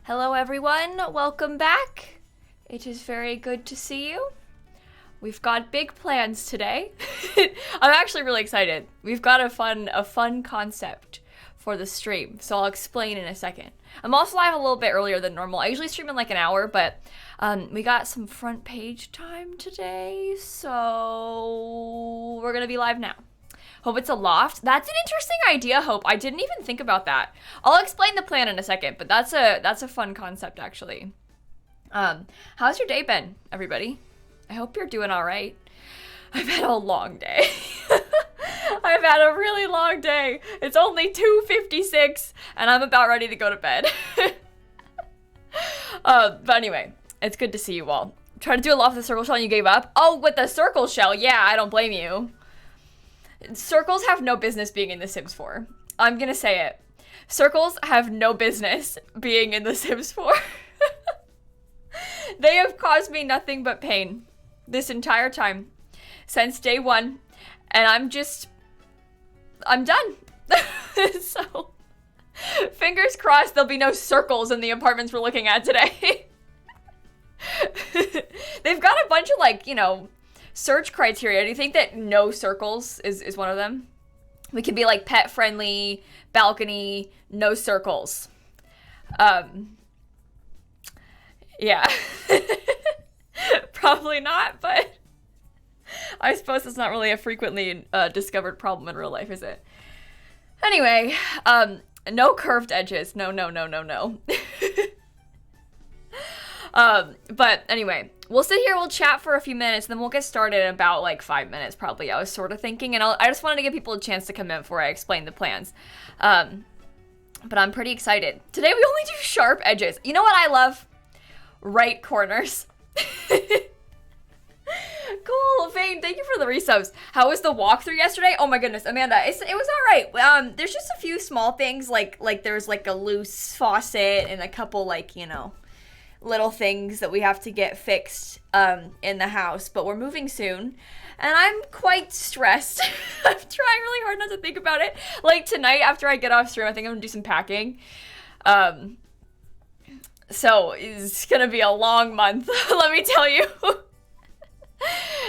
Hello everyone, welcome back. It is very good to see you. We've got big plans today. I'm actually really excited. We've got a fun concept for the stream, so I'll explain in a second. I'm also live a little bit earlier than normal. I usually stream in like an hour, but we got some front page time today, so we're gonna be live now. Hope it's a loft. That's an interesting idea, Hope. I didn't even think about that. I'll explain the plan in a second, but that's a fun concept, actually. How's your day been, everybody? I hope you're doing all right. I've had a long day. I've had a really long day. It's only 2:56, and I'm about ready to go to bed. But anyway, it's good to see you all. Try to do a loft with the circle shell and you gave up? Oh, with the circle shell? Yeah, I don't blame you. Circles have no business being in The Sims 4. I'm gonna say it. Circles have no business being in The Sims 4. They have caused me nothing but pain this entire time, since day one, and I'm done. So, fingers crossed there'll be no circles in the apartments we're looking at today. They've got a bunch of, like, you know, search criteria. Do you think that no circles is one of them? We could be like pet friendly, balcony, no circles. Yeah. Probably not, but I suppose it's not really a frequently discovered problem in real life, is it? Anyway, no curved edges. No. But anyway, we'll sit here, we'll chat for a few minutes, and then we'll get started in about like 5 minutes probably, I was sort of thinking, and I just wanted to give people a chance to come in before I explain the plans. But I'm pretty excited. Today we only do sharp edges. You know what I love? Right corners. Cool, Vane, thank you for the resubs. How was the walkthrough yesterday? Oh my goodness, Amanda, it was all right. There's just a few small things, like there's like a loose faucet and a couple, like, you know, little things that we have to get fixed in the house, but we're moving soon, and I'm quite stressed. I'm trying really hard not to think about it. Like tonight, after I get off stream, I think I'm gonna do some packing. So it's gonna be a long month, let me tell you.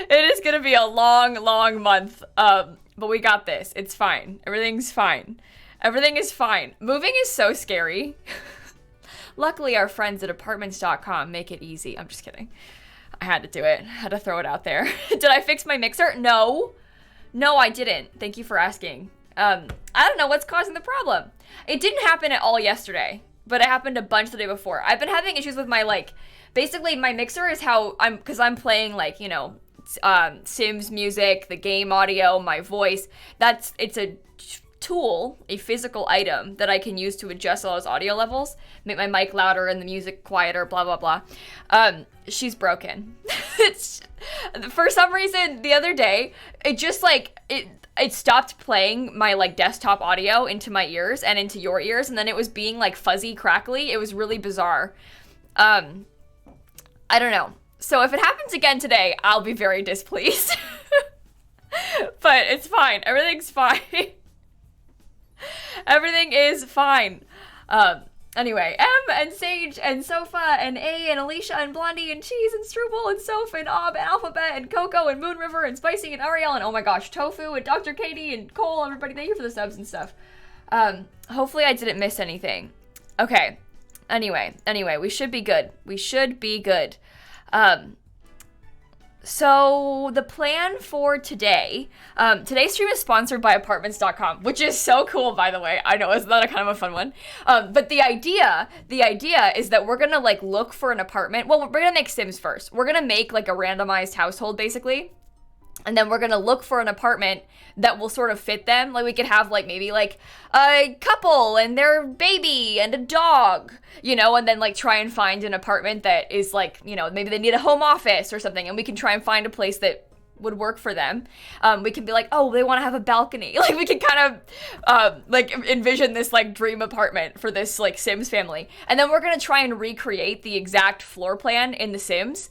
It is gonna be a long month, but we got this. It's fine. Everything's fine. Everything is fine. Moving is so scary. Luckily, our friends at apartments.com make it easy. I'm just kidding. I had to do it. I had to throw it out there. Did I fix my mixer? No, I didn't. Thank you for asking. I don't know what's causing the problem. It didn't happen at all yesterday, but it happened a bunch the day before. I've been having issues with my, like, basically my mixer is how because I'm playing, like, you know, Sims music, the game audio, my voice. It's a tool, a physical item that I can use to adjust all those audio levels, make my mic louder and the music quieter, blah, blah, blah. She's broken. It's, for some reason, the other day, it just, like, it stopped playing my, like, desktop audio into my ears and into your ears, and then it was being, like, fuzzy, crackly. It was really bizarre. I don't know. So if it happens again today, I'll be very displeased. But it's fine. Everything's fine. Everything is fine. Anyway, M and Sage and Sofa and A and Alicia and Blondie and Cheese and Struble and Soph and Ob and Alphabet and Coco and Moon River and Spicy and Ariel and, oh my gosh, Tofu and Dr. Katie and Cole, everybody, thank you for the subs and stuff. Hopefully I didn't miss anything. Okay. Anyway, we should be good. So the plan for today, today's stream is sponsored by apartments.com, which is so cool, by the way. I know, isn't that a kind of a fun one? But the idea is that we're gonna, like, look for an apartment. Well, we're gonna make Sims first. We're gonna make, like, a randomized household, basically. And then we're gonna look for an apartment that will sort of fit them. Like, we could have, like, maybe, like, a couple and their baby and a dog, you know, and then, like, try and find an apartment that is, like, you know, maybe they need a home office or something, and we can try and find a place that would work for them. We can be like, oh, they want to have a balcony. Like, we can kind of, like, envision this, like, dream apartment for this, like, Sims family. And then we're gonna try and recreate the exact floor plan in The Sims,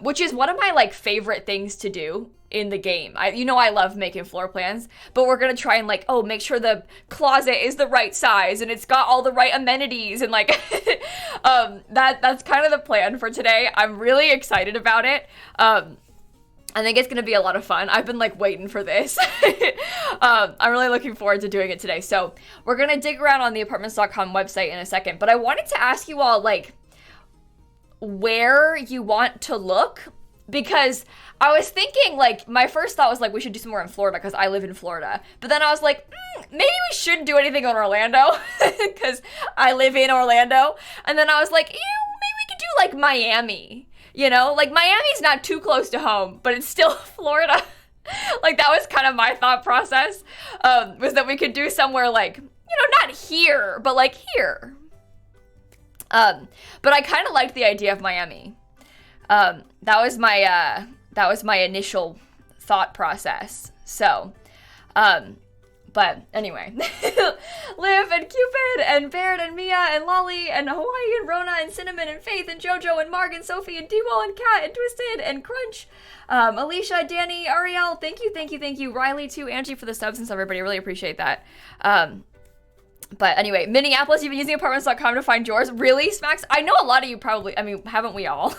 which is one of my, like, favorite things to do in the game. You know I love making floor plans, but we're gonna try and like, oh, make sure the closet is the right size and it's got all the right amenities and like that's kind of the plan for today. I'm really excited about it. I think it's gonna be a lot of fun. I've been like waiting for this. I'm really looking forward to doing it today. So we're gonna dig around on the apartments.com website in a second, but I wanted to ask you all like where you want to look, because I was thinking like, my first thought was like, we should do some more in Florida because I live in Florida. But then I was like, maybe we shouldn't do anything in Orlando because I live in Orlando. And then I was like, maybe we could do like Miami. You know, like Miami's not too close to home, but it's still Florida. Like that was kind of my thought process, was that we could do somewhere like, you know, not here, but like here. But I kind of liked the idea of Miami. That was my initial thought process. So, but anyway, Liv and Cupid and Baird and Mia and Lolly and Hawaii and Rona and Cinnamon and Faith and Jojo and Marg and Sophie and D-Wall and Kat and Twisted and Crunch, Alicia, Danny, Ariel, thank you, Riley too, Angie for the subs and stuff, everybody, really appreciate that. But anyway, Minneapolis, you've been using apartments.com to find yours. Really, Smacks? I know a lot of you probably, I mean, haven't we all?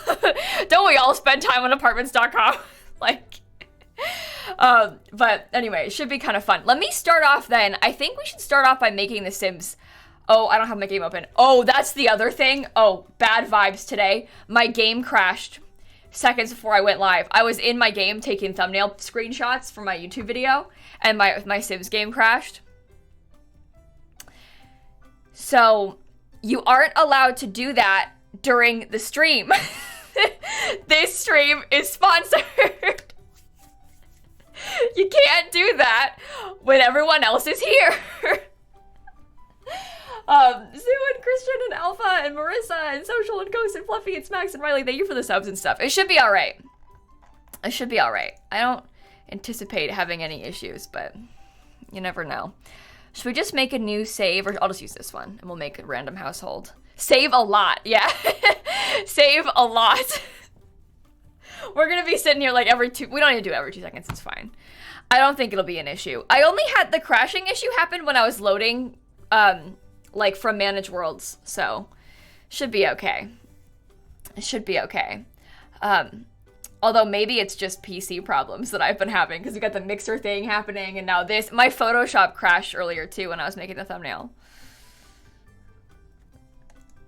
Don't we all spend time on apartments.com? Like, but anyway, it should be kind of fun. Let me start off then. I think we should start off by making the Sims. Oh, I don't have my game open. Oh, that's the other thing. Oh, bad vibes today. My game crashed seconds before I went live. I was in my game taking thumbnail screenshots for my YouTube video, and my Sims game crashed. So you aren't allowed to do that during the stream. This stream is sponsored. You can't do that when everyone else is here. Sue and Christian and Alpha and Marissa and Social and Ghost and Fluffy and Smacks and Riley, thank you for the subs and stuff. It should be all right. It should be all right. I don't anticipate having any issues, but you never know. Should we just make a new save, or I'll just use this one and we'll make a random household. Save a lot, yeah. Save a lot. We're gonna be sitting here like we don't need to do it every 2 seconds, it's fine. I don't think it'll be an issue. I only had the crashing issue happen when I was loading, like from Manage Worlds, so should be okay. It should be okay. Although maybe it's just PC problems that I've been having because we got the mixer thing happening and now this. My Photoshop crashed earlier too when I was making the thumbnail.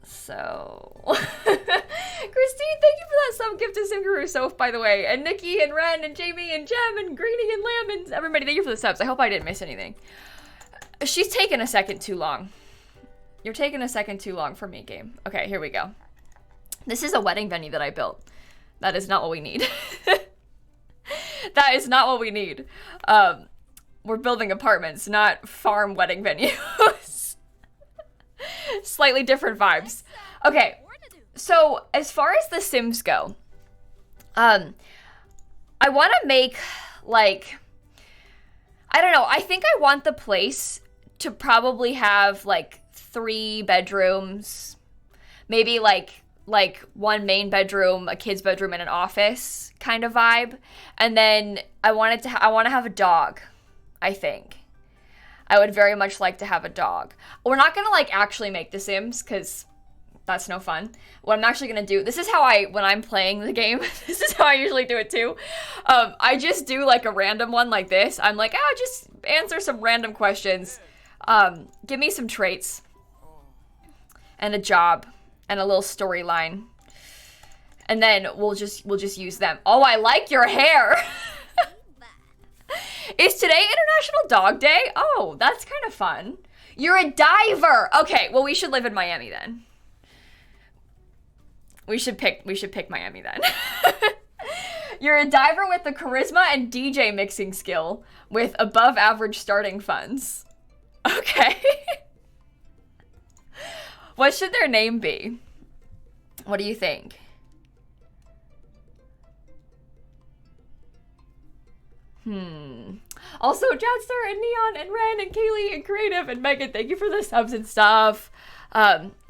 So, Christine, thank you for that sub gift to Simguru Soph, by the way. And Nikki and Ren and Jamie and Jem and Greeny and Lamb and everybody, thank you for the subs. I hope I didn't miss anything. She's taking a second too long. You're taking a second too long for me, game. Okay, here we go. This is a wedding venue that I built. That is not what we need. That is not what we need. We're building apartments, not farm wedding venues. Slightly different vibes. Okay, so as far as the Sims go, I want to make, like, I don't know, I think I want the place to probably have, like, 3 bedrooms, maybe, like 1 main bedroom, a kid's bedroom, and an office kind of vibe. And then I want to have a dog, I think. I would very much like to have a dog. We're not going to, like, actually make The Sims, because that's no fun. What I'm actually going to do, this is how when I'm playing the game, this is how I usually do it too. I just do, like, a random one like this. I'm like, just answer some random questions. Give me some traits. And a job. And a little storyline. And then we'll just use them. Oh, I like your hair! Is today International Dog Day? Oh, that's kind of fun. You're a diver! Okay, well, we should live in Miami then. We should pick Miami then. You're a diver with the charisma and DJ mixing skill with above average starting funds. Okay. What should their name be? What do you think? Also, Jadster and Neon and Ren and Kaylee and Creative and Megan, thank you for the subs and stuff.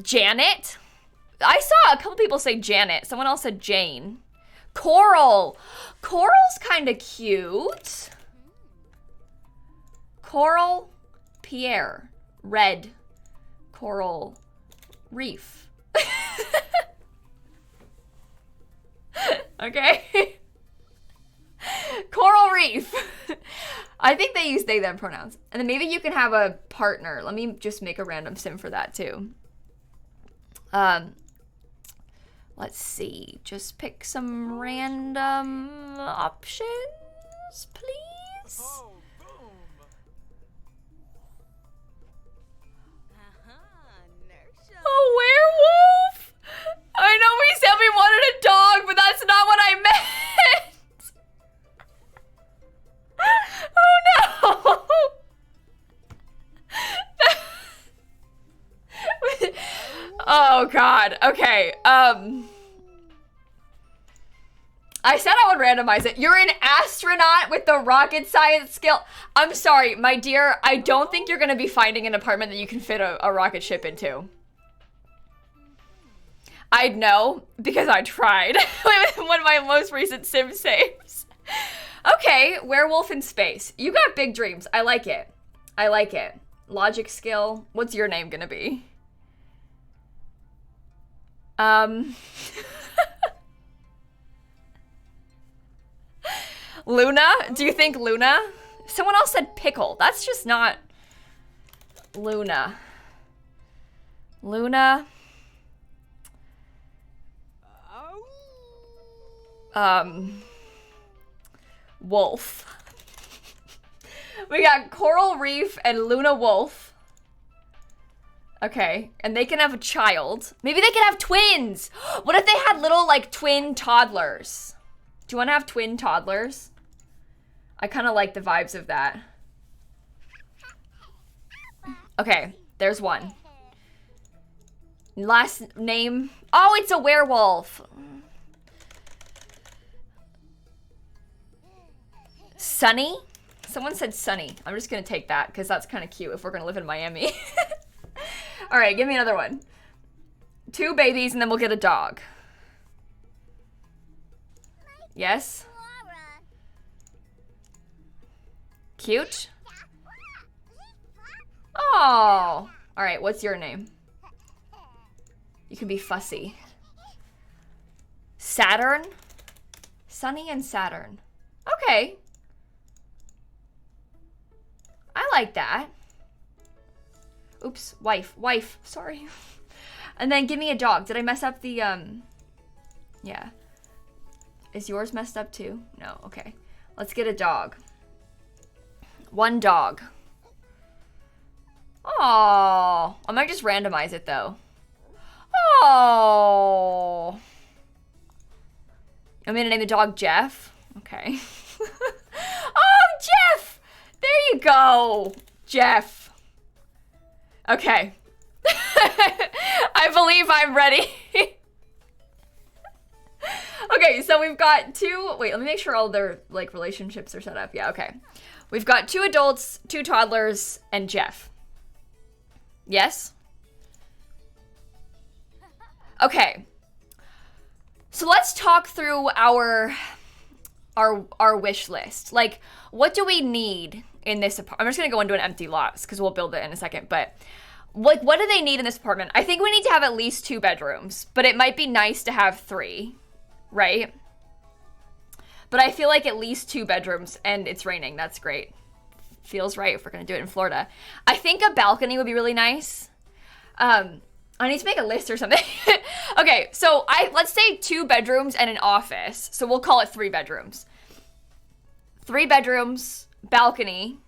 Janet? I saw a couple people say Janet. Someone else said Jane. Coral. Coral's kind of cute. Coral Pierre. Red. Coral Reef. Okay. Coral Reef. I think they use they, them pronouns. And then maybe you can have a partner. Let me just make a random sim for that too. Let's see. Just pick some random options, please. A werewolf? I know we said we wanted a dog, but that's not what I meant. Oh no. Oh god. Okay. I said I would randomize it. You're an astronaut with the rocket science skill. I'm sorry, my dear. I don't think you're gonna be finding an apartment that you can fit a rocket ship into. I'd know because I tried with one of my most recent sim saves. Okay, werewolf in space. You got big dreams. I like it. I like it. Logic skill. What's your name gonna be? Luna? Do you think Luna? Someone else said pickle. That's just not Luna. Luna. Wolf. We got Coral Reef and Luna Wolf. Okay, and they can have a child. Maybe they can have twins. What if they had little, like, twin toddlers? Do you want to have twin toddlers? I kind of like the vibes of that. Okay, there's one. Last name. Oh, it's a werewolf. Sunny? Someone said Sunny. I'm just gonna take that because that's kind of cute if we're gonna live in Miami. All right, give me another one. 2 babies and then we'll get a dog. Yes? Cute? Oh. All right, what's your name? You can be fussy. Saturn? Sunny and Saturn. Okay. I like that. Oops, wife, sorry. And then give me a dog. Did I mess up the, yeah. Is yours messed up too? No, okay. Let's get a dog. 1 dog. Oh, I might just randomize it though. Oh. I'm gonna name the dog Jeff. Okay. Oh, Jeff! There you go, Jeff. Okay. I believe I'm ready. Okay, so we've got 2, wait, let me make sure all their, like, relationships are set up. Yeah, okay. We've got 2 adults, 2 toddlers, and Jeff. Yes? Okay. So let's talk through our wish list. Like, what do we need in this apartment? I'm just gonna go into an empty lot because we'll build it in a second, but like, what do they need in this apartment? I think we need to have at least 2 bedrooms, but it might be nice to have 3, right? But I feel like at least 2 bedrooms, and it's raining. That's great. Feels right if we're gonna do it in Florida. I think a balcony would be really nice. I need to make a list or something. Okay, so let's say 2 bedrooms and an office. So we'll call it 3 bedrooms. 3 bedrooms, balcony.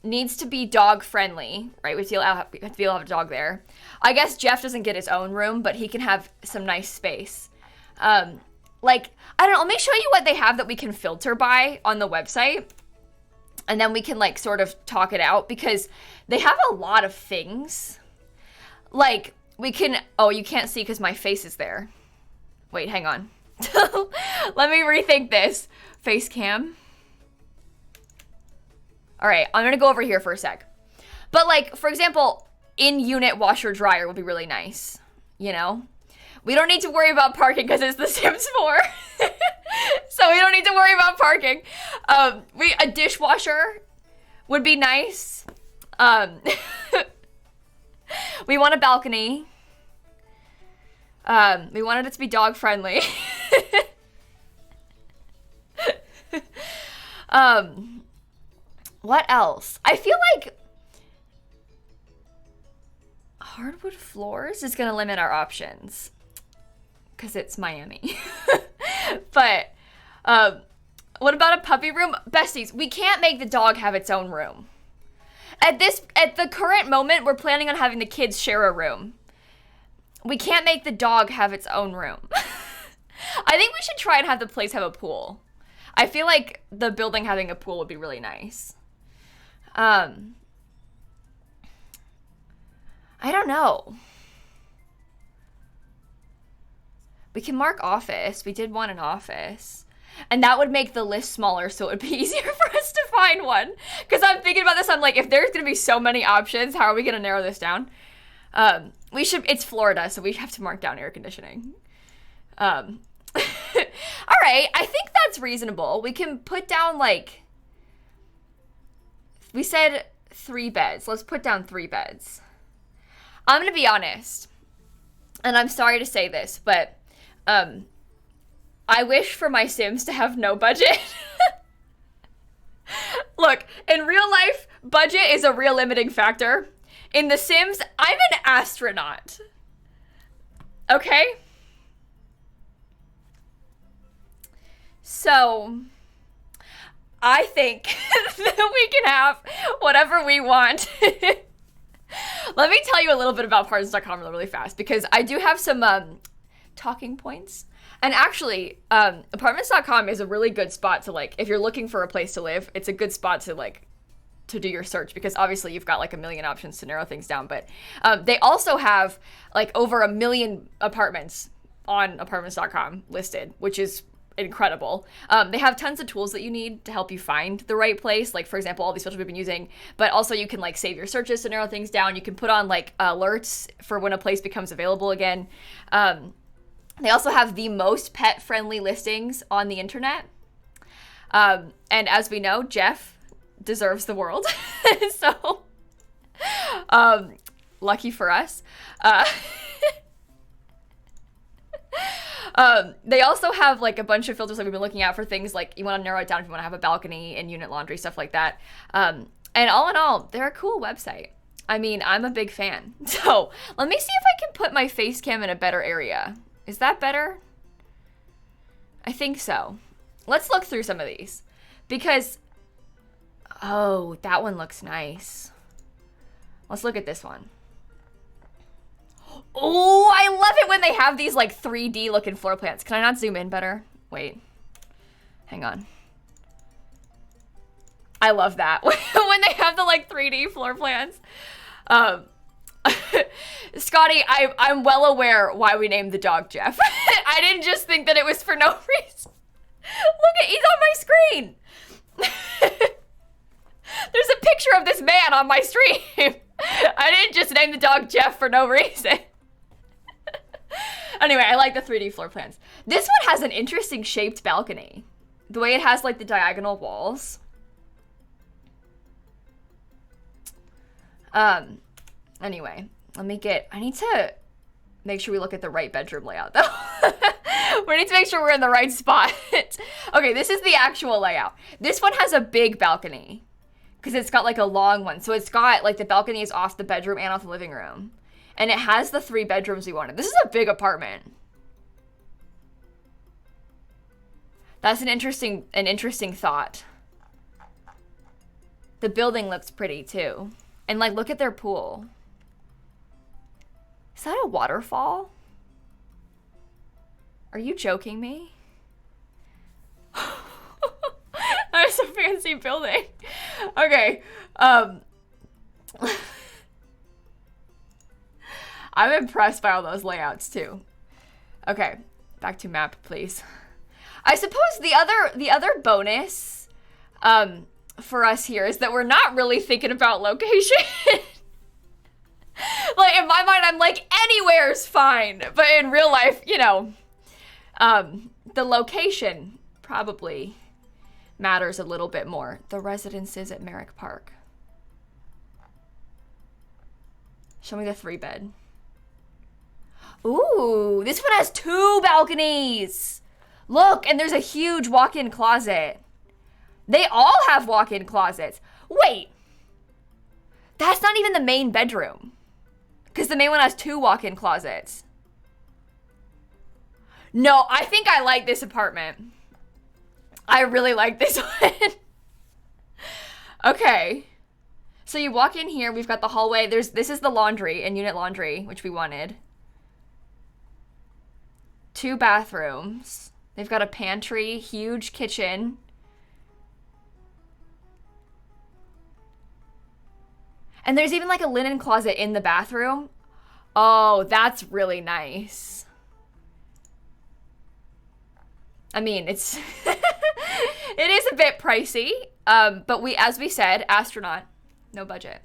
Needs to be dog friendly, right? We have to be able to have a dog there. I guess Jeff doesn't get his own room, but he can have some nice space. Like, I don't know, let me show you what they have that we can filter by on the website. And then we can, like, sort of talk it out because they have a lot of things. Like, we can, oh, you can't see because my face is there. Wait, hang on. Let me rethink this. Face cam. All right, I'm gonna go over here for a sec. But, like, for example, in-unit washer dryer would be really nice, you know? We don't need to worry about parking because it's The Sims 4. So we don't need to worry about parking. A dishwasher would be nice. We want a balcony. We wanted it to be dog friendly. What else? I feel like hardwood floors is gonna limit our options because it's Miami. But what about a puppy room? Besties, we can't make the dog have its own room. At the current moment, we're planning on having the kids share a room. We can't make the dog have its own room. I think we should try and have the place have a pool. I feel like the building having a pool would be really nice. I don't know. We can mark office. We did want an office. And that would make the list smaller, so it would be easier for us to find one. Because I'm thinking about this, I'm like, if there's going to be so many options, how are we going to narrow this down? It's Florida, so we have to mark down air conditioning. All right, I think that's reasonable. We can put down, like, we said 3 beds. Let's put down 3 beds. I'm going to be honest, and I'm sorry to say this, but I wish for my Sims to have no budget. Look, in real life, budget is a real limiting factor. In The Sims, I'm an astronaut. Okay? So, I think that we can have whatever we want. Let me tell you a little bit about apartments.com really fast, because I do have some talking points. And actually, apartments.com is a really good spot to, like, if you're looking for a place to live, it's a good spot to, like, to do your search, because obviously you've got like a million options to narrow things down. But they also have like over 1 million apartments on apartments.com listed, which is incredible. They have tons of tools that you need to help you find the right place. Like, for example, all these filters we've been using, but also you can like save your searches to narrow things down. You can put on like alerts for when a place becomes available again. They also have the most pet-friendly listings on the internet. And as we know, Jeff deserves the world. So, lucky for us. They also have like a bunch of filters that we've been looking at for things like you want to narrow it down if you want to have a balcony and unit laundry, stuff like that. And all in all, they're a cool website. I mean, I'm a big fan. So let me see if I can put my face cam in a better area. Is that better? I think so. Let's look through some of these because, oh, that one looks nice. Let's look at this one. Oh, I love it when they have these like 3D looking floor plans. Can I not zoom in better? Wait, hang on. I love that when they have the like 3D floor plans. Scotty, I'm well aware why we named the dog Jeff. I didn't just think that it was for no reason. Look at, he's on my screen. There's a picture of this man on my stream. I didn't just name the dog Jeff for no reason. Anyway, I like the 3D floor plans. This one has an interesting shaped balcony. The way it has like the diagonal walls. Anyway, I need to make sure we look at the right bedroom layout though. We need to make sure we're in the right spot. Okay, this is the actual layout. This one has a big balcony because it's got like a long one. So it's got like the balcony is off the bedroom and off the living room. And it has the 3 bedrooms we wanted. This is a big apartment. That's an interesting thought. The building looks pretty too. And like, look at their pool. Is that a waterfall? Are you joking me? That's a fancy building. Okay. I'm impressed by all those layouts too. Okay, back to map, please. I suppose the other bonus for us here is that we're not really thinking about location. Like, in my mind, I'm like, anywhere's fine. But in real life, you know, the location probably matters a little bit more. The residences at Merrick Park. Show me the 3-bed. Ooh, this one has 2 balconies. Look, and there's a huge walk-in closet. They all have walk-in closets. Wait, that's not even the main bedroom, because the main one has 2 walk-in closets. No, I think I like this apartment. I really like this one. Okay. So you walk in here, we've got the hallway. This is the laundry and unit laundry, which we wanted. 2 bathrooms. They've got a pantry, huge kitchen. And there's even like a linen closet in the bathroom. Oh, that's really nice. I mean, it's it is a bit pricey, but as we said, astronaut. No budget.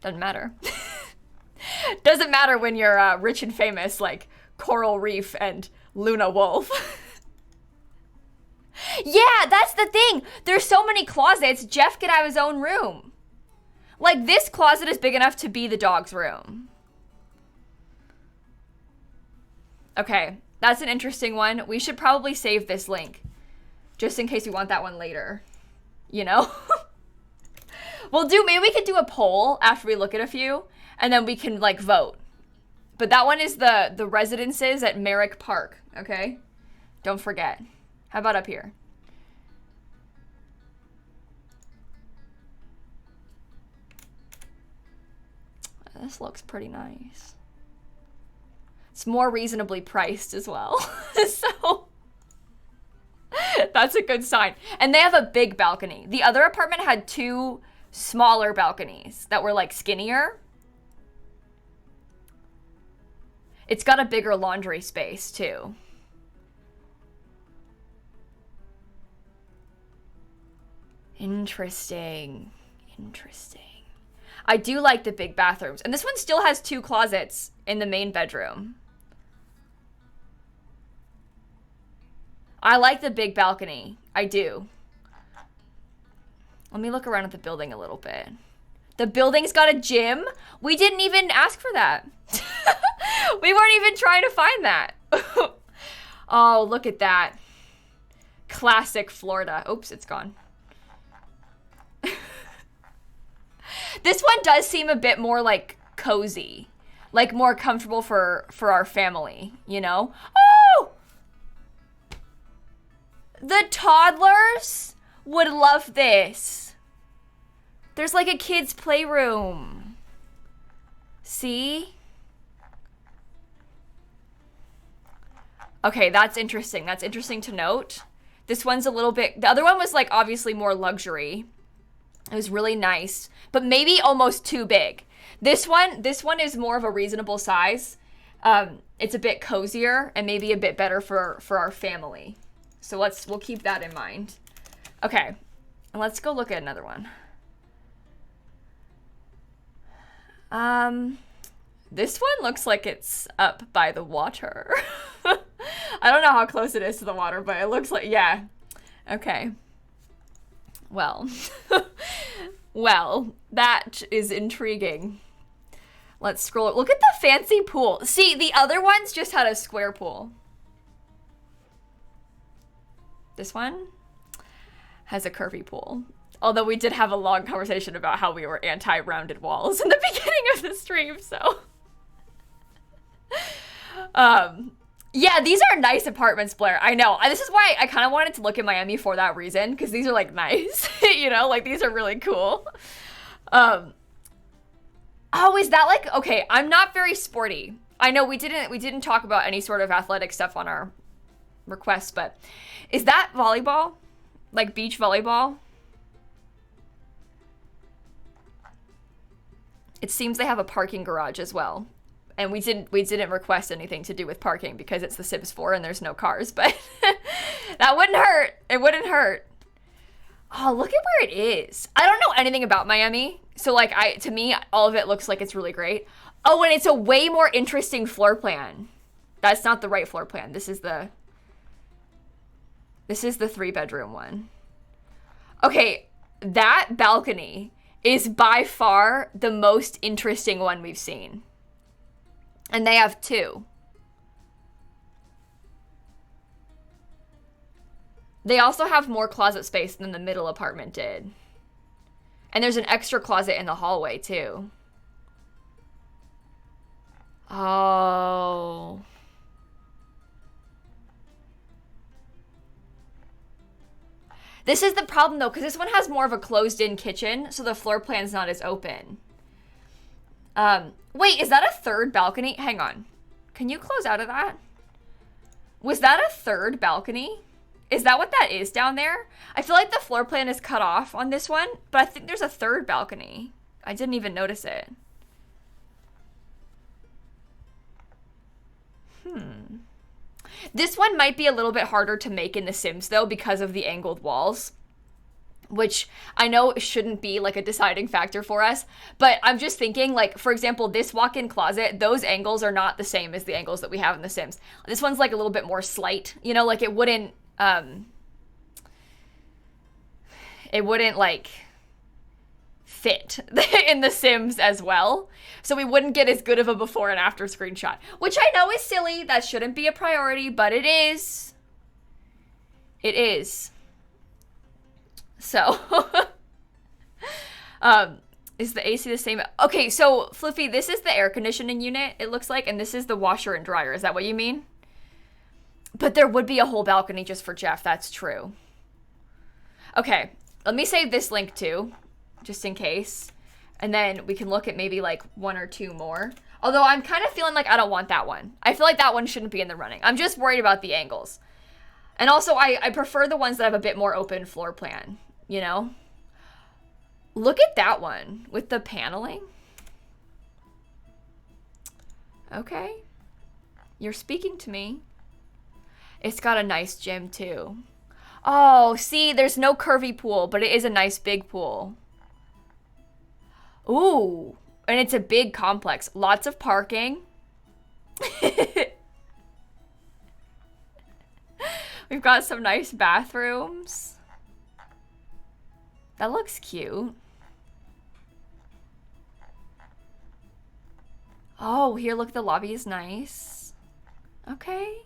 Doesn't matter. Doesn't matter when you're rich and famous like Coral Reef and Luna Wolf. Yeah, that's the thing. There's so many closets. Jeff could have his own room. Like, this closet is big enough to be the dog's room. Okay, that's an interesting one. We should probably save this link just in case we want that one later. You know? Maybe we could do a poll after we look at a few, and then we can, like, vote. But that one is the residences at Merrick Park, okay? Don't forget. How about up here? This looks pretty nice. It's more reasonably priced as well. So that's a good sign. And they have a big balcony. The other apartment had 2 smaller balconies that were like skinnier. It's got a bigger laundry space too. Interesting. I do like the big bathrooms. And this one still has 2 closets in the main bedroom. I like the big balcony. I do. Let me look around at the building a little bit. The building's got a gym? We didn't even ask for that. We weren't even trying to find that. Oh, look at that. Classic Florida. Oops, it's gone. This one does seem a bit more like cozy, like more comfortable for our family, you know? Oh! The toddlers would love this. There's like a kid's playroom. See? Okay, that's interesting. That's interesting to note. This one's a little bit, the other one was like obviously more luxury. It was really nice, but maybe almost too big. This one is more of a reasonable size. It's a bit cozier and maybe a bit better for our family. So we'll keep that in mind. Okay, let's go look at another one. This one looks like it's up by the water. I don't know how close it is to the water, but it looks like, yeah. Okay. Well, well, that is intriguing. Let's scroll. Look at the fancy pool. See, the other ones just had a square pool. This one has a curvy pool. Although we did have a long conversation about how we were anti-rounded walls in the beginning of the stream, so. Yeah, these are nice apartments, Blair. I know. This is why I kind of wanted to look at Miami for that reason, because these are like nice, you know, like these are really cool. Oh, is that like, okay, I'm not very sporty. I know we didn't talk about any sort of athletic stuff on our request, but is that volleyball? Like beach volleyball? It seems they have a parking garage as well. And we didn't request anything to do with parking because it's the Sims 4 and there's no cars, but that wouldn't hurt. It wouldn't hurt. Oh, look at where it is. I don't know anything about Miami. So like to me, all of it looks like it's really great. Oh, and it's a way more interesting floor plan. That's not the right floor plan. This is the 3-bedroom one. Okay, that balcony is by far the most interesting one we've seen. And they have 2. They also have more closet space than the middle apartment did. And there's an extra closet in the hallway, too. Oh. This is the problem, though, because this one has more of a closed-in kitchen, so the floor plan's not as open. Wait, is that a 3rd balcony? Hang on. Can you close out of that? Was that a 3rd balcony? Is that what that is down there? I feel like the floor plan is cut off on this one, but I think there's a 3rd balcony. I didn't even notice it. This one might be a little bit harder to make in The Sims, though, because of the angled walls, which I know shouldn't be like a deciding factor for us, but I'm just thinking, like, for example, this walk-in closet, those angles are not the same as the angles that we have in The Sims. This one's like a little bit more slight, you know, like it wouldn't like fit in The Sims as well. So we wouldn't get as good of a before and after screenshot, which I know is silly. That shouldn't be a priority, but it is. It is. So, is the AC the same? Okay, so Fluffy, this is the air conditioning unit, it looks like, and this is the washer and dryer. Is that what you mean? But there would be a whole balcony just for Jeff. That's true. Okay, let me save this link too, just in case. And then we can look at maybe like 1 or 2 more. Although I'm kind of feeling like I don't want that one. I feel like that one shouldn't be in the running. I'm just worried about the angles. And also I prefer the ones that have a bit more open floor plan, you know? Look at that one with the paneling. Okay. You're speaking to me. It's got a nice gym too. Oh, see, there's no curvy pool, but it is a nice big pool. Ooh, and it's a big complex. Lots of parking. We've got some nice bathrooms. That looks cute. Oh, here, look, the lobby is nice. Okay.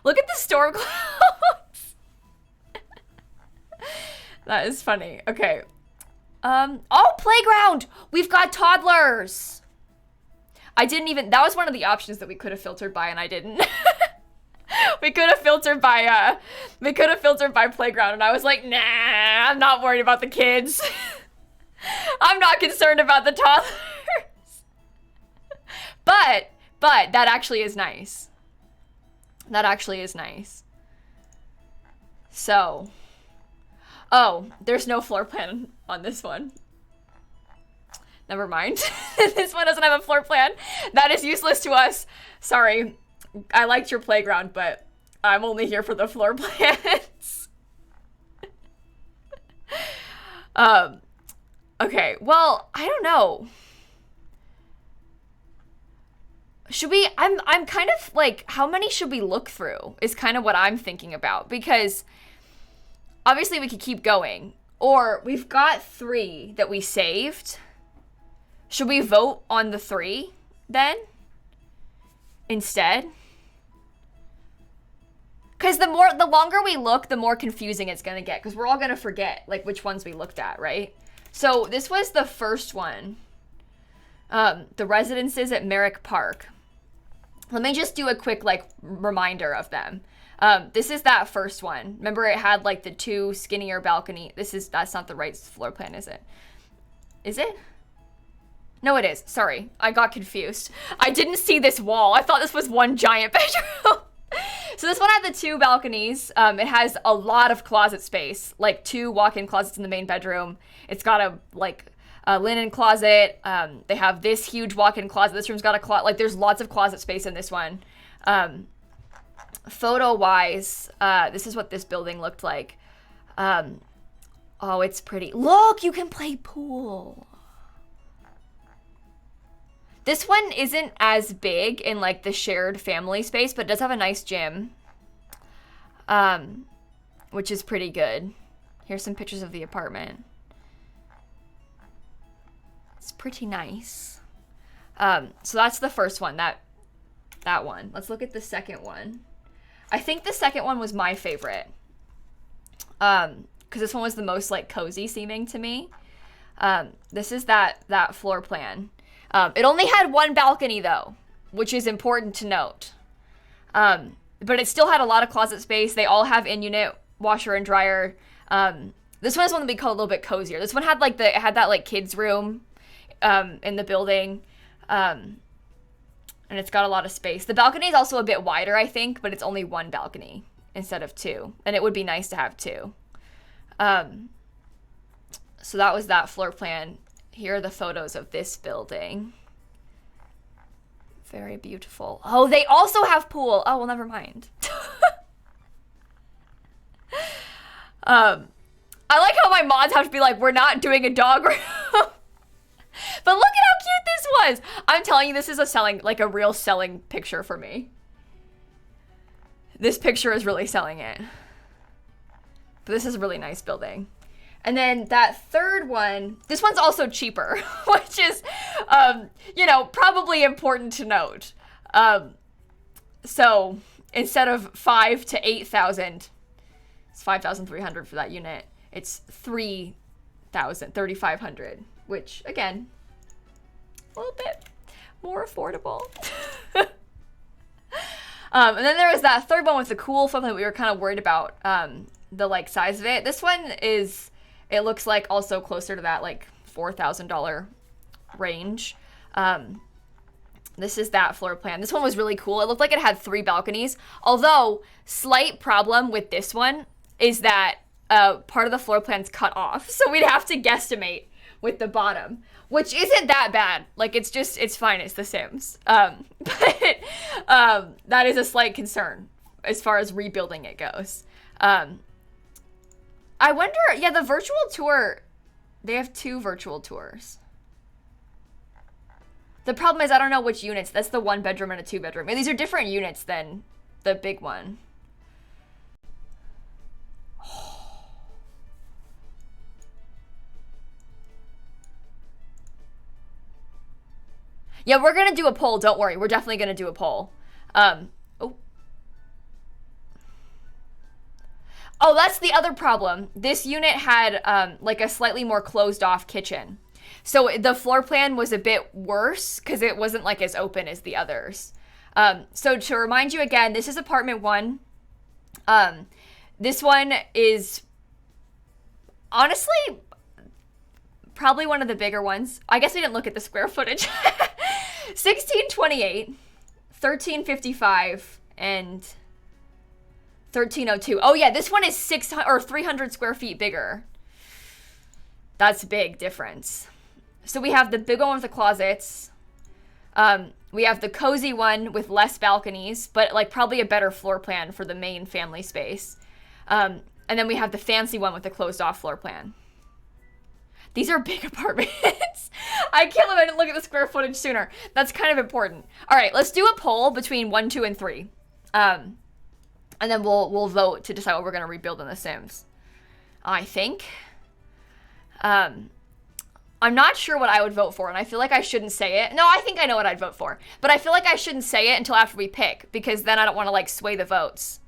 Look at the storm clouds. That is funny. Okay. Oh, playground! We've got toddlers! That was one of the options that we could have filtered by, and I didn't. We could have filtered by playground, and I was like, nah, I'm not worried about the kids. I'm not concerned about the toddlers. But that actually is nice. That actually is nice. So, oh, there's no floor plan on this one. Never mind. This one doesn't have a floor plan. That is useless to us. Sorry. I liked your playground, but I'm only here for the floor plans. Okay, well, I don't know. Should we, I'm kind of like, how many should we look through is kind of what I'm thinking about, because obviously we could keep going, or we've got 3 that we saved. Should we vote on the 3 then instead? Because the longer we look, the more confusing it's gonna get, because we're all gonna forget like which ones we looked at, right? So this was the first one. The residences at Merrick Park. Let me just do a quick like reminder of them. This is that first one. Remember, it had like the 2 skinnier balcony. That's not the right floor plan, is it? Is it? No, it is. Sorry, I got confused. I didn't see this wall. I thought this was one giant bedroom. So this one had the 2 balconies. It has a lot of closet space, like 2 walk-in closets in the main bedroom. It's got a linen closet. They have this huge walk-in closet. This room's got a closet. Like, there's lots of closet space in this one. Photo-wise, this is what this building looked like. Oh, it's pretty. Look, you can play pool. This one isn't as big in like the shared family space, but it does have a nice gym. Which is pretty good. Here's some pictures of the apartment. It's pretty nice. So that's the first one, that one. Let's look at the second one. I think the second one was my favorite. Because this one was the most like cozy seeming to me. This is that floor plan. It only had one balcony though, which is important to note. But it still had a lot of closet space. They all have in-unit washer and dryer. This one is one that we call a little bit cozier. This one had like that like kids room in the building. And it's got a lot of space. The balcony is also a bit wider, I think, but it's only one balcony instead of two. And it would be nice to have two. So that was that floor plan. Here are the photos of this building. Very beautiful. Oh, they also have pool. Oh, well, never mind. I like how my mods have to be like, we're not doing a dog room. But look at how cute this was. I'm telling you, this is a real selling picture for me. This picture is really selling it. But this is a really nice building. And then that third one, this one's also cheaper, which is, probably important to note. So instead of 5,000 to 8,000, it's 5,300 for that unit. It's 3,500, which again, a little bit more affordable. And then there was that third one with the cool something that we were kind of worried about, the like size of it. This one it looks like also closer to that like $4,000 range. This is that floor plan. This one was really cool. It looked like it had 3 balconies. Although, slight problem with this one is that part of the floor plan's cut off. So we'd have to guesstimate with the bottom, which isn't that bad. Like, it's fine. It's The Sims. But that is a slight concern as far as rebuilding it goes. I wonder, the virtual tour, they have 2 virtual tours. The problem is I don't know which units. That's the 1 bedroom and a 2 bedroom. And these are different units than the big one. Yeah, we're going to do a poll. Don't worry. We're definitely going to do a poll. Oh, that's the other problem. This unit had like a slightly more closed off kitchen. So the floor plan was a bit worse because it wasn't like as open as the others. So to remind you again, this is apartment 1. This one is honestly probably one of the bigger ones. I guess we didn't look at the square footage. 1628, 1355, and 1302. Oh yeah, this one is 300 square feet bigger. That's a big difference. So we have the big one with the closets. We have the cozy one with less balconies, but like probably a better floor plan for the main family space. And then we have the fancy one with the closed off floor plan. These are big apartments. I can't believe I didn't look at the square footage sooner. That's kind of important. All right, let's do a poll between 1, 2, and 3. And then we'll vote to decide what we're going to rebuild in The Sims. I think. I'm not sure what I would vote for, and I feel like I shouldn't say it. No, I think I know what I'd vote for. But I feel like I shouldn't say it until after we pick, because then I don't want to, like, sway the votes.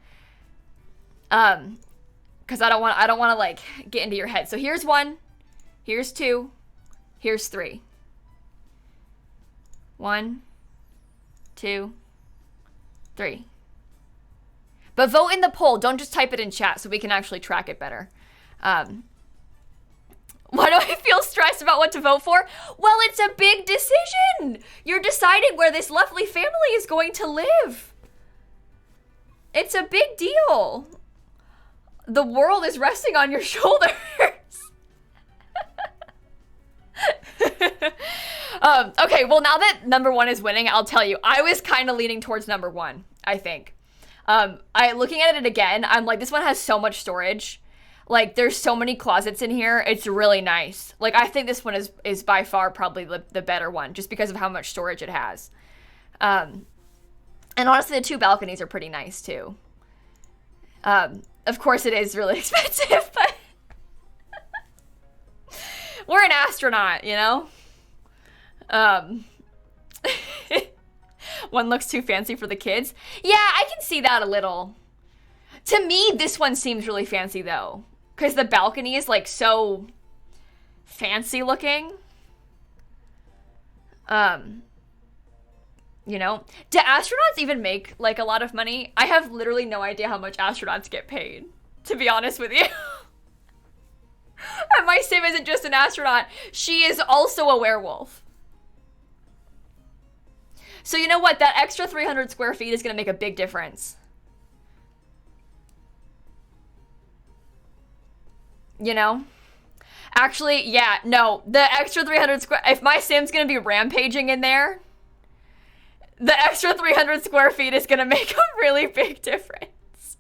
Because I don't want to, like, get into your head. So here's 1. Here's 2. Here's 3. 1, 2, 3. But vote in the poll. Don't just type it in chat so we can actually track it better. Why do I feel stressed about what to vote for? Well, it's a big decision. You're deciding where this lovely family is going to live. It's a big deal. The world is resting on your shoulders. Okay, well, now that number 1 is winning, I'll tell you, I was kind of leaning towards number 1, I think. Looking at it again, I'm like, this one has so much storage. Like, there's so many closets in here. It's really nice. Like, I think this one is by far probably the better one, just because of how much storage it has. And honestly, the 2 balconies are pretty nice, too. Of course, it is really expensive, but we're an astronaut, you know? One looks too fancy for the kids. Yeah, I can see that a little. To me, this one seems really fancy, though. Because the balcony is, like, so fancy looking. You know? Do astronauts even make, like, a lot of money? I have literally no idea how much astronauts get paid, to be honest with you. And my sim isn't just an astronaut. She is also a werewolf. So you know what? That extra 300 square feet is going to make a big difference. You know? Actually, yeah, no. The extra 300 square... If my sim's going to be rampaging in there, the extra 300 square feet is going to make a really big difference.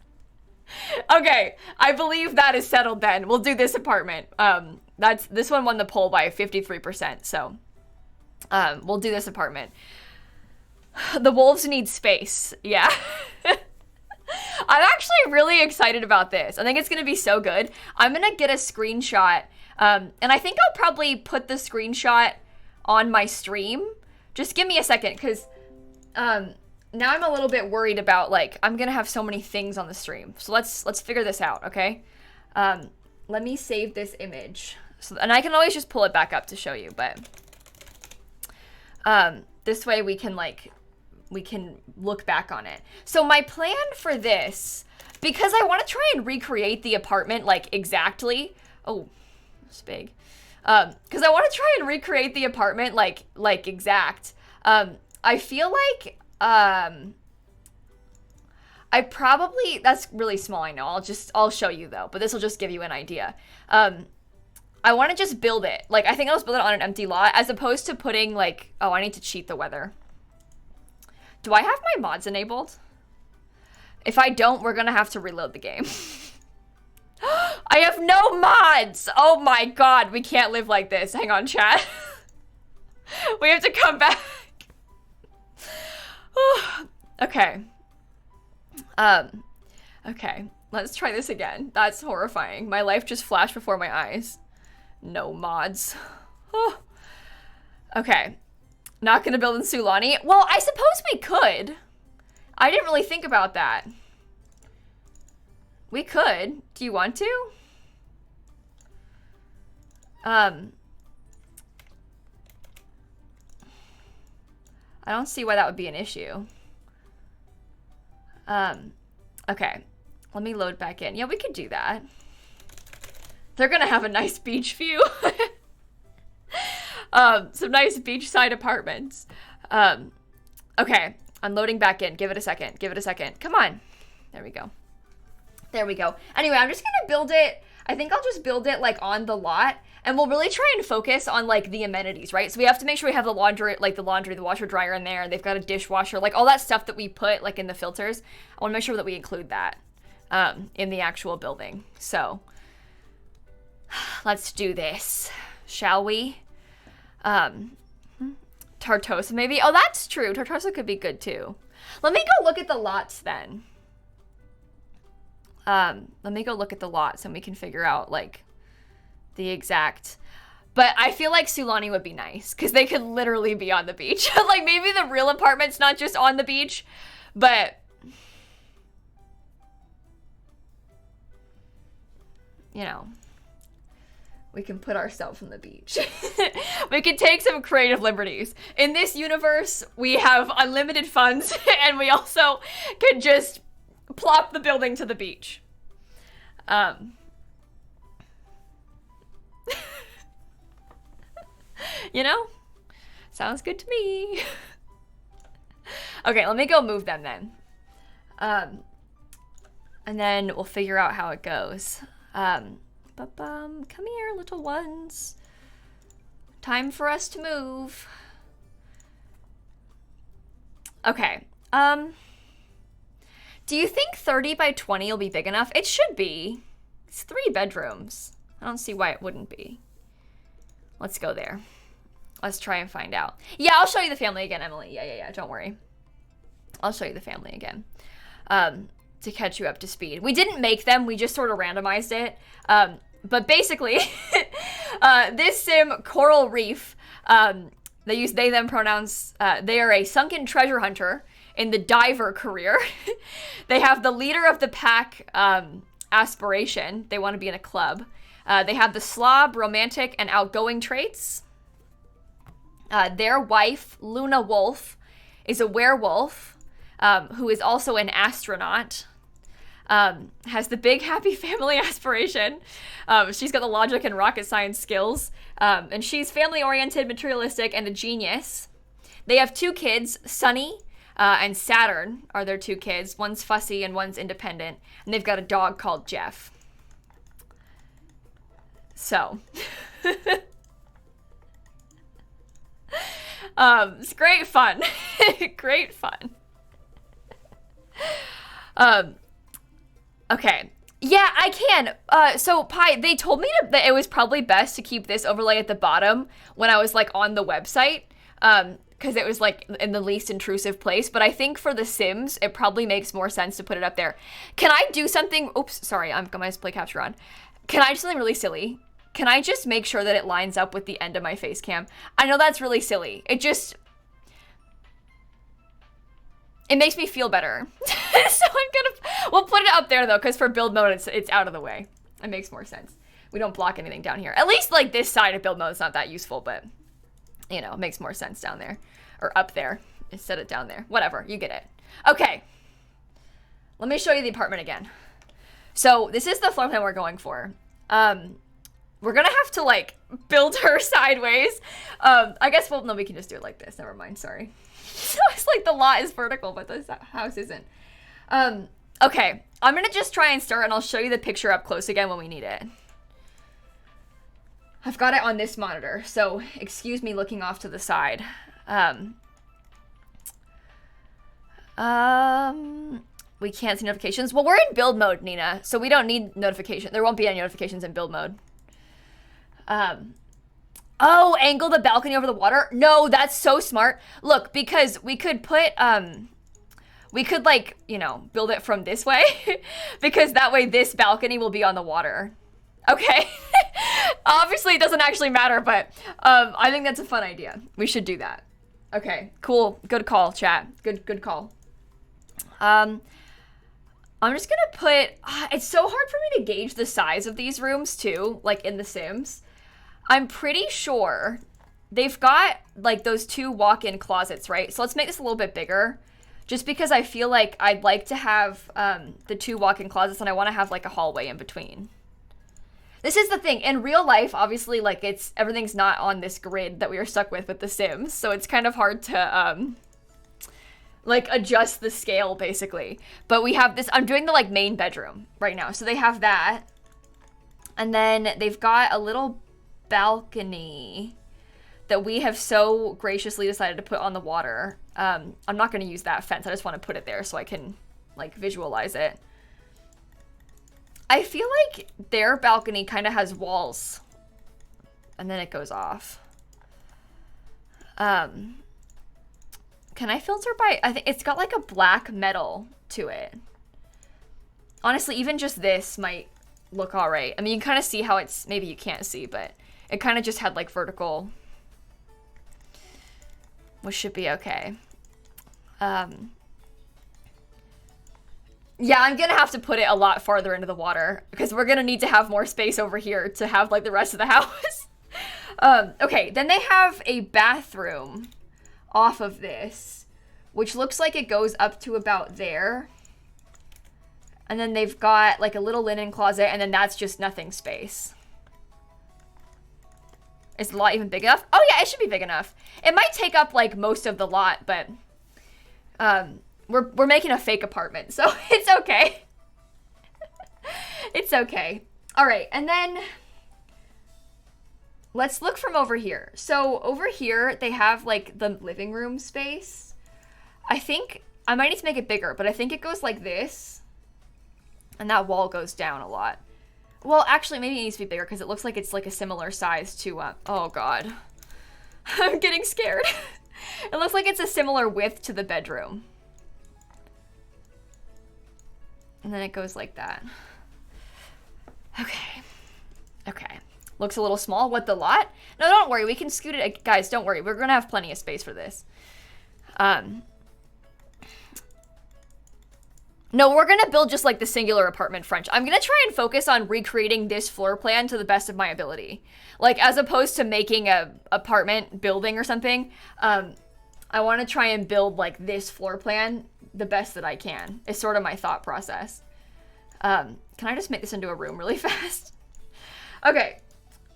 Okay, I believe that is settled then. We'll do this apartment. This one won the poll by 53%, so we'll do this apartment. The wolves need space. Yeah. I'm actually really excited about this. I think it's going to be so good. I'm going to get a screenshot. And I think I'll probably put the screenshot on my stream. Just give me a second, because now I'm a little bit worried about, like, I'm going to have so many things on the stream. So let's figure this out, okay? Let me save this image. And I can always just pull it back up to show you, but this way we can, like... we can look back on it. So my plan for this, because I want to try and recreate the apartment, like, exactly. Oh, it's big. Because I want to try and recreate the apartment, like exact. I feel like, I probably, that's really small, I know. I'll show you, though. But this will just give you an idea. I want to just build it. Like, I think I'll just build it on an empty lot, as opposed to putting, like, oh, I need to cheat the weather. Do I have my mods enabled? If I don't, we're gonna have to reload the game. I have no mods! Oh my god, we can't live like this. Hang on, chat. We have to come back. Okay. Okay, let's try this again. That's horrifying. My life just flashed before my eyes. No mods. Okay. Not gonna build in Sulani? Well, I suppose we could. I didn't really think about that. We could. Do you want to? I don't see why that would be an issue. Okay. Let me load back in. Yeah, we could do that. They're gonna have a nice beach view. Some nice beachside apartments. Okay, I'm loading back in. Give it a second. Give it a second. Come on. There we go. There we go. Anyway, I'm just gonna build it. I think I'll just build it, like, on the lot, and we'll really try and focus on, like, the amenities, right? So we have to make sure we have the laundry, the washer dryer in there, and they've got a dishwasher, like, all that stuff that we put, like, in the filters. I want to make sure that we include that in the actual building. So let's do this, shall we? Tartosa maybe? Oh, that's true. Tartosa could be good too. Let me go look at the lots then. Let me go look at the lots and we can figure out, like, the exact... But I feel like Sulani would be nice, because they could literally be on the beach. Like, maybe the real apartment's not just on the beach, but... you know... we can put ourselves on the beach. We can take some creative liberties. In this universe, we have unlimited funds, and we also can just plop the building to the beach. You know? Sounds good to me. Okay, let me go move them then. And then we'll figure out how it goes. Come here, little ones. Time for us to move. Okay. Do you think 30 by 20 will be big enough? It should be. It's 3 bedrooms. I don't see why it wouldn't be. Let's go there. Let's try and find out. Yeah, I'll show you the family again, Emily. Yeah. Don't worry. I'll show you the family again. To catch you up to speed. We didn't make them. We just sort of randomized it. But basically, this sim, Coral Reef, they use they, them pronouns. They are a sunken treasure hunter in the diver career. They have the leader of the pack aspiration. They want to be in a club. They have the slob, romantic, and outgoing traits. Their wife, Luna Wolf, is a werewolf who is also an astronaut. Has the big happy family aspiration. She's got the logic and rocket science skills. And she's family-oriented, materialistic, and a genius. They have 2 kids, Sunny and Saturn are their 2 kids. One's fussy and one's independent. And they've got a dog called Jeff. So. It's great fun. Great fun. Okay. Yeah, I can. So Pi, they told me that it was probably best to keep this overlay at the bottom when I was like on the website. Because it was like in the least intrusive place. But I think for the Sims, it probably makes more sense to put it up there. Can I do something? Oops, sorry, I've got my display capture on. Can I do something really silly? Can I just make sure that it lines up with the end of my face cam? I know that's really silly. It makes me feel better. So we'll put it up there though, because for build mode, it's out of the way. It makes more sense. We don't block anything down here. At least like this side of build mode is not that useful, but you know, it makes more sense down there or up there instead of down there. Whatever, you get it. Okay. Let me show you the apartment again. So this is the floor plan we're going for. We're gonna have to like build her sideways. I guess, well, no, we can just do it like this. Never mind, sorry. It's like the lot is vertical, but this house isn't. Okay, I'm gonna just try and start and I'll show you the picture up close again when we need it. I've got it on this monitor, so excuse me looking off to the side. We can't see notifications. Well, we're in build mode, Nina, so we don't need notification. There won't be any notifications in build mode. Oh, angle the balcony over the water? No, that's so smart. Look, because we could put, we could like, you know, build it from this way because that way this balcony will be on the water. Okay. Obviously it doesn't actually matter, but, I think that's a fun idea. We should do that. Okay, cool. Good call, chat. Good call. I'm just gonna put, it's so hard for me to gauge the size of these rooms too, like in The Sims. I'm pretty sure they've got like those 2 walk-in closets, right? So let's make this a little bit bigger just because I feel like I'd like to have the 2 walk-in closets and I want to have like a hallway in between. This is the thing. In real life, obviously, like everything's not on this grid that we are stuck with The Sims. So it's kind of hard to like adjust the scale basically. But we have this, I'm doing the like main bedroom right now. So they have that. And then they've got a little balcony that we have so graciously decided to put on the water. I'm not going to use that fence. I just want to put it there so I can like visualize it. I feel like their balcony kind of has walls and then it goes off. Can I filter by, I think it's got like a black metal to it. Honestly, even just this might look all right. I mean, you can kind of see how it's, maybe you can't see, but it kind of just had like vertical, which should be okay. Yeah, I'm gonna have to put it a lot farther into the water because we're gonna need to have more space over here to have like the rest of the house. Okay, then they have a bathroom off of this, which looks like it goes up to about there. And then they've got like a little linen closet and then that's just nothing space. Is the lot even big enough? Oh yeah, it should be big enough. It might take up like most of the lot, but we're making a fake apartment, so it's okay. It's okay. All right, and then let's look from over here. So over here, they have like the living room space. I think I might need to make it bigger, but I think it goes like this. And that wall goes down a lot. Well, actually, maybe it needs to be bigger because it looks like it's like a similar size to, oh God. I'm getting scared. It looks like it's a similar width to the bedroom. And then it goes like that. Okay. Okay. Looks a little small. What, the lot? No, don't worry. We can scoot it. Guys, don't worry. We're going to have plenty of space for this. No, we're going to build just like the singular apartment French. I'm going to try and focus on recreating this floor plan to the best of my ability. Like, as opposed to making a apartment building or something, I want to try and build like this floor plan the best that I can. It's sort of my thought process. Can I just make this into a room really fast? Okay.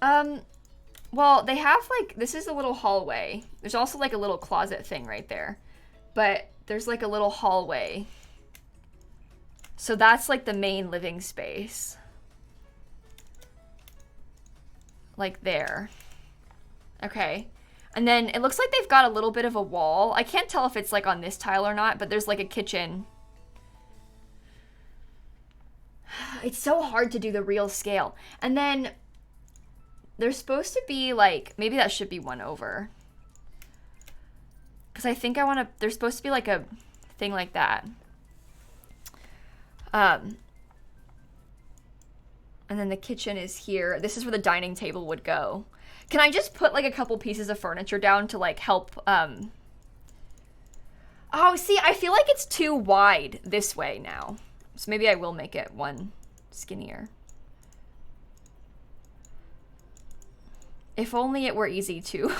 Well, they have like, this is a little hallway. There's also like a little closet thing right there. But there's like a little hallway. So that's like the main living space. Like there. Okay. And then it looks like they've got a little bit of a wall. I can't tell if it's like on this tile or not, but there's like a kitchen. It's so hard to do the real scale. And then there's supposed to be like, maybe that should be one over. Because I think I want to, there's supposed to be like a thing like that. And then the kitchen is here. This is where the dining table would go. Can I just put like a couple pieces of furniture down to like help, Oh, see, I feel like it's too wide this way now. So maybe I will make it one skinnier. If only it were easy to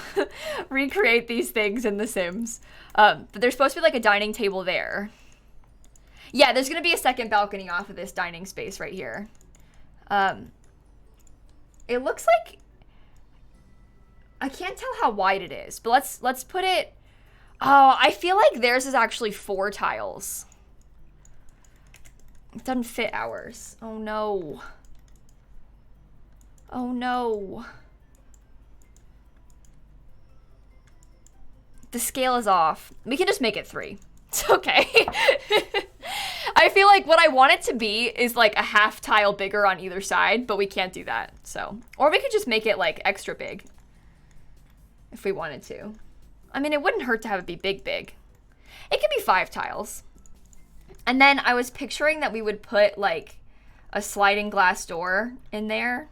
recreate these things in The Sims. But there's supposed to be like a dining table there. Yeah, there's going to be a second balcony off of this dining space right here. It looks like, I can't tell how wide it is, but let's put it, oh, I feel like theirs is actually 4 tiles. It doesn't fit ours. Oh no. Oh no. The scale is off. We can just make it 3. It's okay. I feel like what I want it to be is like a half tile bigger on either side, but we can't do that. So, or we could just make it like extra big if we wanted to. I mean, it wouldn't hurt to have it be big. It could be 5 tiles. And then I was picturing that we would put like a sliding glass door in there.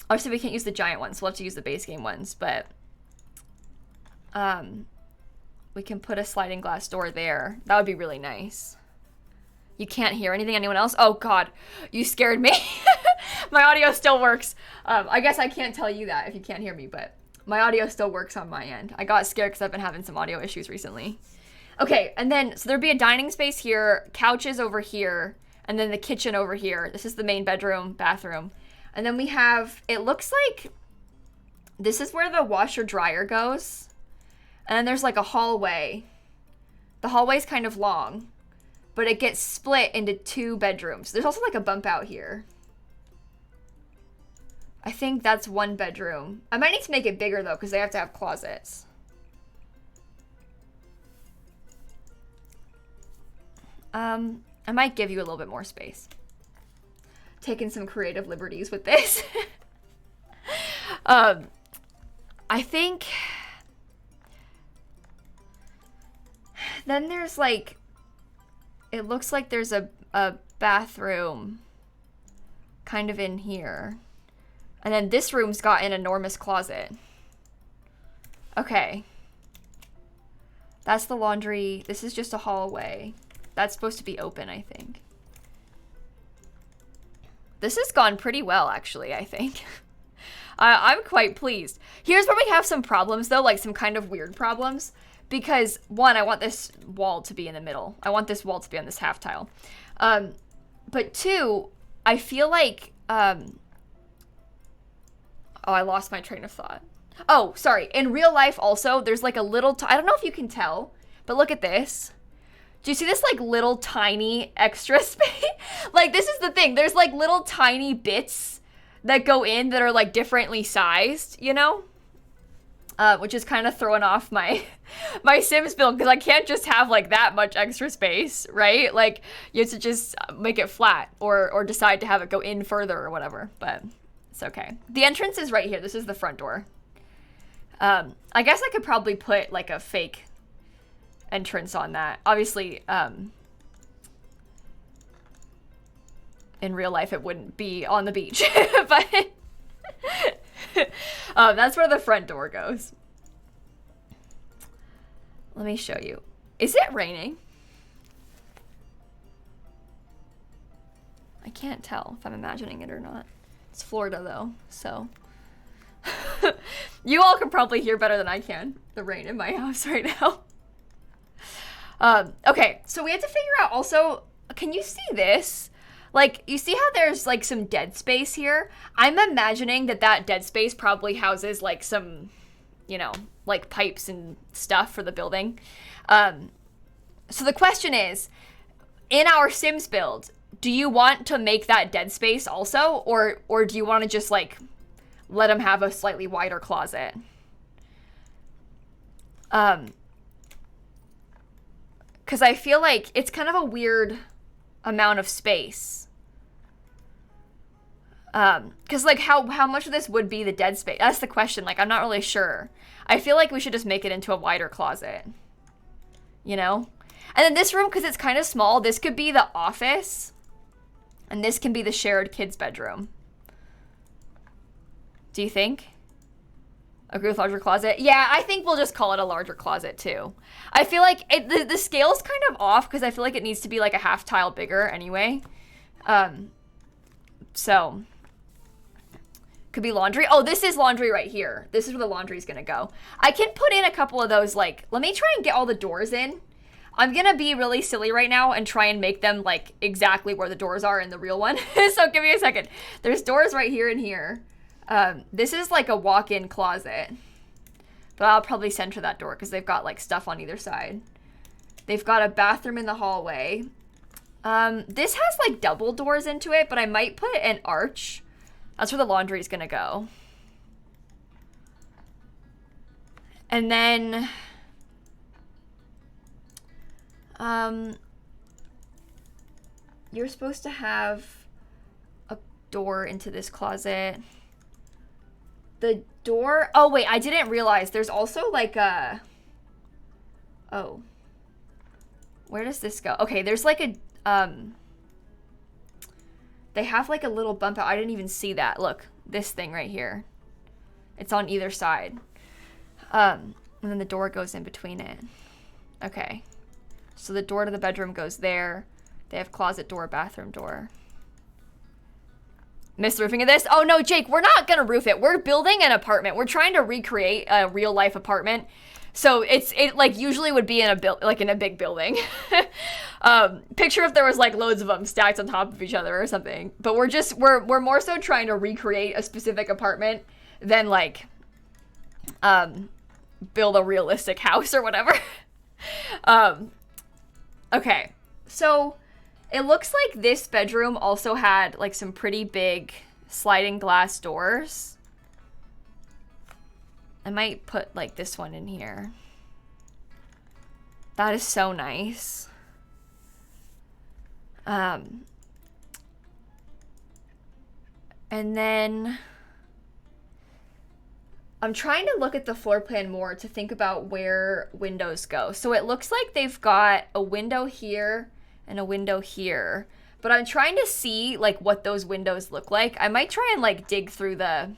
Obviously we can't use the giant ones, so we'll have to use the base game ones, but we can put a sliding glass door there. That would be really nice. You can't hear anything? Anyone else? Oh God, you scared me. My audio still works. I guess I can't tell you that if you can't hear me, but my audio still works on my end. I got scared because I've been having some audio issues recently. Okay, and then, so there'd be a dining space here, couches over here, and then the kitchen over here. This is the main bedroom, bathroom. And then we have, it looks like this is where the washer dryer goes. And then there's like a hallway. The hallway's kind of long, but it gets split into 2 bedrooms. There's also like a bump out here. I think that's 1 bedroom. I might need to make it bigger though, because they have to have closets. I might give you a little bit more space. Taking some creative liberties with this. I think then there's like, it looks like there's a bathroom kind of in here. And then this room's got an enormous closet. Okay. That's the laundry. This is just a hallway. That's supposed to be open, I think. This has gone pretty well, actually, I think. I'm quite pleased. Here's where we have some problems, though, like some kind of weird problems. Because, 1, I want this wall to be in the middle. I want this wall to be on this half tile. But 2, I feel like... oh, I lost my train of thought. Oh, sorry. In real life, also, there's like a little... I don't know if you can tell, but look at this. Do you see this like little tiny extra space? Like, this is the thing. There's like little tiny bits that go in that are like differently sized, you know? which is kind of throwing off my my Sims build because I can't just have like that much extra space, right? Like you have to just make it flat or decide to have it go in further or whatever, but it's okay. The entrance is right here. This is the front door. I guess I could probably put like a fake entrance on that. Obviously, in real life it wouldn't be on the beach, but that's where the front door goes. Let me show you. Is it raining? I can't tell if I'm imagining it or not. It's Florida though, so you all can probably hear better than I can the rain in my house right now. Okay, so we have to figure out also, can you see this? Like, you see how there's like some dead space here? I'm imagining that that dead space probably houses like some, you know, like pipes and stuff for the building. So the question is, in our Sims build, do you want to make that dead space also? Or do you want to just like let them have a slightly wider closet? Because I feel like it's kind of a weird amount of space. Because like how much of this would be the dead space? That's the question. Like, I'm not really sure. I feel like we should just make it into a wider closet, you know? And then this room, because it's kind of small, this could be the office and this can be the shared kids' bedroom. Do you think? Agree with larger closet? Yeah, I think we'll just call it a larger closet too. I feel like the scale's kind of off because I feel like it needs to be like a half tile bigger anyway. So could be laundry. Oh, this is laundry right here. This is where the laundry's gonna go. I can put in a couple of those, like, let me try and get all the doors in. I'm gonna be really silly right now and try and make them like exactly where the doors are in the real one. So give me a second. There's doors right here and here. This is like a walk-in closet, but I'll probably center that door because they've got like stuff on either side. They've got a bathroom in the hallway. This has like double doors into it, but I might put an arch. That's where the laundry is gonna go. And then, you're supposed to have a door into this closet. The door, oh wait, I didn't realize there's also like a, oh, where does this go? Okay, there's like a, they have like a little bump out. I didn't even see that. Look, this thing right here. It's on either side. And then the door goes in between it. Okay. So the door to the bedroom goes there. They have closet door, bathroom door. Missed the roofing of this? Oh no, Jake, we're not gonna roof it. We're building an apartment. We're trying to recreate a real life apartment. So it like usually would be in a big building. Picture if there was like loads of them stacked on top of each other or something. But we're more so trying to recreate a specific apartment than like build a realistic house or whatever. Okay, so it looks like this bedroom also had like some pretty big sliding glass doors. I might put like this one in here. That is so nice. And then I'm trying to look at the floor plan more to think about where windows go. So it looks like they've got a window here and a window here, but I'm trying to see like what those windows look like. I might try and like dig through the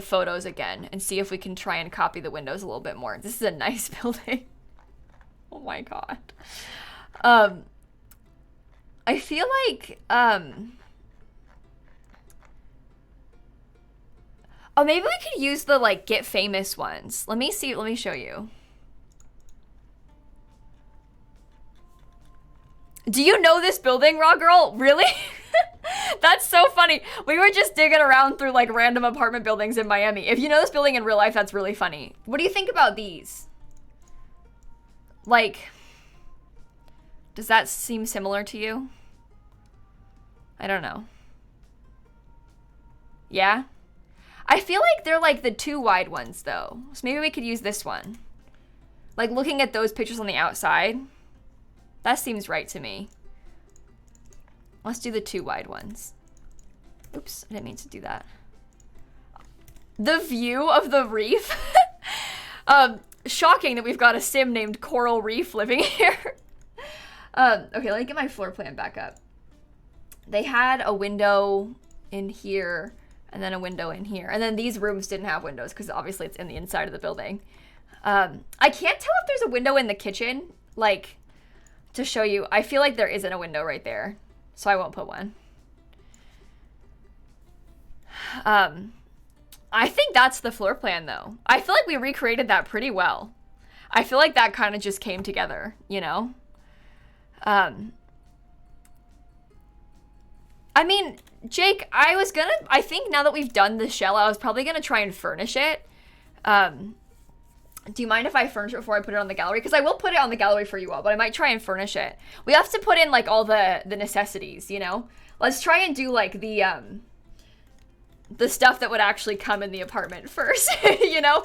photos again and see if we can try and copy the windows a little bit more. This is a nice building. Oh my god. I feel like oh, maybe we could use the like get famous ones. Let me see, let me show you. Do you know this building, Raw Girl? Really? That's so funny. We were just digging around through like random apartment buildings in Miami. If you know this building in real life, that's really funny. What do you think about these? Like, does that seem similar to you? I don't know. Yeah? I feel like they're like the 2 wide ones though. So maybe we could use this one. Like looking at those pictures on the outside, that seems right to me. Let's do the 2 wide ones. Oops, I didn't mean to do that. The view of the reef. Shocking that we've got a sim named Coral Reef living here. Okay, let me get my floor plan back up. They had a window in here and then a window in here. And then these rooms didn't have windows because obviously it's in the inside of the building. I can't tell if there's a window in the kitchen, like, to show you. I feel like there isn't a window right there, so I won't put one. I think that's the floor plan, though. I feel like we recreated that pretty well. I feel like that kind of just came together, you know? I mean, Jake, I think now that we've done the shell, I was probably gonna try and furnish it. Do you mind if I furnish it before I put it on the gallery? Because I will put it on the gallery for you all, but I might try and furnish it. We have to put in, like, all the necessities, you know? Let's try and do, like, the stuff that would actually come in the apartment first, you know?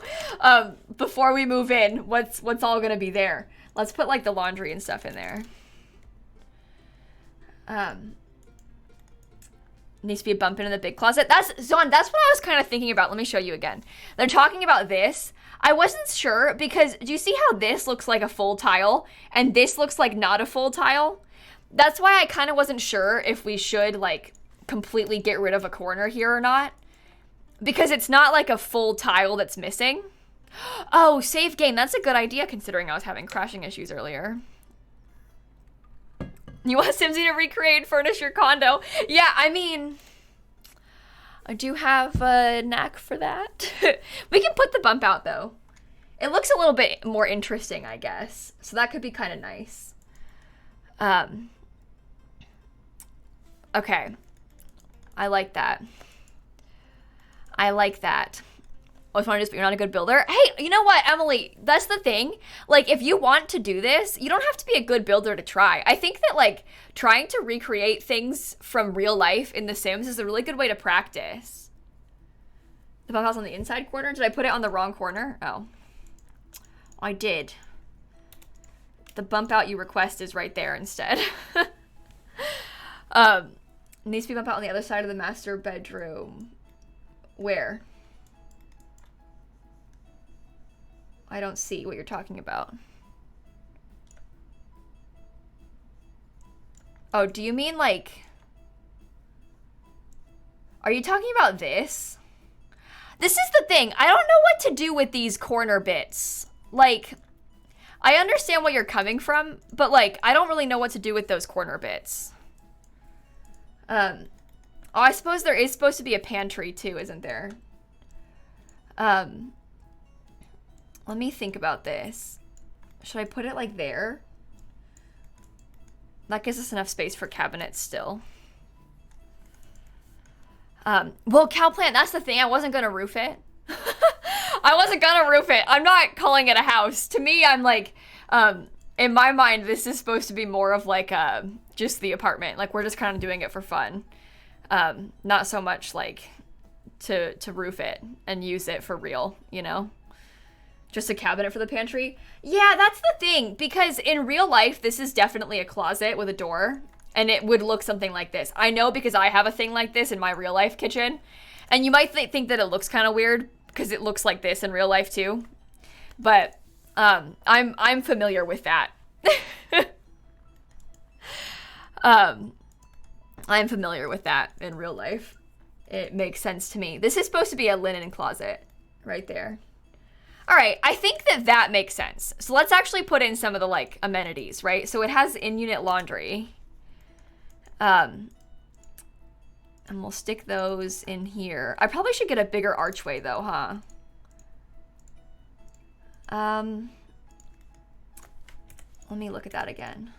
Before we move in, what's all gonna be there? Let's put, like, the laundry and stuff in there. Needs to be a bump into the big closet. That's what I was kind of thinking about. Let me show you again. They're talking about this. I wasn't sure because do you see how this looks like a full tile and this looks like not a full tile? That's why I kind of wasn't sure if we should like completely get rid of a corner here or not. Because it's not like a full tile that's missing. Oh, save game. That's a good idea considering I was having crashing issues earlier. You want Simsy to recreate and furnish your condo? Yeah, I mean, I do have a knack for that. We can put the bump out, though. It looks a little bit more interesting, I guess. So that could be kind of nice. Okay. I like that. I like that. Always want to do this, but you're not a good builder. Hey, you know what, Emily? That's the thing. Like, if you want to do this, you don't have to be a good builder to try. I think that, like, trying to recreate things from real life in The Sims is a really good way to practice. The bump house on the inside corner? Did I put it on the wrong corner? Oh. I did. The bump out you request is right there instead. Needs to be bump out on the other side of the master bedroom. Where? I don't see what you're talking about. Oh, do you mean like... Are you talking about this? This is the thing. I don't know what to do with these corner bits. Like, I understand where you're coming from, but like, I don't really know what to do with those corner bits. Oh, I suppose there is supposed to be a pantry too, isn't there? Let me think about this. Should I put it like there? That gives us enough space for cabinets still. Well, cow plant, that's the thing. I wasn't gonna roof it. I wasn't gonna roof it. I'm not calling it a house. To me, I'm like, in my mind, this is supposed to be more of like just the apartment. Like, we're just kind of doing it for fun. Not so much like to roof it and use it for real, you know? Just a cabinet for the pantry? Yeah, that's the thing, because in real life, this is definitely a closet with a door, and it would look something like this. I know because I have a thing like this in my real life kitchen, and you might think that it looks kind of weird, because it looks like this in real life too, but I'm familiar with that. I'm familiar with that in real life. It makes sense to me. This is supposed to be a linen closet right there. All right, I think that makes sense. So let's actually put in some of the like amenities, right? So it has in-unit laundry. And we'll stick those in here. I probably should get a bigger archway though, huh? Let me look at that again.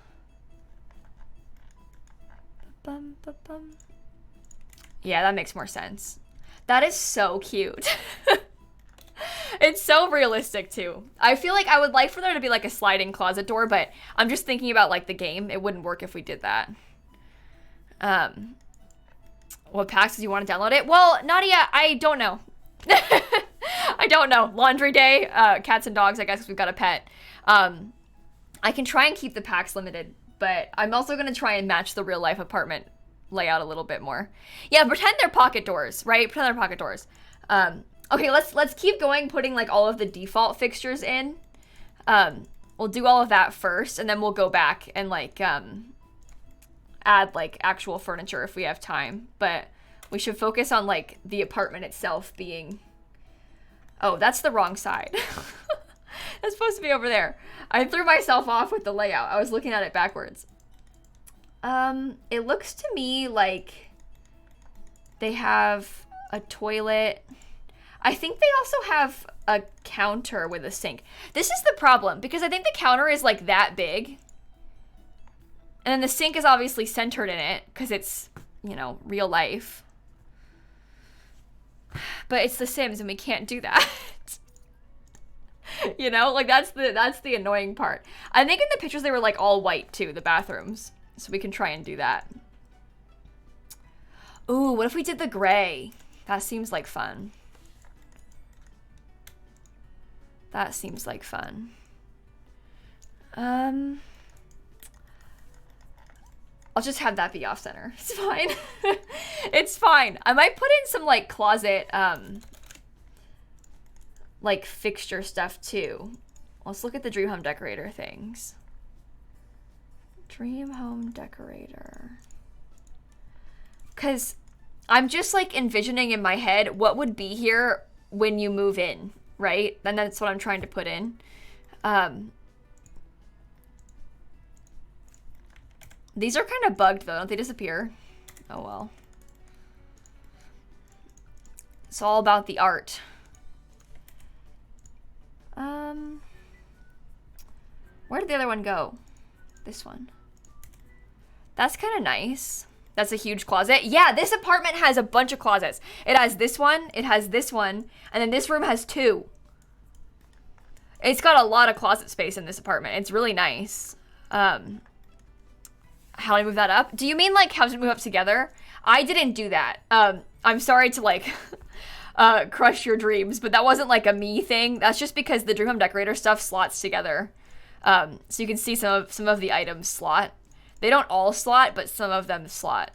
Yeah, that makes more sense. That is so cute. It's so realistic too. I feel like I would like for there to be like a sliding closet door, but I'm just thinking about like the game. It wouldn't work if we did that. What packs do you want to download it? Well, Nadia, I don't know. I don't know. Laundry day, cats and dogs, I guess, 'cause we've got a pet. I can try and keep the packs limited, but I'm also going to try and match the real life apartment layout a little bit more. Yeah, pretend they're pocket doors, right? Pretend they're pocket doors. Okay, let's keep going, putting like all of the default fixtures in. We'll do all of that first, and then we'll go back and like add like actual furniture if we have time. But we should focus on like the apartment itself being... Oh, that's the wrong side. That's supposed to be over there. I threw myself off with the layout. I was looking at it backwards. It looks to me like they have a toilet. I think they also have a counter with a sink. This is the problem, because I think the counter is like that big. And then the sink is obviously centered in it because it's, you know, real life. But it's The Sims and we can't do that. You know, like that's the annoying part. I think in the pictures they were like all white too, the bathrooms. So we can try and do that. Ooh, what if we did the gray? That seems like fun. That seems like fun. I'll just have that be off center. It's fine. It's fine. I might put in some like closet, like fixture stuff too. Let's look at the dream home decorator things. Dream home decorator. Cause I'm just like envisioning in my head what would be here when you move in, right? And that's what I'm trying to put in. These are kind of bugged though, don't they disappear? Oh well. It's all about the art. Where did the other one go? This one. That's kind of nice. That's a huge closet. Yeah, this apartment has a bunch of closets. It has this one, it has this one, and then this room has two. It's got a lot of closet space in this apartment. It's really nice. How do I move that up? Do you mean like how to move up together? I didn't do that. I'm sorry to like crush your dreams, but that wasn't like a me thing. That's just because the dream home decorator stuff slots together. So you can see some of the items slot. They don't all slot, but some of them slot,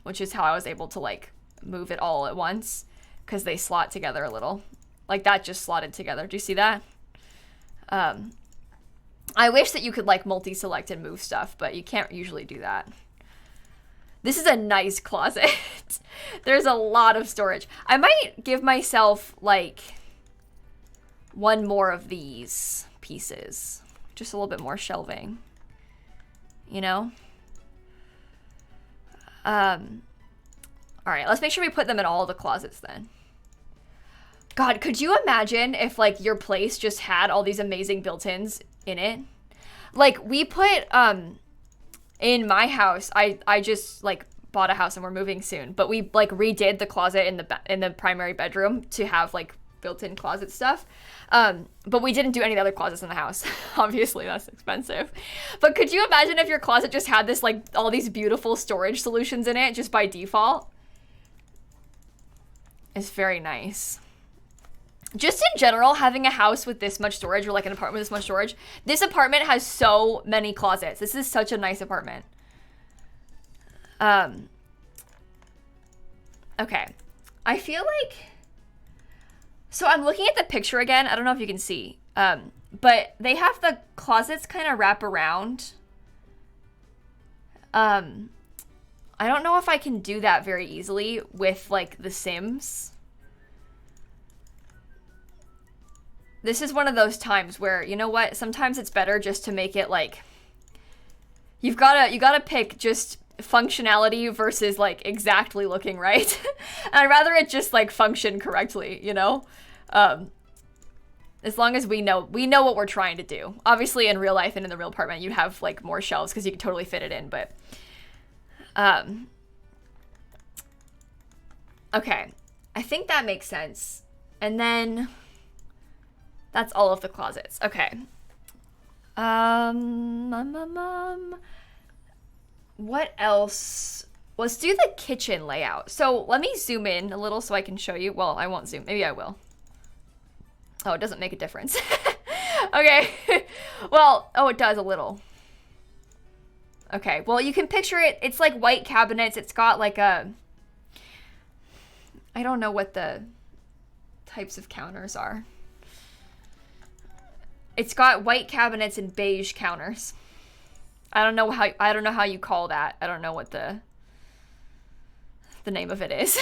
which is how I was able to like move it all at once because they slot together a little. Like that just slotted together. Do you see that? I wish that you could like multi-select and move stuff, but you can't usually do that. This is a nice closet. There's a lot of storage. I might give myself like one more of these pieces. Just a little bit more shelving. You know? All right, let's make sure we put them in all the closets then. God, could you imagine if like your place just had all these amazing built-ins in it? Like we put, in my house, I just like bought a house and we're moving soon, but we like redid the closet in the primary bedroom to have like built-in closet stuff. But we didn't do any of the other closets in the house. Obviously that's expensive. But could you imagine if your closet just had this like all these beautiful storage solutions in it just by default? It's very nice. Just in general, having a house with this much storage or like an apartment with this much storage, this apartment has so many closets. This is such a nice apartment. Okay. I feel like... So I'm looking at the picture again. I don't know if you can see. But they have the closets kind of wrap around. I don't know if I can do that very easily with like The Sims. This is one of those times where, you know what? Sometimes it's better just to make it like, you gotta pick just functionality versus like exactly looking right. And I'd rather it just like function correctly, you know? As long as we know what we're trying to do. Obviously in real life and in the real apartment, you'd have like more shelves because you can totally fit it in, but, okay. I think that makes sense. And then... That's all of the closets. Okay. What else let's do the kitchen layout. So let me zoom in a little so I can show you. Well, I won't zoom. Maybe I will. Oh, it doesn't make a difference. Okay. Well, oh, it does a little. Okay. Well, you can picture it. It's like white cabinets. It's got like a, I don't know what the types of counters are. It's got white cabinets and beige counters. I don't know how you call that. I don't know what the name of it is.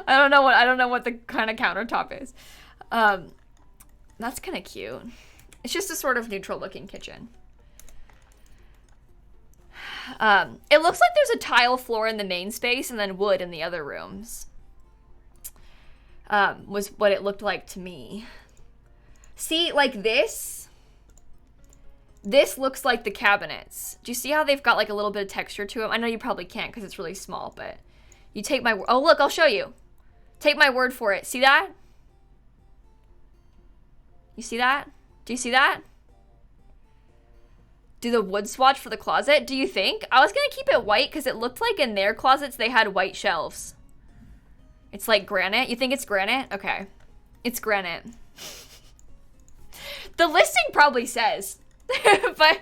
I don't know what the kind of countertop is. That's kind of cute. It's just a sort of neutral looking kitchen. It looks like there's a tile floor in the main space and then wood in the other rooms. Was what it looked like to me. See, like this looks like the cabinets. Do you see how they've got like a little bit of texture to them? I know you probably can't because it's really small, but you take my word. Oh, look, I'll show you. Take my word for it. See that? You see that? Do you see that? Do the wood swatch for the closet? Do you think? I was going to keep it white because it looked like in their closets they had white shelves. It's like granite. You think it's granite? Okay. It's granite. The listing probably says, but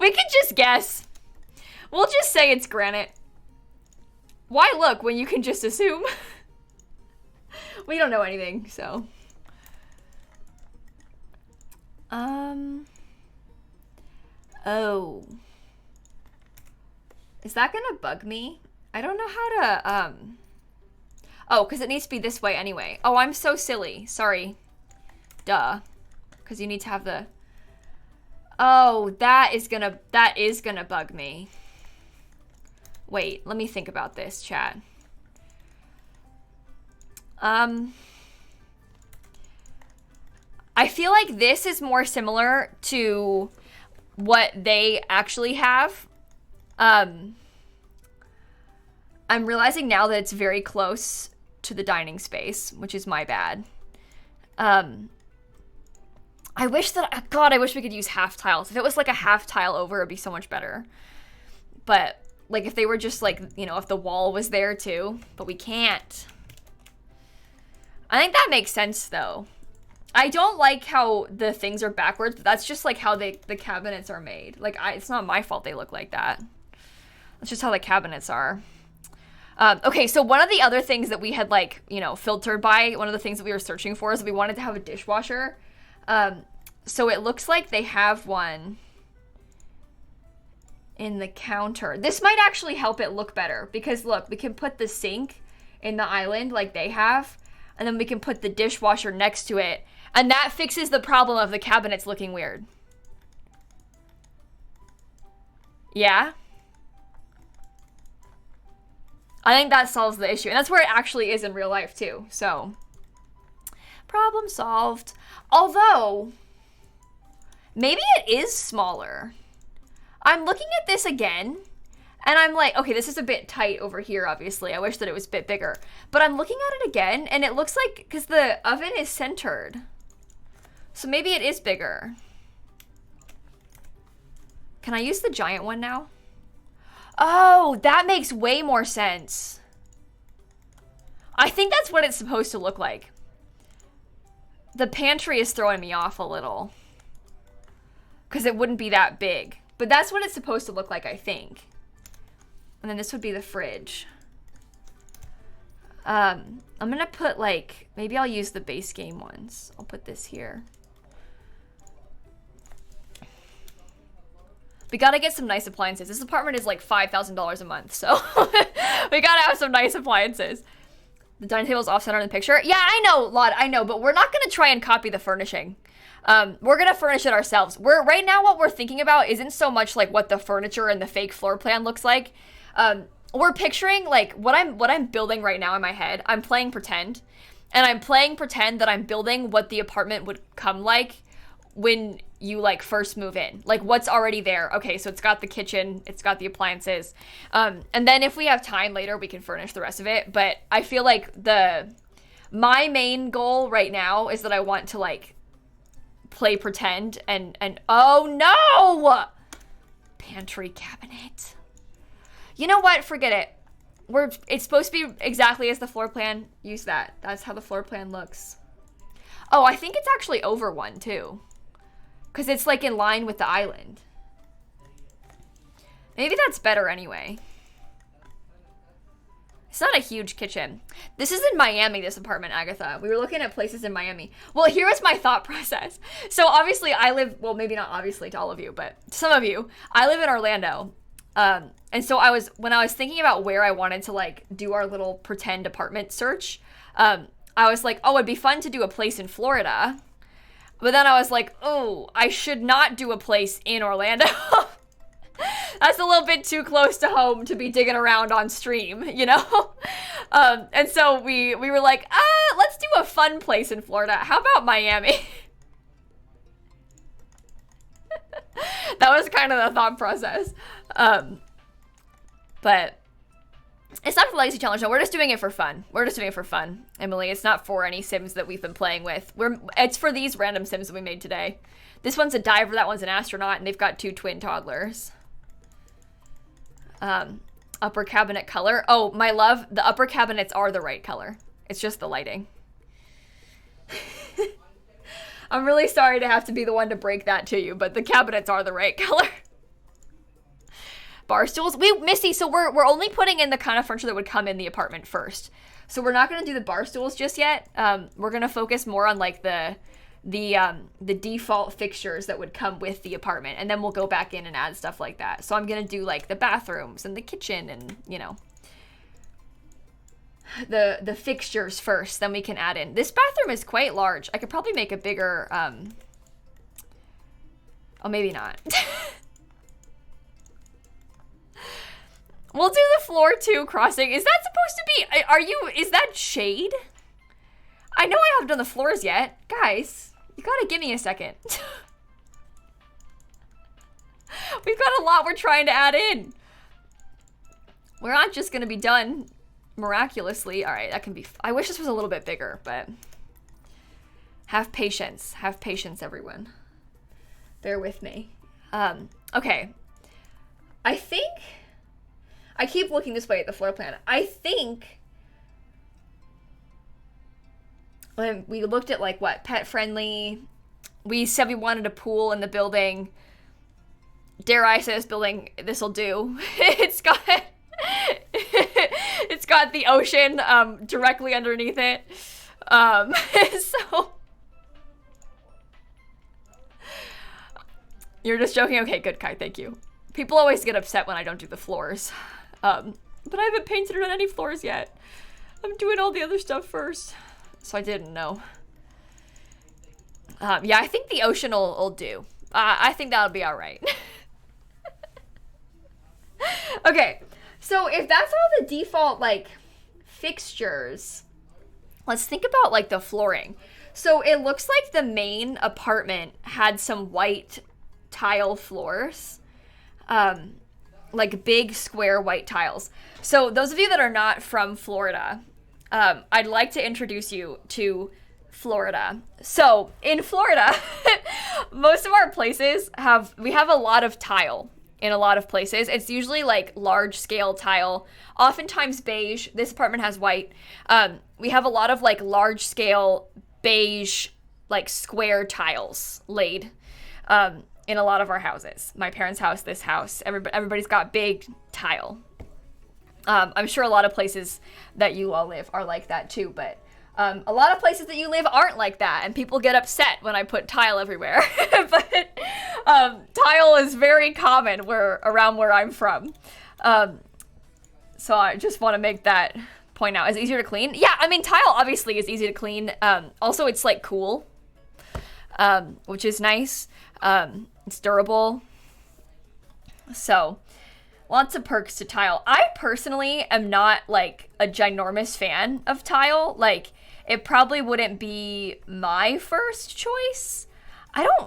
we can just guess. We'll just say it's granite. Why look when you can just assume? We don't know anything, so. Oh. Is that gonna bug me? I don't know how to, oh, because it needs to be this way anyway. Oh, I'm so silly. Sorry. Duh. Because you need to have the... Oh, that is gonna bug me. Wait, let me think about this, chat. I feel like this is more similar to what they actually have. I'm realizing now that it's very close to the dining space, which is my bad. I wish that, God, I wish we could use half tiles. If it was like a half tile over, it'd be so much better. But like if they were just like, you know, if the wall was there too, but we can't. I think that makes sense though. I don't like how the things are backwards, but that's just like how the cabinets are made. Like it's not my fault they look like that. That's just how the cabinets are. Okay, so one of the other things that we had like, you know, filtered by, one of the things that we were searching for is we wanted to have a dishwasher. So it looks like they have one in the counter. This might actually help it look better because look, we can put the sink in the island like they have, and then we can put the dishwasher next to it, and that fixes the problem of the cabinets looking weird. Yeah? I think that solves the issue, and that's where it actually is in real life too, so. Problem solved. Although, maybe it is smaller. I'm looking at this again, and I'm like, okay, this is a bit tight over here, obviously. I wish that it was a bit bigger. But I'm looking at it again, and it looks like, because the oven is centered. So maybe it is bigger. Can I use the giant one now? Oh, that makes way more sense. I think that's what it's supposed to look like. The pantry is throwing me off a little. Because it wouldn't be that big. But that's what it's supposed to look like, I think. And then this would be the fridge. I'm going to put like, maybe I'll use the base game ones. I'll put this here. We got to get some nice appliances. This apartment is like $5,000 a month. So we got to have some nice appliances. The dining table is off-center in the picture. Yeah, I know, Lod, I know, but we're not going to try and copy the furnishing. We're going to furnish it ourselves. Right now what we're thinking about isn't so much like what the furniture and the fake floor plan looks like. We're picturing like what I'm building right now in my head. I'm playing pretend. And I'm playing pretend that I'm building what the apartment would come like when you like first move in, like what's already there. Okay, so it's got the kitchen, it's got the appliances, and then if we have time later we can furnish the rest of it. But I feel like my main goal right now is that I want to like play pretend and oh no, pantry cabinet. You know what? Forget it. It's supposed to be exactly as the floor plan. Use that. That's how the floor plan looks. Oh, I think it's actually over one too. Because it's like in line with the island. Maybe that's better anyway. It's not a huge kitchen. This is in Miami, this apartment, Agatha. We were looking at places in Miami. Well, here was my thought process. So obviously I live, well, maybe not obviously to all of you, but some of you, I live in Orlando. And so when I was thinking about where I wanted to like do our little pretend apartment search, I was like, oh, it'd be fun to do a place in Florida. But then I was like, oh, I should not do a place in Orlando. That's a little bit too close to home to be digging around on stream, you know? And so we were like, let's do a fun place in Florida. How about Miami? That was kind of the thought process. But it's not for the Legacy Challenge, no. We're just doing it for fun. We're just doing it for fun, Emily. It's not for any Sims that we've been playing with. It's for these random Sims that we made today. This one's a diver, that one's an astronaut, and they've got 2 twin toddlers. Upper cabinet color. Oh, my love, the upper cabinets are the right color. It's just the lighting. I'm really sorry to have to be the one to break that to you, but the cabinets are the right color. Bar stools. Missy, so we're only putting in the kind of furniture that would come in the apartment first. So we're not going to do the bar stools just yet. We're going to focus more on like the default fixtures that would come with the apartment, and then we'll go back in and add stuff like that. So I'm going to do like the bathrooms and the kitchen and, you know, the fixtures first, then we can add in. This bathroom is quite large. I could probably make a bigger, oh, maybe not. We'll do the floor 2 crossing. Is that supposed to be, is that shade? I know I haven't done the floors yet. Guys, you gotta give me a second. We've got a lot we're trying to add in. We're not just gonna be done miraculously. All right, that can be, I wish this was a little bit bigger, but have patience. Have patience, everyone. Bear with me. Okay. I think, I keep looking this way at the floor plan. I think when we looked at like what, pet friendly, we said we wanted a pool in the building. Dare I say this building, this'll do. It's got the ocean directly underneath it. So you're just joking? Okay, good, Kai, thank you. People always get upset when I don't do the floors. But I haven't painted it on any floors yet. I'm doing all the other stuff first. So I didn't know. Yeah, I think the ocean will do. I think that'll be all right. Okay, so if that's all the default, like, fixtures, let's think about, like, the flooring. So it looks like the main apartment had some white tile floors. Like big square white tiles. So those of you that are not from Florida, I'd like to introduce you to Florida. So in Florida, most of our places we have a lot of tile in a lot of places. It's usually like large scale tile, oftentimes beige. This apartment has white. We have a lot of like large scale beige, like square tiles laid. In a lot of our houses. My parents' house, this house, everybody's got big tile. I'm sure a lot of places that you all live are like that too, but a lot of places that you live aren't like that, and people get upset when I put tile everywhere. But tile is very common around where I'm from. So I just want to make that point out. Is it easier to clean? Yeah, I mean, tile obviously is easy to clean. Also, it's like cool, which is nice. It's durable. So, lots of perks to tile. I personally am not like a ginormous fan of tile. Like, it probably wouldn't be my first choice.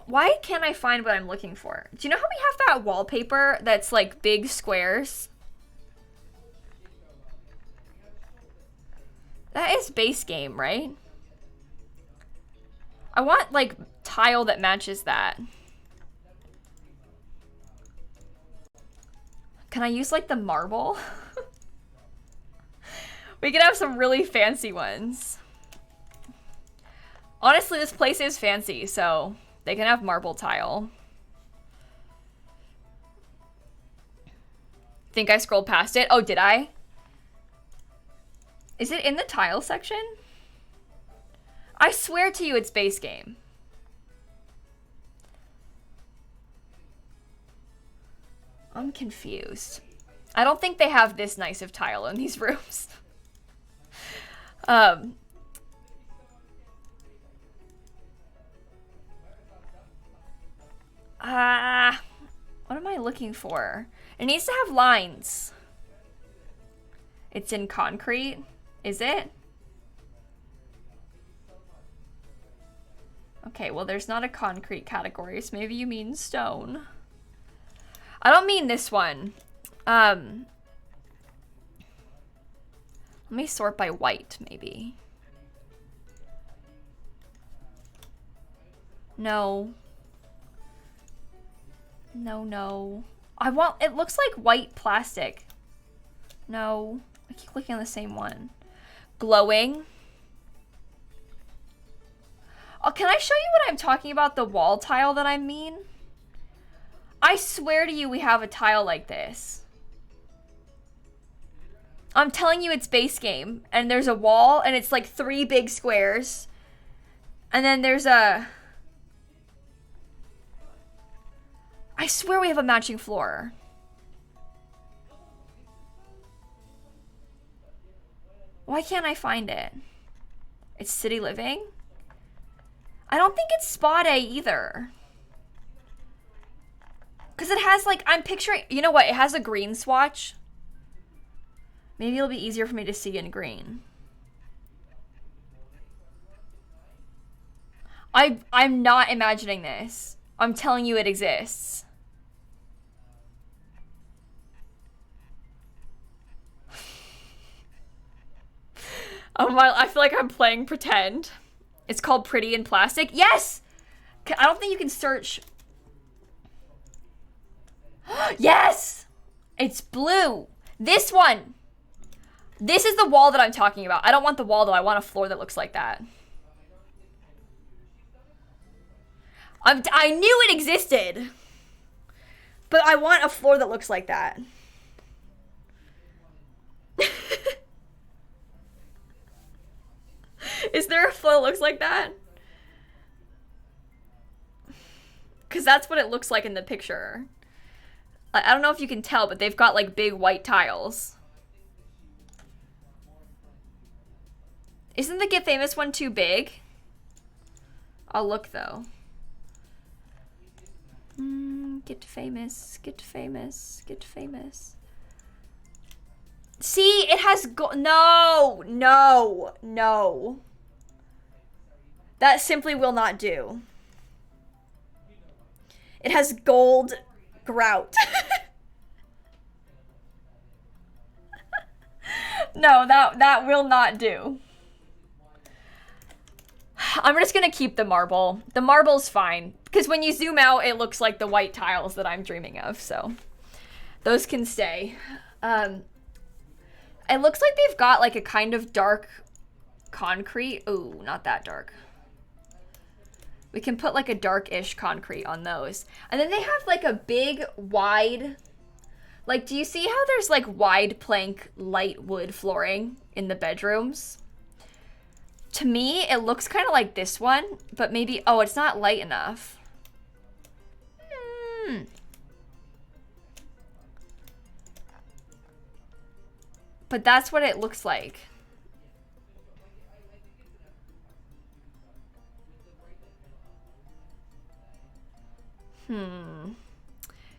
Why can't I find what I'm looking for? Do you know how we have that wallpaper that's like big squares? That is base game, right? I want like tile that matches that. Can I use like the marble? We could have some really fancy ones. Honestly, this place is fancy, so they can have marble tile. Think I scrolled past it? Oh, did I? Is it in the tile section? I swear to you it's base game. I'm confused. I don't think they have this nice of tile in these rooms. What am I looking for? It needs to have lines. It's in concrete, is it? Okay, well there's not a concrete category, so maybe you mean stone. I don't mean this one. Let me sort by white, maybe. No. No, no. I want, it looks like white plastic. No, I keep clicking on the same one. Glowing. Oh, can I show you what I'm talking about? The wall tile that I mean? I swear to you we have a tile like this. I'm telling you it's base game. And there's a wall and it's like 3 big squares. And then there's a... I swear we have a matching floor. Why can't I find it? It's City Living? I don't think it's Spot A either. Because it has like, I'm picturing, you know what? It has a green swatch. Maybe it'll be easier for me to see in green. I'm not imagining this. I'm telling you it exists. Oh my, I feel like I'm playing pretend. It's called Pretty in Plastic. Yes! I don't think you can search. Yes! It's blue. This one. This is the wall that I'm talking about. I don't want the wall though. I want a floor that looks like that. I knew it existed. But I want a floor that looks like that. Is there a floor that looks like that? Because that's what it looks like in the picture. I don't know if you can tell, but they've got like big white tiles. Isn't the Get Famous one too big? I'll look though. Get famous, get famous, get famous. See, it has no, no, no. That simply will not do. It has gold grout. No, that will not do. I'm just gonna keep the marble. The marble's fine. Because when you zoom out, it looks like the white tiles that I'm dreaming of, so. Those can stay. It looks like they've got like a kind of dark concrete. Ooh, not that dark. We can put like a dark-ish concrete on those. And then they have like a big, wide, like, do you see how there's like wide plank, light wood flooring in the bedrooms? To me, it looks kind of like this one, but maybe, oh, it's not light enough. But that's what it looks like.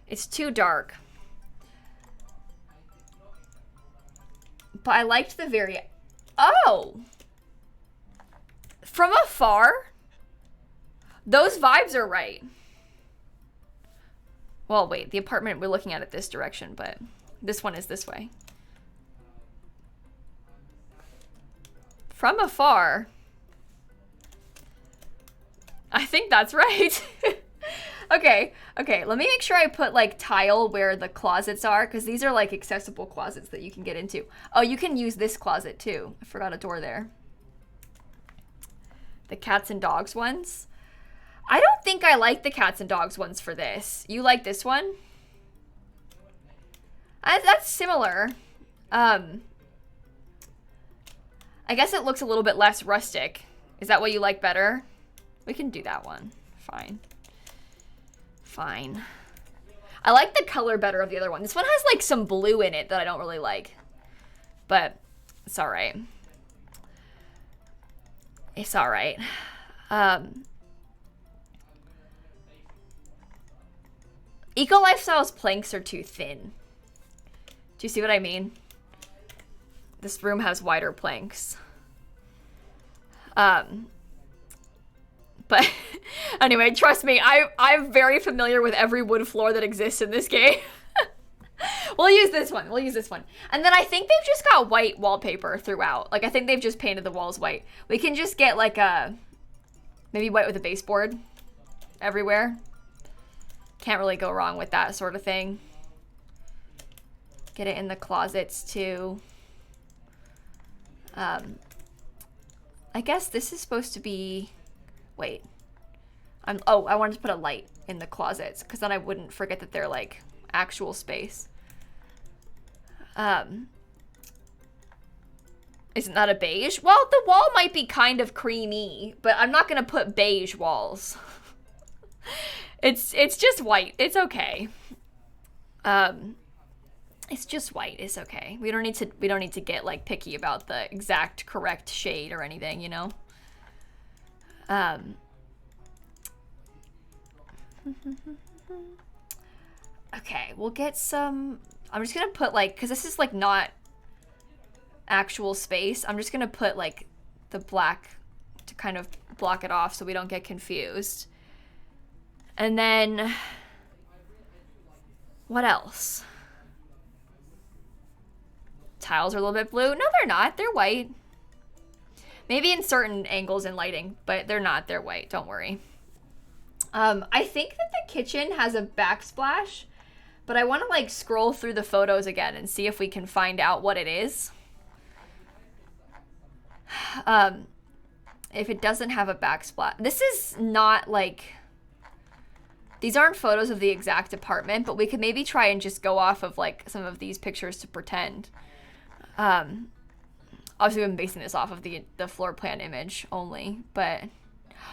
It's too dark. But I liked the very... Oh! From afar? Those vibes are right. Well, wait, the apartment, we're looking at it this direction, but this one is this way. From afar. I think that's right. Okay, okay, let me make sure I put like tile where the closets are, because these are like accessible closets that you can get into. Oh, you can use this closet too. I forgot a door there. The cats and dogs ones. I don't think I like the cats and dogs ones for this. You like this one? That's similar. I guess it looks a little bit less rustic. Is that what you like better? We can do that one. Fine. Fine. I like the color better of the other one. This one has like some blue in it that I don't really like. But it's all right. It's all right. Eco Lifestyle's planks are too thin. Do you see what I mean? This room has wider planks. But anyway, trust me, I'm very familiar with every wood floor that exists in this game. We'll use this one. We'll use this one. And then I think they've just got white wallpaper throughout. Like, I think they've just painted the walls white. We can just get like a, maybe white with a baseboard everywhere. Can't really go wrong with that sort of thing. Get it in the closets too. I guess this is supposed to be, wait. Oh, I wanted to put a light in the closets because then I wouldn't forget that they're like actual space. Isn't that a beige? Well, the wall might be kind of creamy, but I'm not gonna put beige walls. It's just white. It's okay. It's just white. It's okay. We don't need to get like picky about the exact correct shade or anything, you know. Okay, we'll get some. I'm just gonna put like, because this is like not actual space. I'm just gonna put like the black to kind of block it off so we don't get confused. And then what else? Tiles are a little bit blue. No, they're not. They're white. Maybe in certain angles and lighting, but they're not. They're white. Don't worry. I think that the kitchen has a backsplash, but I want to like scroll through the photos again and see if we can find out what it is. If it doesn't have a backsplash, this is not like, these aren't photos of the exact apartment, but we could maybe try and just go off of like some of these pictures to pretend. Obviously, we've been basing this off of the floor plan image only, but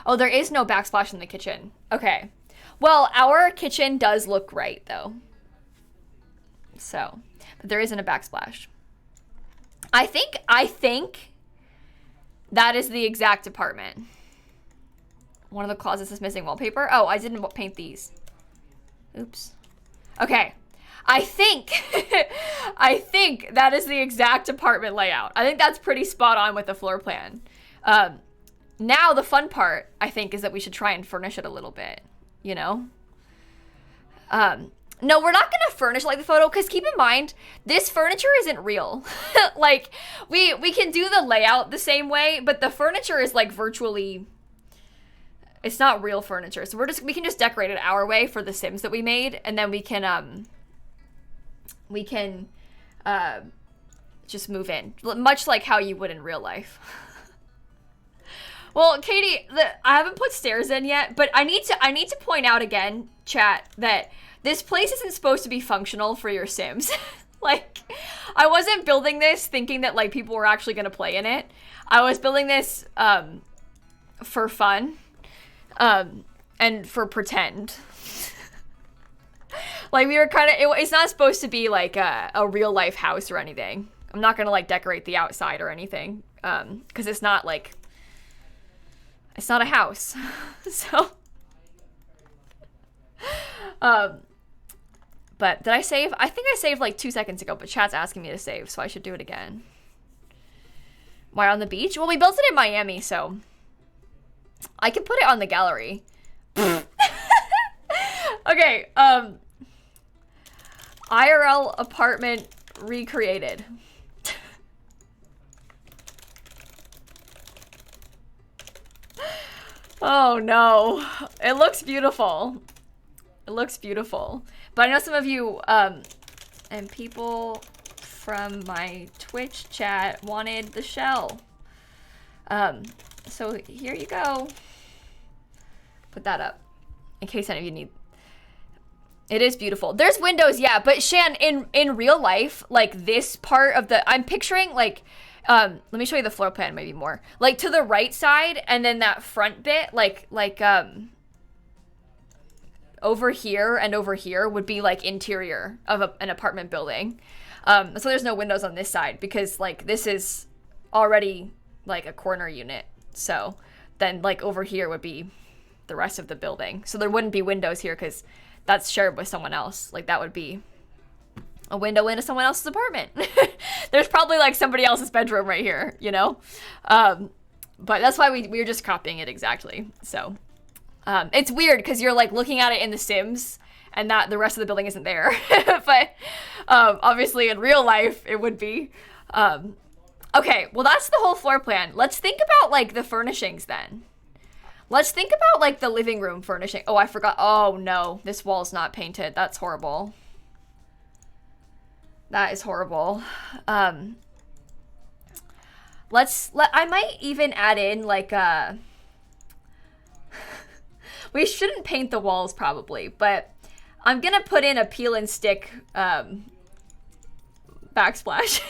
oh, there is no backsplash in the kitchen. Okay, well, our kitchen does look right though, so, but there isn't a backsplash. I think that is the exact apartment. One of the closets is missing wallpaper. Oh, I didn't paint these. Oops. Okay. I think that is the exact apartment layout. I think that's pretty spot on with the floor plan. Now the fun part, I think, is that we should try and furnish it a little bit, you know? No, we're not gonna furnish like the photo, because keep in mind, this furniture isn't real. Like, we can do the layout the same way, but the furniture is like virtually, it's not real furniture. So we can just decorate it our way for the Sims that we made, and then we can just move in, much like how you would in real life. Well, Katie, I haven't put stairs in yet, but I need to point out again, chat, that this place isn't supposed to be functional for your Sims. Like, I wasn't building this thinking that like people were actually gonna play in it. I was building this for fun, and for pretend. Like, we were kind of, it's not supposed to be like a real life house or anything. I'm not gonna like decorate the outside or anything, because it's not like, it's not a house. So, but did I save? I think I saved like 2 seconds ago, but chat's asking me to save, so I should do it again. Why on the beach? Well, we built it in Miami, so I can put it on the gallery. Okay, IRL apartment recreated. Oh no, it looks beautiful. It looks beautiful. But I know some of you, and people from my Twitch chat wanted the shell. So here you go. Put that up in case any of you need. It is beautiful. There's windows, yeah, but Shan, in real life, like this part of the, I'm picturing like, let me show you the floor plan maybe more. Like to the right side, and then that front bit, like over here and over here would be like interior of an apartment building. So there's no windows on this side because like this is already like a corner unit. So then like over here would be the rest of the building. So there wouldn't be windows here because that's shared with someone else. Like that would be a window into someone else's apartment. There's probably like somebody else's bedroom right here, you know? But that's why we're just copying it exactly. So it's weird because you're like looking at it in The Sims and that the rest of the building isn't there. But obviously in real life it would be. Okay, well that's the whole floor plan. Let's think about like the furnishings then. Let's think about like the living room furnishing. Oh, I forgot. Oh no, this wall's not painted. That's horrible. That is horrible. I might even add in like we shouldn't paint the walls probably, but I'm gonna put in a peel and stick backsplash.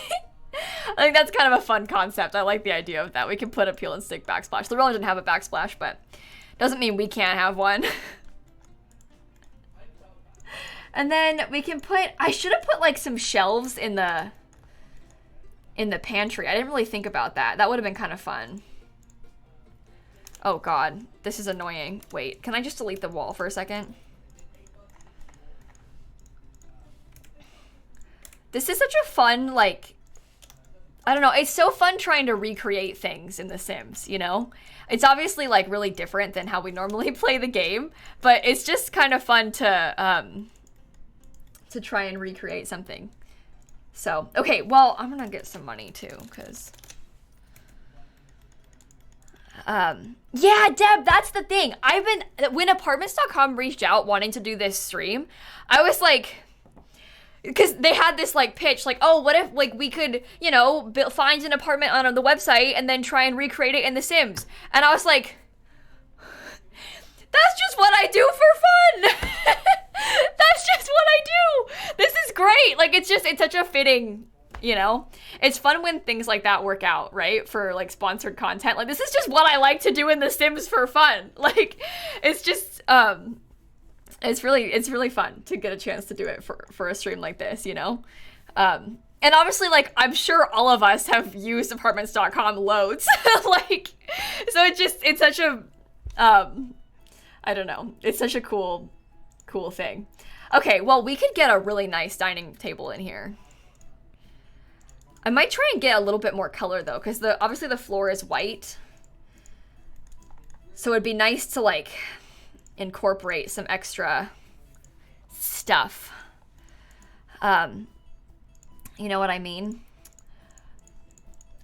I think that's kind of a fun concept. I like the idea of that. We can put a peel and stick backsplash. The real one didn't have a backsplash, but doesn't mean we can't have one. And then we can put, I should have put like some shelves in the pantry. I didn't really think about that. That would have been kind of fun. Oh God, this is annoying. Wait, can I just delete the wall for a second? This is such a fun, like, I don't know. It's so fun trying to recreate things in The Sims, you know? It's obviously like really different than how we normally play the game, but it's just kind of fun to try and recreate something. So, okay, well, I'm gonna get some money too, because yeah, Deb, that's the thing. When apartments.com reached out wanting to do this stream, I was like, because they had this like pitch, like, oh, what if like we could, you know, find an apartment on the website and then try and recreate it in The Sims. And I was like, that's just what I do for fun. That's just what I do. This is great. Like, it's such a fitting, you know, it's fun when things like that work out, right? For like sponsored content. Like, this is just what I like to do in The Sims for fun. Like, it's just, it's really fun to get a chance to do it for a stream like this, you know? And obviously, like, I'm sure all of us have used apartments.com loads. Like, so it's such a, I don't know. It's such a cool thing. Okay, well, we could get a really nice dining table in here. I might try and get a little bit more color, though, because obviously the floor is white. So it'd be nice to, like, incorporate some extra stuff. You know what I mean?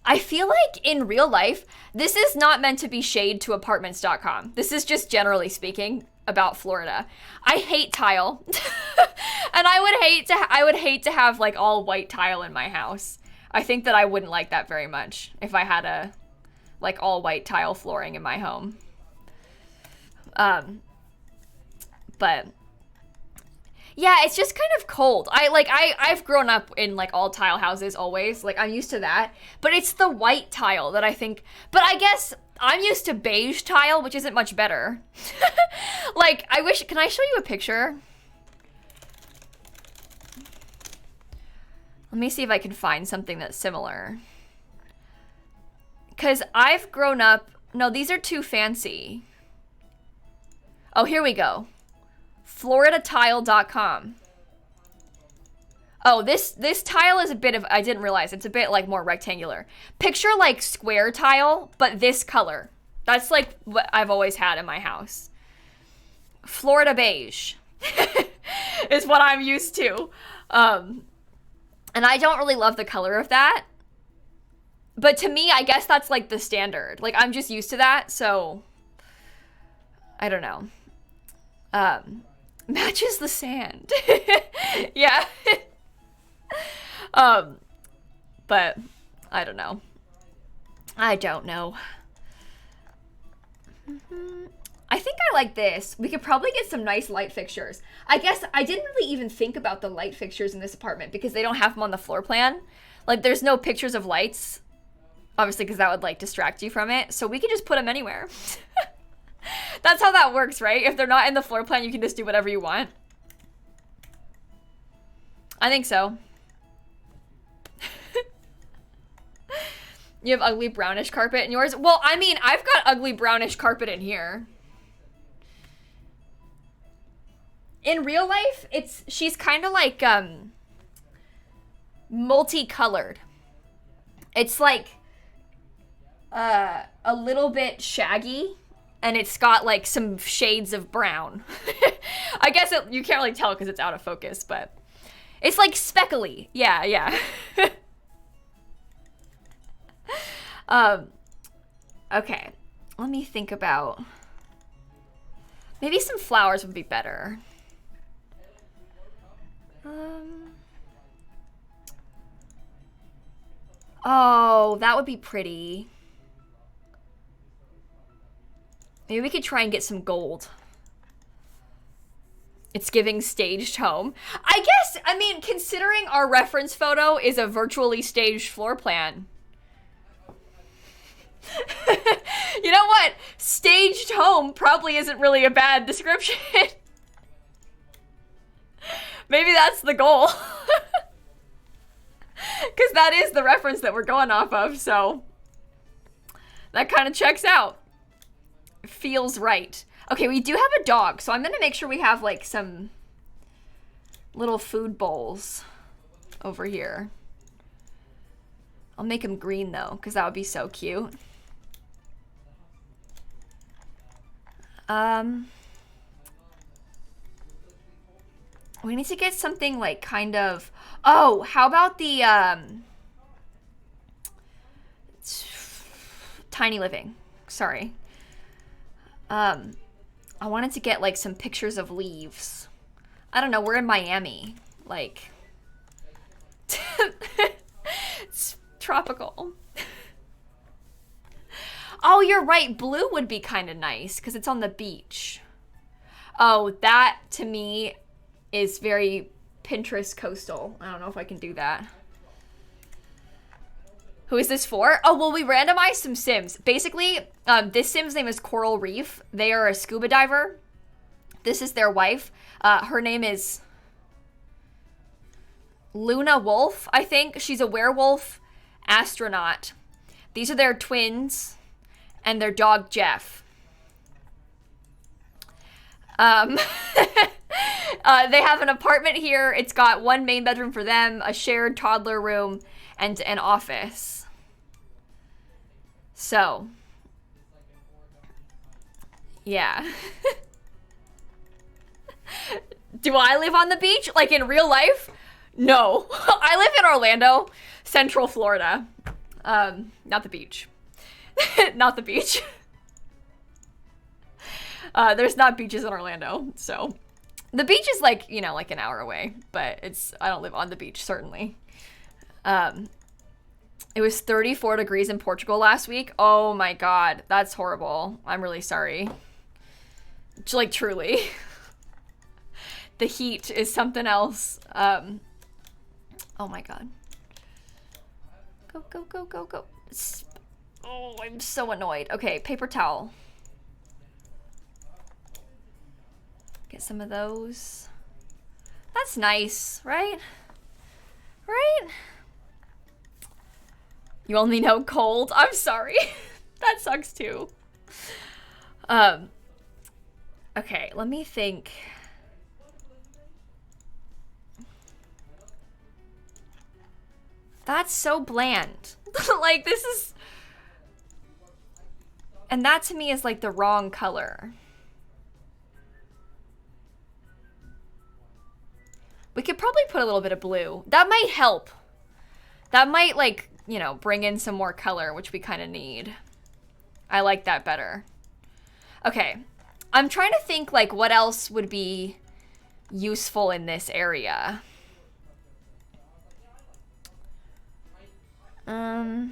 I feel like in real life, this is not meant to be shade to apartments.com. This is just generally speaking about Florida. I hate tile. And I would hate to have like all white tile in my house. I think that I wouldn't like that very much if I had a like all white tile flooring in my home. But yeah, it's just kind of cold. I've grown up in like all tile houses always. Like, I'm used to that. But it's the white tile that I think, but I guess I'm used to beige tile, which isn't much better. Like, can I show you a picture? Let me see if I can find something that's similar. Because I've grown up, no, these are too fancy. Oh, here we go. FloridaTile.com. Oh, this tile is a bit of, I didn't realize, it's a bit like more rectangular. Picture like square tile, but this color. That's like what I've always had in my house. Florida beige is what I'm used to. And I don't really love the color of that. But to me, I guess that's like the standard. Like, I'm just used to that, so I don't know. Matches the sand. Yeah. But I don't know. I don't know. I think I like this. We could probably get some nice light fixtures. I guess I didn't really even think about the light fixtures in this apartment because they don't have them on the floor plan. Like, there's no pictures of lights, obviously, because that would, like, distract you from it. So we could just put them anywhere. That's how that works, right? If they're not in the floor plan, you can just do whatever you want. I think so. You have ugly brownish carpet in yours? Well, I mean, I've got ugly brownish carpet in here. In real life, she's kind of like multicolored. It's like a little bit shaggy, and it's got like some shades of brown. I guess you can't really tell because it's out of focus, but it's like speckly. Yeah, yeah. Okay, let me think about, maybe some flowers would be better. Oh, that would be pretty. Maybe we could try and get some gold. It's giving staged home. I guess, I mean, considering our reference photo is a virtually staged floor plan. You know what? Staged home probably isn't really a bad description. Maybe that's the goal. Because that is the reference that we're going off of, so that kind of checks out. Feels right. Okay, we do have a dog, so I'm going to make sure we have like some little food bowls over here. I'll make them green though, because that would be so cute. We need to get something like kind of, oh, how about the tiny living? Sorry. I wanted to get like some pictures of leaves. I don't know, we're in Miami. Like, it's tropical. Oh, you're right. Blue would be kind of nice because it's on the beach. Oh, that to me is very Pinterest coastal. I don't know if I can do that. Who is this for? Oh, well, we randomized some Sims. Basically, this Sim's name is Coral Reef. They are a scuba diver. This is their wife. Her name is Luna Wolf, I think. She's a werewolf astronaut. These are their twins and their dog, Jeff. They have an apartment here. It's got one main bedroom for them, a shared toddler room, and an office. So, yeah. Do I live on the beach? Like in real life? No. I live in Orlando, Central Florida. Not the beach. Not the beach. There's not beaches in Orlando, so. The beach is like, you know, like an hour away, but I don't live on the beach, certainly. It was 34 degrees in Portugal last week. Oh my God, that's horrible. I'm really sorry. Like, truly. The heat is something else. Oh my God. Go, go, go, go, go. Oh, I'm so annoyed. Okay, paper towel. Get some of those. That's nice, right? Right? You only know cold? I'm sorry. That sucks too. Okay, let me think. That's so bland. Like, this is... And that to me is like the wrong color. We could probably put a little bit of blue. That might help. That might, like, you know, bring in some more color, which we kind of need. I like that better. Okay. I'm trying to think, like, what else would be useful in this area. I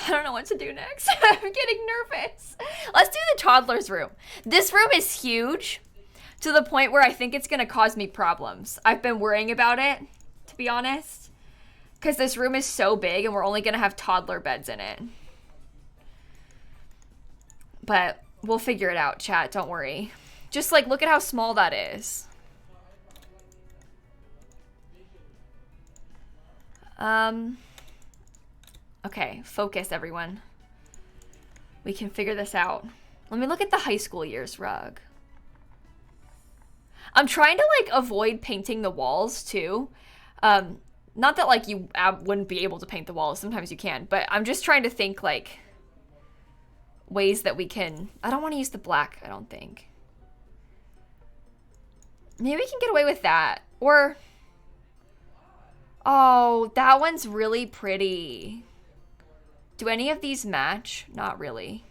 don't know what to do next. I'm getting nervous. Let's do the toddler's room. This room is huge to the point where I think it's gonna cause me problems. I've been worrying about it, to be honest, because this room is so big and we're only gonna have toddler beds in it. But we'll figure it out, chat, don't worry. Just like, look at how small that is. Okay, focus everyone. We can figure this out. Let me look at the high school years rug. I'm trying to like avoid painting the walls too. Not that like you wouldn't be able to paint the walls, sometimes you can, but I'm just trying to think like ways that we can. I don't want to use the black, I don't think. Maybe we can get away with that. Or, oh, that one's really pretty. Do any of these match? Not really.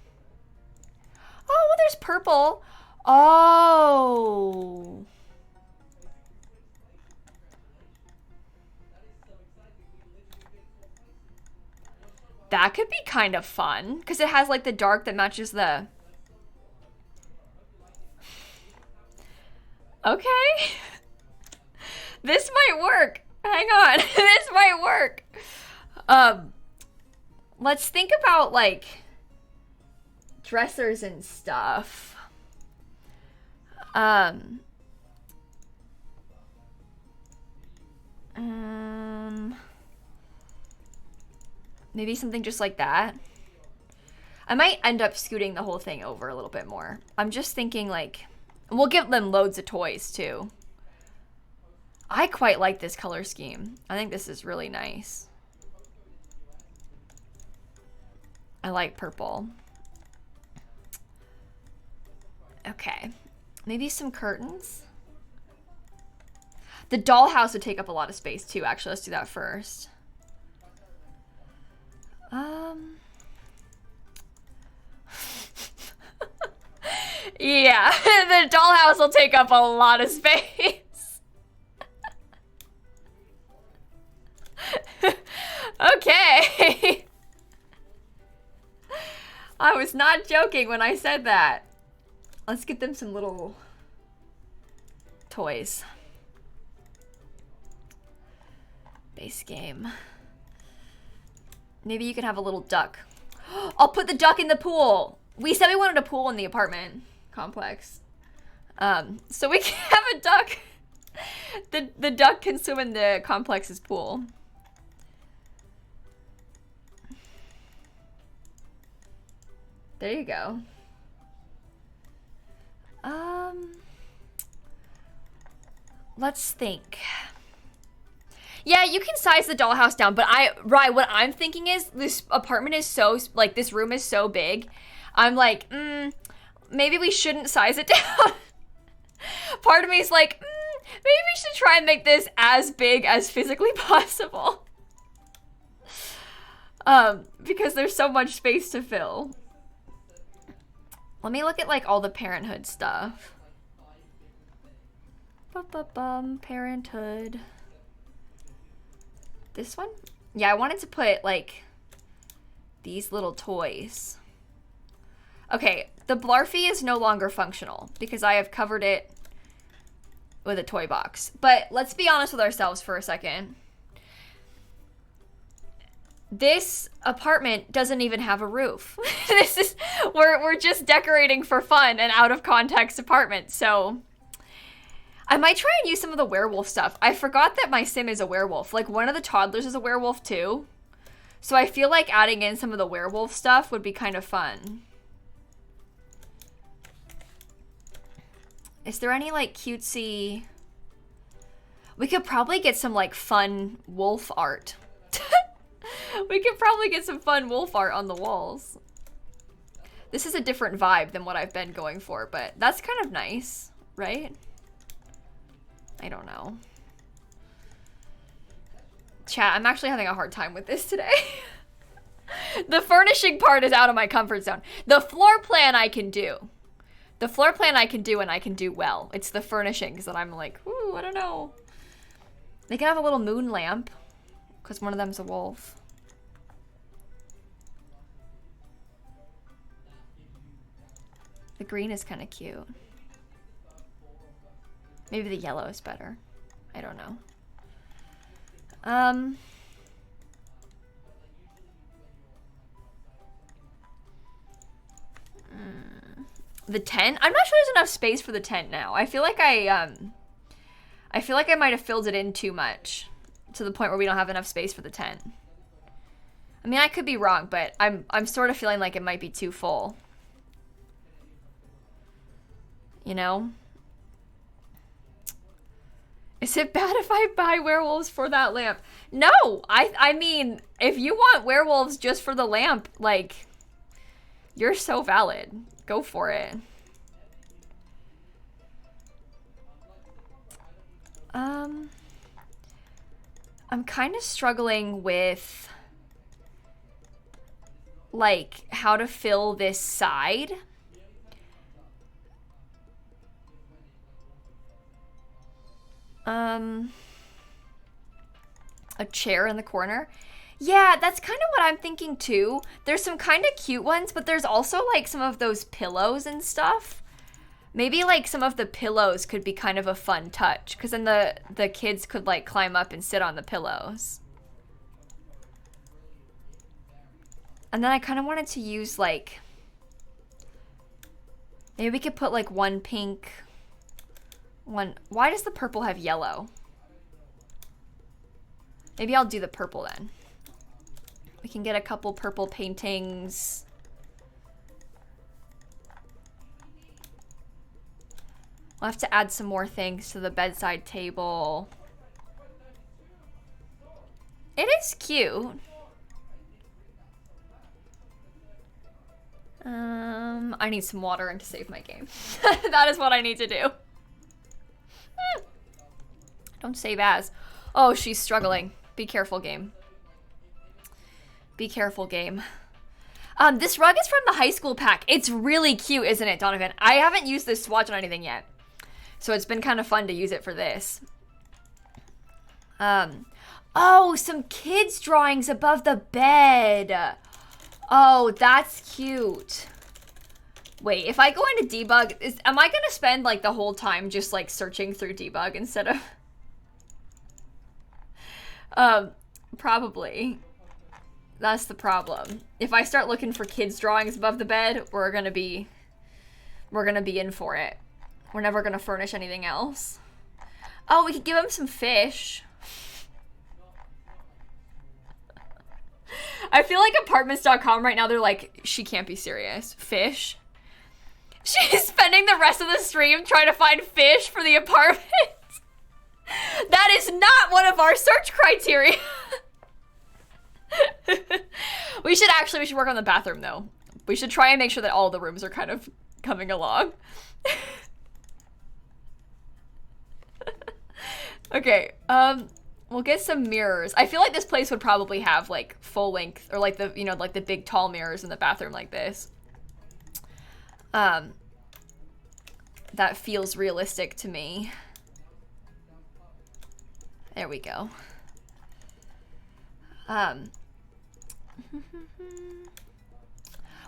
Oh, well, there's purple. Oh. That could be kind of fun because it has like the dark that matches the... Okay. This might work. Hang on. This might work. Let's think about like dressers and stuff. Maybe something just like that. I might end up scooting the whole thing over a little bit more. I'm just thinking like, we'll give them loads of toys too. I quite like this color scheme. I think this is really nice. I like purple. Okay, maybe some curtains. The dollhouse would take up a lot of space too, actually. Let's do that first. Yeah, the dollhouse will take up a lot of space. Okay. I was not joking when I said that. Let's get them some little toys. Base game. Maybe you can have a little duck. I'll put the duck in the pool. We said we wanted a pool in the apartment complex. So we can have a duck. The duck can swim in the complex's pool. There you go. Let's think. Yeah, you can size the dollhouse down, but what I'm thinking is this apartment is so, like, this room is so big. I'm like, maybe we shouldn't size it down. Part of me is like, maybe we should try and make this as big as physically possible. Because there's so much space to fill. Let me look at, like, all the parenthood stuff. Parenthood. This one? Yeah, I wanted to put, like, these little toys. Okay, the Blarfy is no longer functional because I have covered it with a toy box. But let's be honest with ourselves for a second. This apartment doesn't even have a roof. We're just decorating for fun and out of context apartment, so I might try and use some of the werewolf stuff. I forgot that my sim is a werewolf. Like, one of the toddlers is a werewolf too. So I feel like adding in some of the werewolf stuff would be kind of fun. Is there any, like, cutesy... We could probably get some, like, fun wolf art. We could probably get some fun wolf art on the walls. This is a different vibe than what I've been going for, but that's kind of nice, right? I don't know. Chat, I'm actually having a hard time with this today. The furnishing part is out of my comfort zone. The floor plan I can do. The floor plan I can do, and I can do well. It's the furnishings that I'm like, ooh, I don't know. They can have a little moon lamp, because one of them's a wolf. The green is kind of cute. Maybe the yellow is better. I don't know. The tent? I'm not sure there's enough space for the tent now. I feel like I might have filled it in too much to the point where we don't have enough space for the tent. I mean, I could be wrong, but I'm sort of feeling like it might be too full. You know? Is it bad if I buy werewolves for that lamp? No! I mean, if you want werewolves just for the lamp, like, you're so valid. Go for it. I'm kind of struggling with, like, how to fill this side. A chair in the corner. Yeah, that's kind of what I'm thinking too. There's some kind of cute ones, but there's also like some of those pillows and stuff. Maybe like some of the pillows could be kind of a fun touch, because then the kids could like climb up and sit on the pillows. And then I kind of wanted to use like, maybe we could put like one pink, one. Why does the purple have yellow? Maybe I'll do the purple then. We can get a couple purple paintings. We'll have to add some more things to the bedside table. It is cute. I need some water and to save my game. That is what I need to do. Don't save as. Oh, she's struggling. Be careful, game. Be careful, game. This rug is from the high school pack. It's really cute, isn't it, Donovan? I haven't used this swatch on anything yet, so it's been kind of fun to use it for this. Oh, some kids' drawings above the bed. Oh, that's cute. Wait, if I go into debug, am I gonna spend like the whole time just like searching through debug instead of... Probably. That's the problem. If I start looking for kids' drawings above the bed, we're gonna be in for it. We're never gonna furnish anything else. Oh, we could give him some fish. I feel like apartments.com right now, they're like, she can't be serious. Fish? She's spending the rest of the stream trying to find fish for the apartment. That is not one of our search criteria. We should work on the bathroom though. We should try and make sure that all the rooms are kind of coming along. Okay, we'll get some mirrors. I feel like this place would probably have like full length or like the, you know, like the big tall mirrors in the bathroom like this. That feels realistic to me. There we go.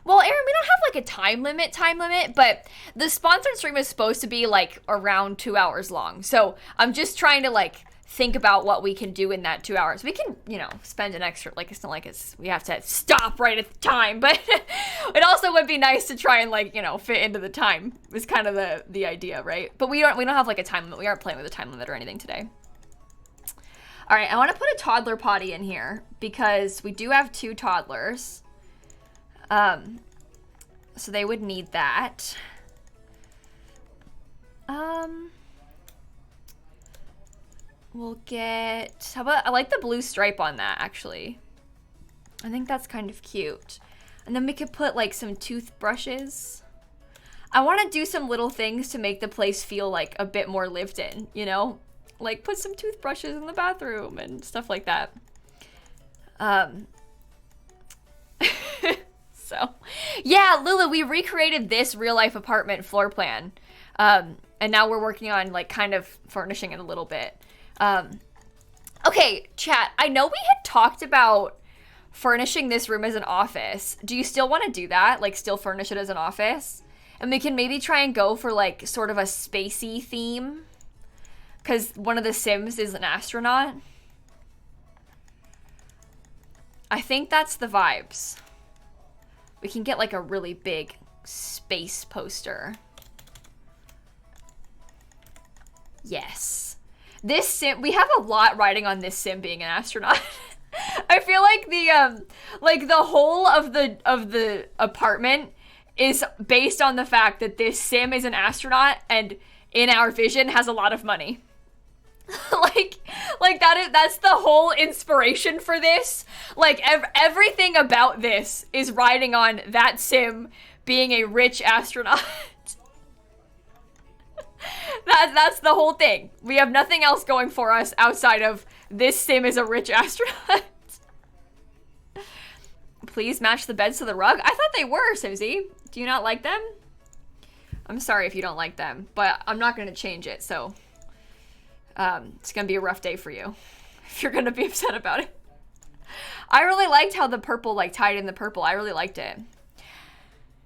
Well, Aaron, we don't have like a time limit, but the sponsored stream is supposed to be like around 2 hours long. So I'm just trying to like think about what we can do in that 2 hours. We can, you know, spend an extra, like it's not like we have to stop right at the time, but it also would be nice to try and like, you know, fit into the time is kind of the idea, right? But we don't have like a time limit. We aren't playing with a time limit or anything today. All right, I want to put a toddler potty in here because we do have 2 toddlers. So they would need that. We'll get, how about, I like the blue stripe on that actually. I think that's kind of cute. And then we could put like some toothbrushes. I want to do some little things to make the place feel like a bit more lived in, you know? Like put some toothbrushes in the bathroom and stuff like that. So, yeah, Lulu, we recreated this real life apartment floor plan. And now we're working on like kind of furnishing it a little bit. Okay, chat, I know we had talked about furnishing this room as an office. Do you still want to do that? Like still furnish it as an office? And we can maybe try and go for like sort of a spacey theme. Because one of the Sims is an astronaut. I think that's the vibes. We can get like a really big space poster. Yes. This Sim, we have a lot riding on this Sim being an astronaut. I feel like the whole of the apartment is based on the fact that this Sim is an astronaut and in our vision has a lot of money. like that's the whole inspiration for this. Like everything about this is riding on that Sim being a rich astronaut. That's the whole thing. We have nothing else going for us outside of this Sim is a rich astronaut. Please match the beds to the rug. I thought they were, Simsy. Do you not like them? I'm sorry if you don't like them, but I'm not going to change it, so it's going to be a rough day for you if you're going to be upset about it. I really liked how the purple like tied in the purple. I really liked it.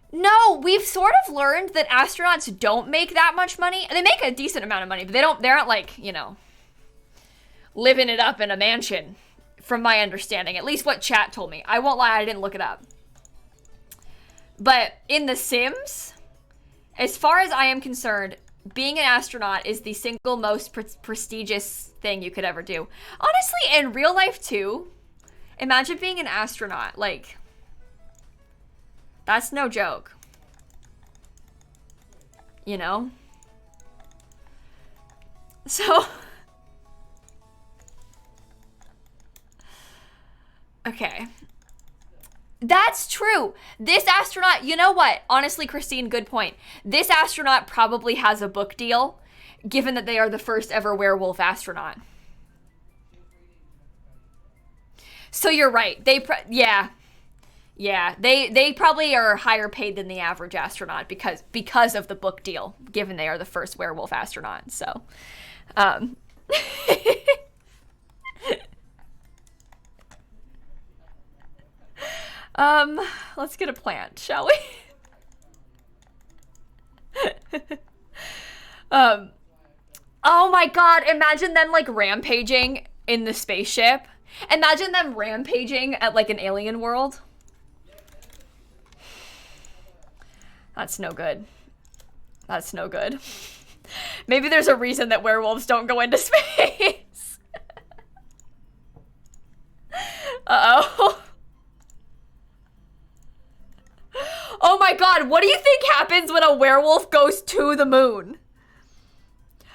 No, we've sort of learned that astronauts don't make that much money. They make a decent amount of money, but they aren't like, you know, living it up in a mansion, from my understanding. At least what chat told me. I won't lie, I didn't look it up. But in The Sims, as far as I am concerned, being an astronaut is the single most prestigious thing you could ever do. Honestly, in real life too, imagine being an astronaut. Like, that's no joke. You know? So... Okay. That's true. This astronaut, you know what? Honestly, Christine, good point. This astronaut probably has a book deal, given that they are the first ever werewolf astronaut. So you're right. Yeah. They probably are higher paid than the average astronaut because of the book deal, given they are the first werewolf astronaut. So, let's get a plant, shall we? Oh my god, imagine them like rampaging in the spaceship. Imagine them rampaging at like an alien world. That's no good. That's no good. Maybe there's a reason that werewolves don't go into space. Uh-oh. Oh my god, what do you think happens when a werewolf goes to the moon?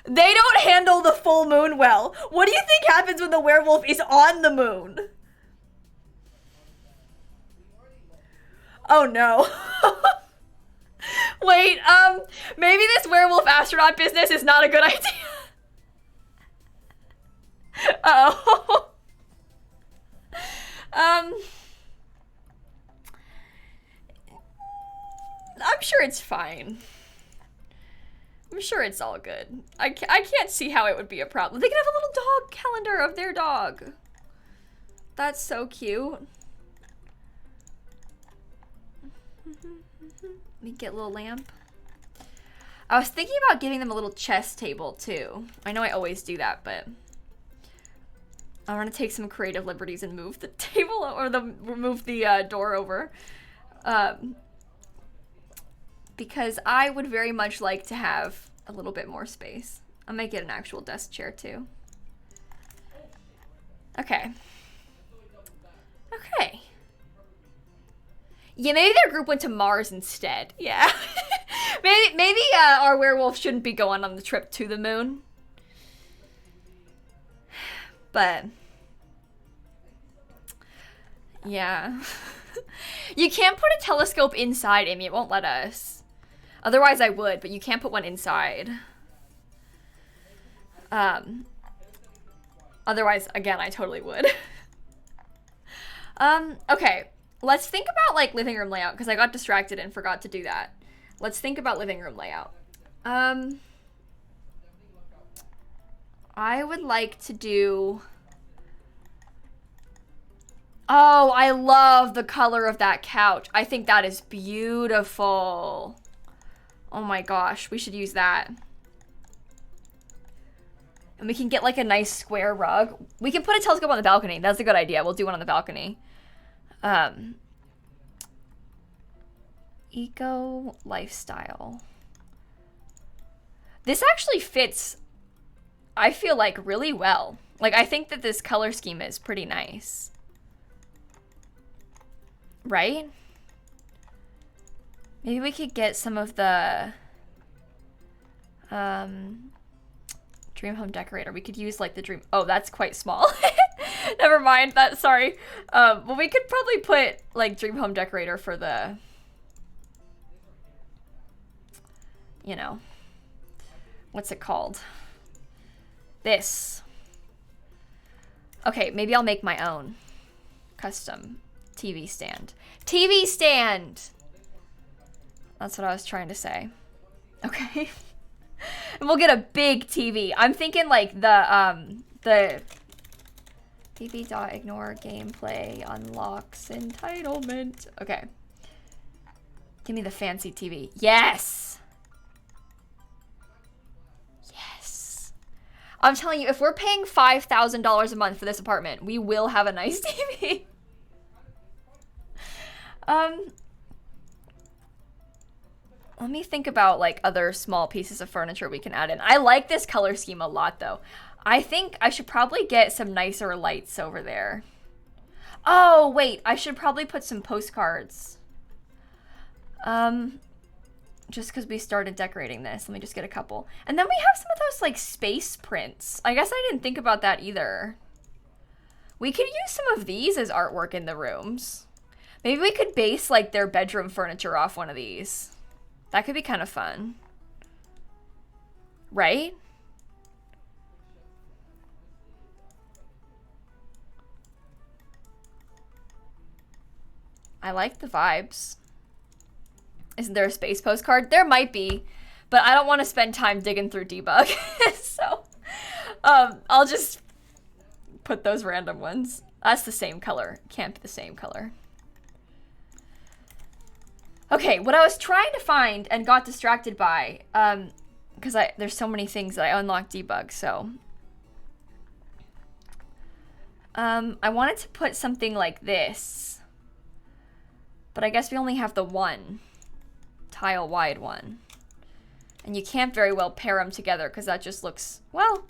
They don't handle the full moon well. What do you think happens when the werewolf is on the moon? Oh no. Wait, maybe this werewolf astronaut business is not a good idea. Uh-oh. I'm sure it's fine. I'm sure it's all good. I can't see how it would be a problem. They can have a little dog calendar of their dog. That's so cute. Let me get a little lamp. I was thinking about giving them a little chess table too. I know I always do that, but I want to take some creative liberties and move the table or move the door over. Because I would very much like to have a little bit more space. I might get an actual desk chair too. Okay. Okay. Yeah, maybe their group went to Mars instead. Yeah. maybe our werewolf shouldn't be going on the trip to the moon. But yeah. You can't put a telescope inside, Amy. It won't let us. Otherwise I would, but you can't put one inside. Otherwise, again, I totally would. Okay. let's think about like living room layout because I got distracted and forgot to do that. Let's think about living room layout. I would like to do... Oh, I love the color of that couch. I think that is beautiful. Oh my gosh, we should use that. And we can get like a nice square rug. We can put a telescope on the balcony. That's a good idea. We'll do one on the balcony. Eco lifestyle. This actually fits, I feel like, really well. Like, I think that this color scheme is pretty nice. Right? Maybe we could get some of the dream home decorator. We could use like the dream. Oh, that's quite small. Never mind that. Sorry. Well, we could probably put like dream home decorator for the, you know, what's it called? This. Okay, maybe I'll make my own custom TV stand. TV stand! That's what I was trying to say. Okay. And we'll get a big TV. I'm thinking like the TV.ignore gameplay unlocks entitlement. Okay. Give me the fancy TV. Yes! Yes. I'm telling you, if we're paying $5,000 a month for this apartment, we will have a nice TV. Let me think about like other small pieces of furniture we can add in. I like this color scheme a lot though. I think I should probably get some nicer lights over there. Oh, wait, I should probably put some postcards. Just because we started decorating this. Let me just get a couple. And then we have some of those like space prints. I guess I didn't think about that either. We could use some of these as artwork in the rooms. Maybe we could base like their bedroom furniture off one of these. That could be kind of fun. Right? I like the vibes. Isn't there a space postcard? There might be, but I don't want to spend time digging through debug. So, I'll just put those random ones. That's the same color. Can't be the same color. Okay, what I was trying to find and got distracted by, because there's so many things that I unlocked debug, so. I wanted to put something like this, but I guess we only have the one tile wide one. And you can't very well pair them together because that just looks, well,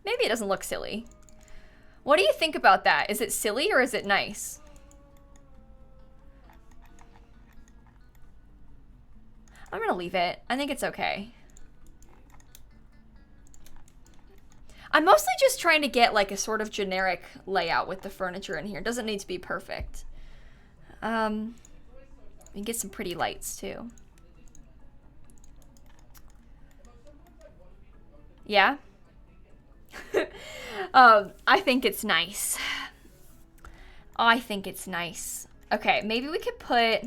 maybe it doesn't look silly. What do you think about that? Is it silly or is it nice? I'm gonna leave it. I think it's okay. I'm mostly just trying to get like a sort of generic layout with the furniture in here. It doesn't need to be perfect. We can get some pretty lights too. Yeah? I think it's nice. I think it's nice. Okay, maybe we could put...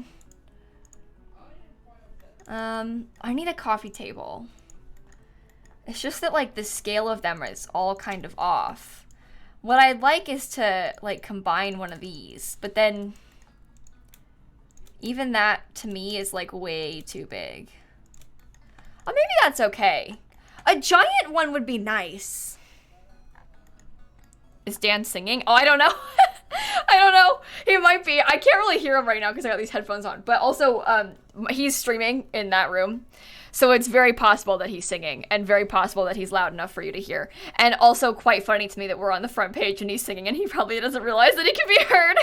I need a coffee table. It's just that, like, the scale of them is all kind of off. What I'd like is to, like, combine one of these, but then even that, to me, is, like, way too big. Oh, maybe that's okay. A giant one would be nice. Is Dan singing? Oh, I don't know. I don't know. He might be. I can't really hear him right now because I got these headphones on. But also, he's streaming in that room. So it's very possible that he's singing and very possible that he's loud enough for you to hear. And also quite funny to me that we're on the front page and he's singing and he probably doesn't realize that he can be heard.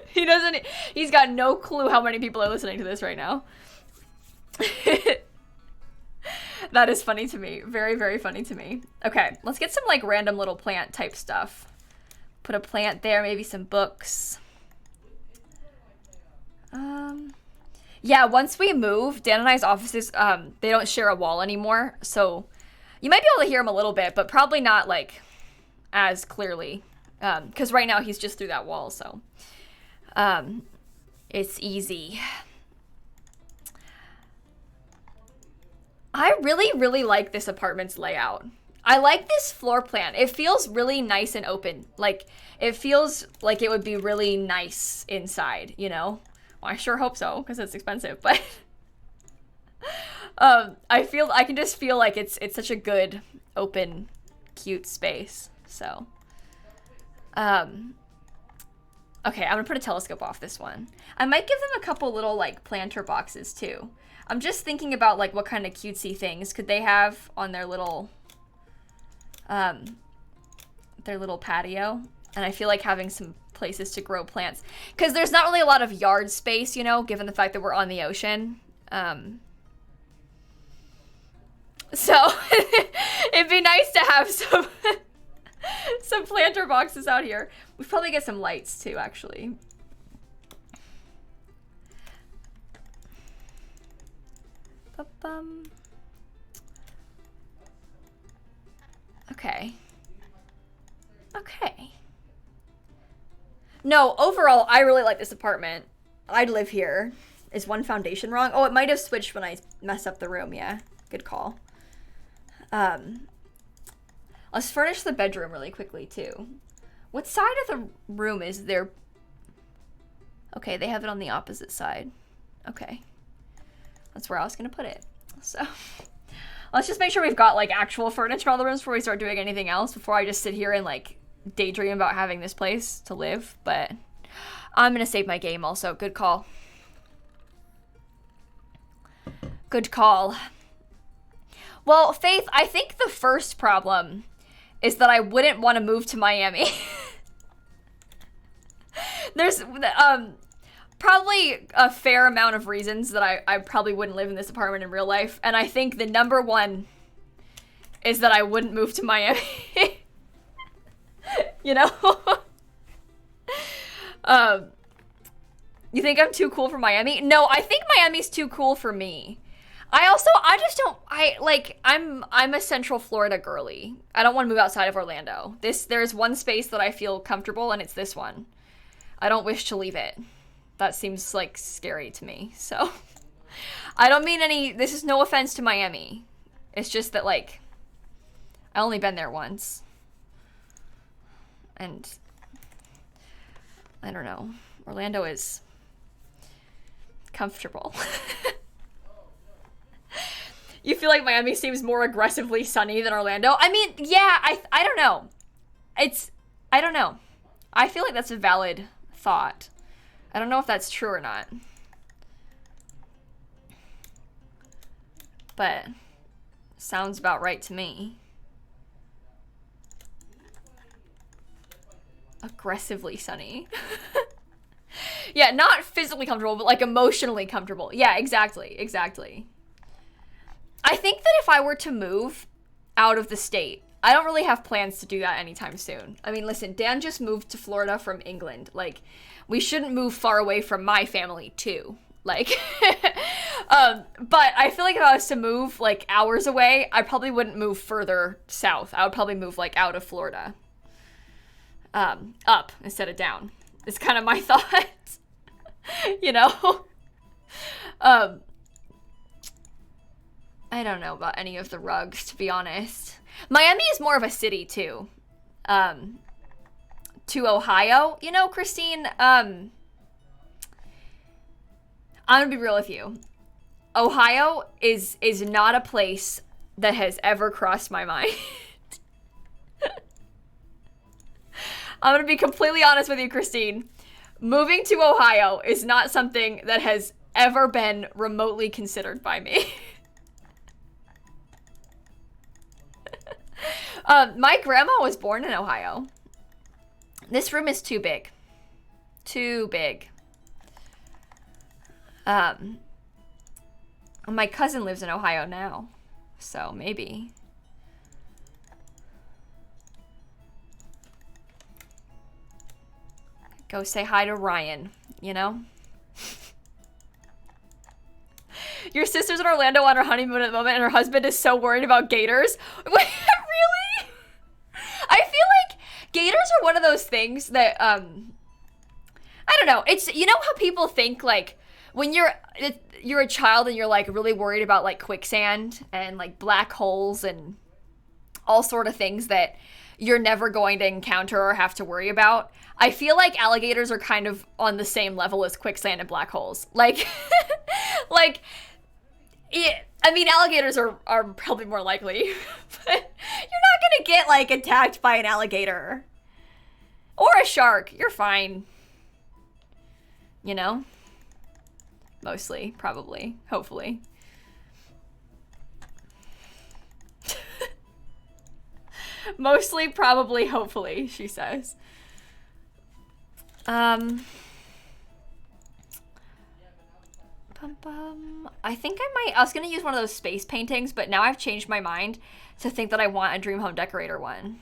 He doesn't. He's got no clue how many people are listening to this right now. That is funny to me. Very, very funny to me. Okay, let's get some like random little plant type stuff. Put a plant there, maybe some books. Yeah, once we move, Dan and I's offices, they don't share a wall anymore. So you might be able to hear him a little bit, but probably not like as clearly. Because right now he's just through that wall, so. It's easy. I really, really like this apartment's layout. I like this floor plan. It feels really nice and open. Like, it feels like it would be really nice inside, you know? Well, I sure hope so, because it's expensive, but I can just feel like it's such a good, open, cute space. So, okay, I'm gonna put a telescope off this one. I might give them a couple little, like, planter boxes, too. I'm just thinking about, like, what kind of cutesy things could they have on their little patio. And I feel like having some places to grow plants. Because there's not really a lot of yard space, you know, given the fact that we're on the ocean. So, it'd be nice to have some... some planter boxes out here. We probably get some lights too, actually. Okay. Okay. No, overall, I really like this apartment. I'd live here. Is one foundation wrong? Oh, it might have switched when I messed up the room. Yeah, good call. Let's furnish the bedroom really quickly, too. What side of the room is there? Okay, they have it on the opposite side. Okay. That's where I was going to put it. So, let's just make sure we've got, like, actual furniture in all the rooms before we start doing anything else, before I just sit here and, like, daydream about having this place to live. But I'm going to save my game also. Good call. Good call. Well, Faith, I think the first problem is that I wouldn't want to move to Miami. There's probably a fair amount of reasons that I probably wouldn't live in this apartment in real life. And I think the number one is that I wouldn't move to Miami. You know? You think I'm too cool for Miami? No, I think Miami's too cool for me. I'm a Central Florida girly. I don't want to move outside of Orlando. There's one space that I feel comfortable, and it's this one. I don't wish to leave it. That seems, like, scary to me, so. I don't mean this is no offense to Miami. It's just that, like, I only been there once. And, I don't know. Orlando is comfortable. You feel like Miami seems more aggressively sunny than Orlando? I mean, yeah, I don't know. I don't know. I feel like that's a valid thought. I don't know if that's true or not. But sounds about right to me. Aggressively sunny. Yeah, not physically comfortable, but like emotionally comfortable. Yeah, exactly. I think that if I were to move out of the state, I don't really have plans to do that anytime soon. I mean, listen, Dan just moved to Florida from England. Like, we shouldn't move far away from my family, too. Like, but I feel like if I was to move, like, hours away, I probably wouldn't move further south. I would probably move, like, out of Florida. Up instead of down. It's kind of my thought. You know? I don't know about any of the rugs, to be honest. Miami is more of a city, too. To Ohio, you know, Christine, I'm gonna be real with you. Ohio is not a place that has ever crossed my mind. I'm gonna be completely honest with you, Christine. Moving to Ohio is not something that has ever been remotely considered by me. My grandma was born in Ohio. This room is too big. Too big. My cousin lives in Ohio now, so maybe. Go say hi to Ryan, you know? Your sister's in Orlando on her honeymoon at the moment, and her husband is so worried about gators. Wait, really? I feel like gators are one of those things that, I don't don't know. It's, you know how people think, like, when you're a child and you're, like, really worried about, like, quicksand and, like, black holes and all sort of things that you're never going to encounter or have to worry about. I feel like alligators are kind of on the same level as quicksand and black holes. Like, I mean, alligators are probably more likely, but you're not gonna get, like, attacked by an alligator. Or a shark. You're fine. You know? Mostly, probably, hopefully. Mostly, probably, hopefully, she says. I think I was gonna use one of those space paintings, but now I've changed my mind to think that I want a Dream Home Decorator one.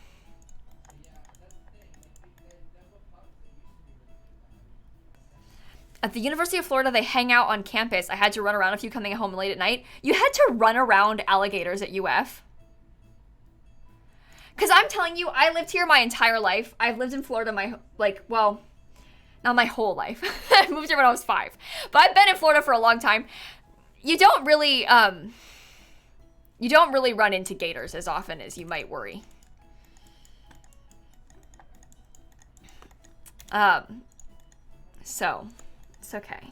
At the University of Florida, they hang out on campus. I had to run around if you coming home late at night. You had to run around alligators at UF? Because I'm telling you, I lived here my entire life. I've lived in Florida well, not my whole life. I moved here when I was 5. But I've been in Florida for a long time. You don't really run into gators as often as you might worry. So, it's okay.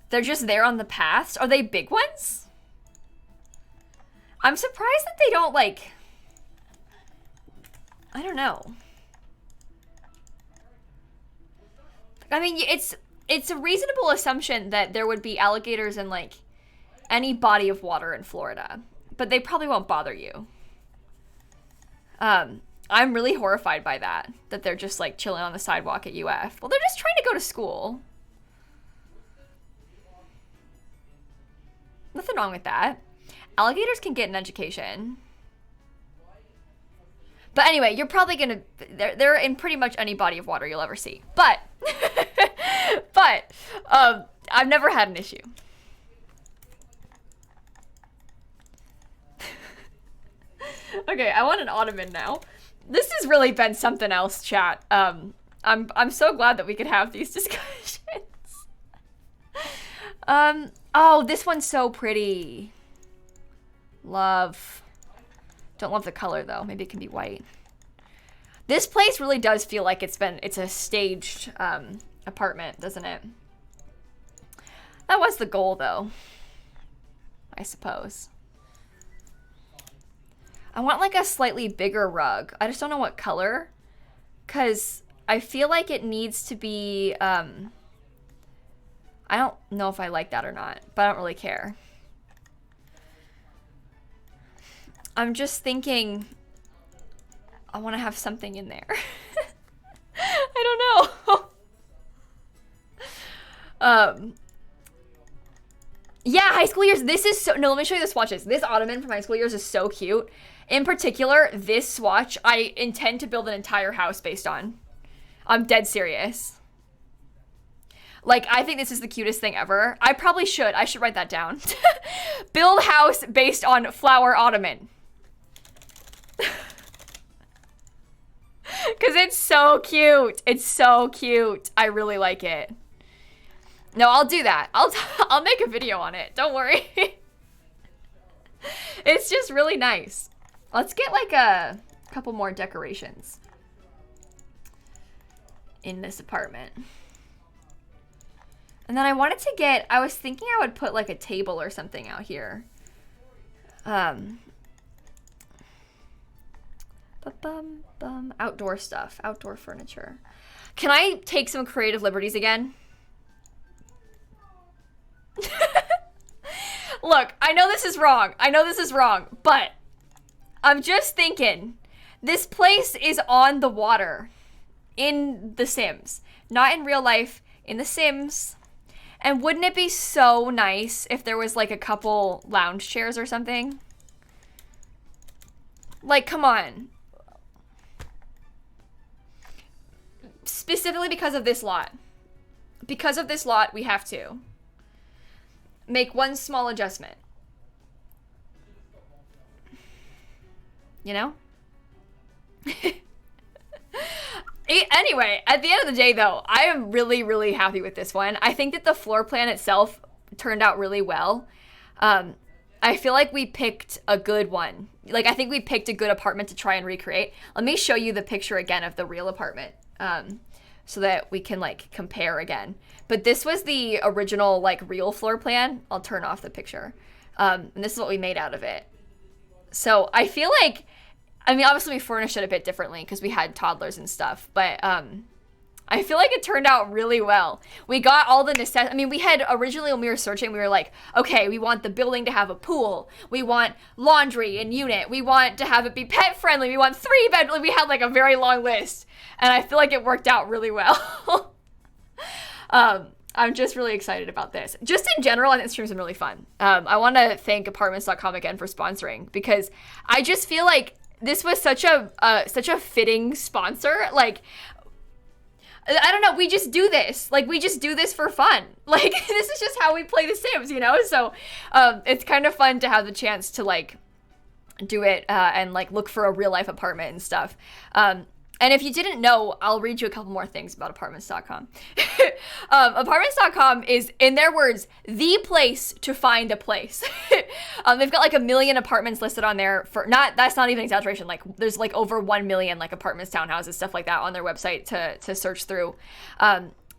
They're just there on the paths. Are they big ones? I'm surprised that they don't, like, I don't know. I mean, it's a reasonable assumption that there would be alligators in, like, any body of water in Florida, but they probably won't bother you. I'm really horrified by that they're just, like, chilling on the sidewalk at UF. Well, they're just trying to go to school. Nothing wrong with that. Alligators can get an education. But anyway, you're probably gonna, they're in pretty much any body of water you'll ever see. But, I've never had an issue. Okay, I want an ottoman now. This has really been something else, chat. I'm so glad that we could have these discussions. Oh, this one's so pretty. Love. Don't love the color though. Maybe it can be white. This place really does feel like it's a staged apartment, doesn't it? That was the goal though, I suppose. I want like a slightly bigger rug. I just don't know what color, because I feel like it needs to be, I don't know if I like that or not, but I don't really care. I'm just thinking I want to have something in there. I don't know. Yeah, high school years. This is so, no, let me show you the swatches. This ottoman from high school years is so cute. In particular, this swatch, I intend to build an entire house based on. I'm dead serious. Like, I think this is the cutest thing ever. I probably should. I should write that down. Build house based on flower ottoman. Because it's so cute. It's so cute. I really like it. No, I'll do that. I'll make a video on it. Don't worry. It's just really nice. Let's get like a couple more decorations in this apartment. And then I wanted to get, I was thinking I would put like a table or something out here. Outdoor stuff, outdoor furniture. Can I take some creative liberties again? Look, I know this is wrong. I know this is wrong, but I'm just thinking this place is on the water in The Sims, not in real life, in The Sims. And wouldn't it be so nice if there was like a couple lounge chairs or something? Like, come on. Specifically because of this lot. Because of this lot, we have to make one small adjustment. You know? Anyway, at the end of the day, though, I am really, really happy with this one. I think that the floor plan itself turned out really well. I feel like we picked a good one. Like, I think we picked a good apartment to try and recreate. Let me show you the picture again of the real apartment, so that we can, like, compare again. But this was the original, like, real floor plan. I'll turn off the picture. And this is what we made out of it. So I feel like, I mean, obviously we furnished it a bit differently because we had toddlers and stuff, but I feel like it turned out really well. We got all the I mean, we had originally, when we were searching, we were like, okay, we want the building to have a pool. We want laundry and unit. We want to have it be pet friendly. We want 3 bedrooms. We had like a very long list, and I feel like it worked out really well. I'm just really excited about this. Just in general, I think this stream's been really fun. I want to thank apartments.com again for sponsoring, because I just feel like this was such a fitting sponsor. Like, I don't know, we just do this. Like, we just do this for fun. Like, this is just how we play The Sims, you know? So, it's kind of fun to have the chance to, like, do it, and, like, look for a real-life apartment and stuff. And if you didn't know, I'll read you a couple more things about apartments.com. Apartments.com is, in their words, the place to find a place. They've got like 1 million apartments listed on there for, that's not even exaggeration. Like, there's like over 1 million like apartments, townhouses, stuff like that on their website to search through.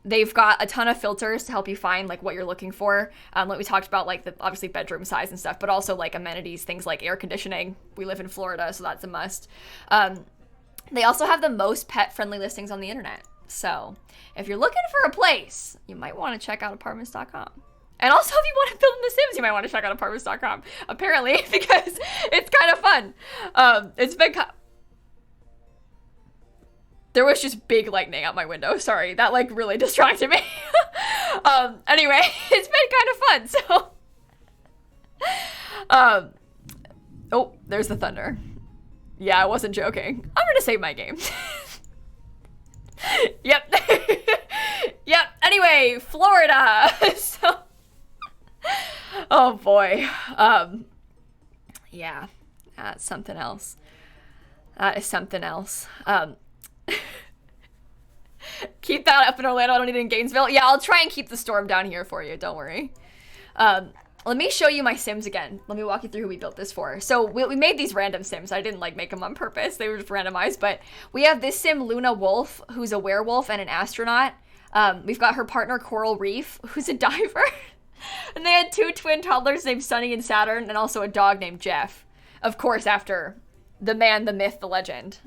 They've got a ton of filters to help you find like what you're looking for. Like we talked about, like the obviously bedroom size and stuff, but also like amenities, things like air conditioning. We live in Florida, so that's a must. They also have the most pet-friendly listings on the internet. So if you're looking for a place, you might want to check out apartments.com. And also, if you want to build in The Sims, you might want to check out apartments.com, apparently, because it's kind of fun. It's been there was just big lightning out my window. Sorry, that like really distracted me. Anyway, it's been kind of fun. So, oh, there's the thunder. Yeah, I wasn't joking. I'm gonna save my game. Yep. Yep. Anyway, Florida. So, oh boy. Yeah, that's something else. That is something else. Keep that up in Orlando. I don't need it in Gainesville. Yeah, I'll try and keep the storm down here for you. Don't worry. Let me show you my Sims again. Let me walk you through who we built this for. So we made these random Sims. I didn't like make them on purpose. They were just randomized. But we have this Sim, Luna Wolf, who's a werewolf and an astronaut. We've got her partner, Coral Reef, who's a diver. And they had 2 twin toddlers named Sunny and Saturn, and also a dog named Jeff. Of course, after the man, the myth, the legend.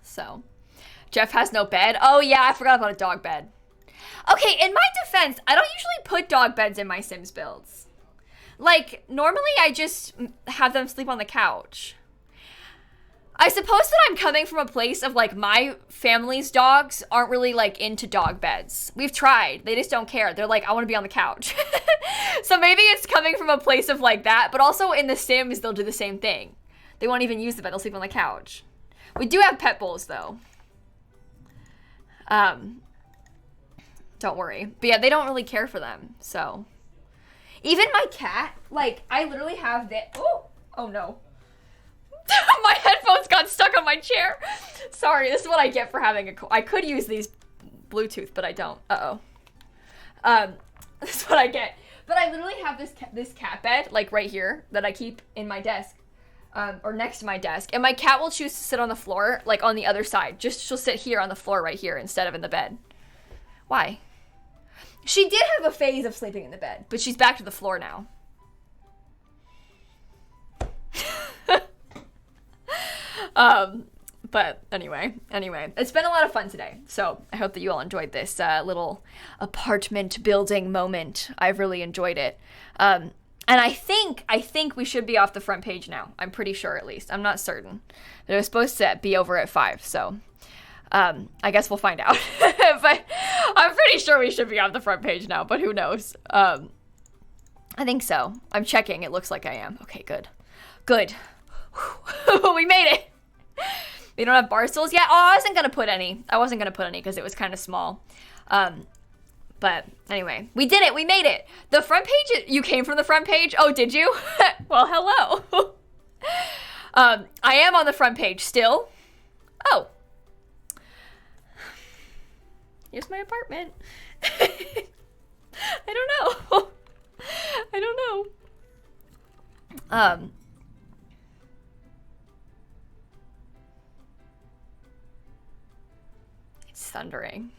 So Jeff has no bed. Oh yeah, I forgot about a dog bed. Okay, in my defense, I don't usually put dog beds in my Sims builds. Like, normally I just have them sleep on the couch. I suppose that I'm coming from a place of, like, my family's dogs aren't really, like, into dog beds. We've tried. They just don't care. They're like, I want to be on the couch. So maybe it's coming from a place of, like, that. But also in The Sims, they'll do the same thing. They won't even use the bed. They'll sleep on the couch. We do have pet bowls, though. Don't worry. But yeah, they don't really care for them, so. Even my cat, like, I literally have this. Oh no. My headphones got stuck on my chair. Sorry, this is what I get for having I could use these Bluetooth, but I don't. This is what I get. But I literally have this cat bed, like, right here, that I keep in my desk, or next to my desk. And my cat will choose to sit on the floor, like, on the other side. She'll sit here on the floor right here instead of in the bed. Why? She did have a phase of sleeping in the bed, but she's back to the floor now. But anyway, it's been a lot of fun today. So I hope that you all enjoyed this little apartment building moment. I've really enjoyed it. And I think we should be off the front page now. I'm pretty sure, at least. I'm not certain. They're supposed to be over at 5, so I guess we'll find out. But I'm pretty sure we should be on the front page now, but who knows? I think so. I'm checking. It looks like I am. Okay, good. Good. We made it. We don't have bar stools yet. Oh, I wasn't going to put any because it was kind of small. But anyway, we did it. We made it. The front page, you came from the front page? Oh, did you? Well, hello. I am on the front page still. Oh, Here's my apartment. I don't know. I don't know. It's thundering.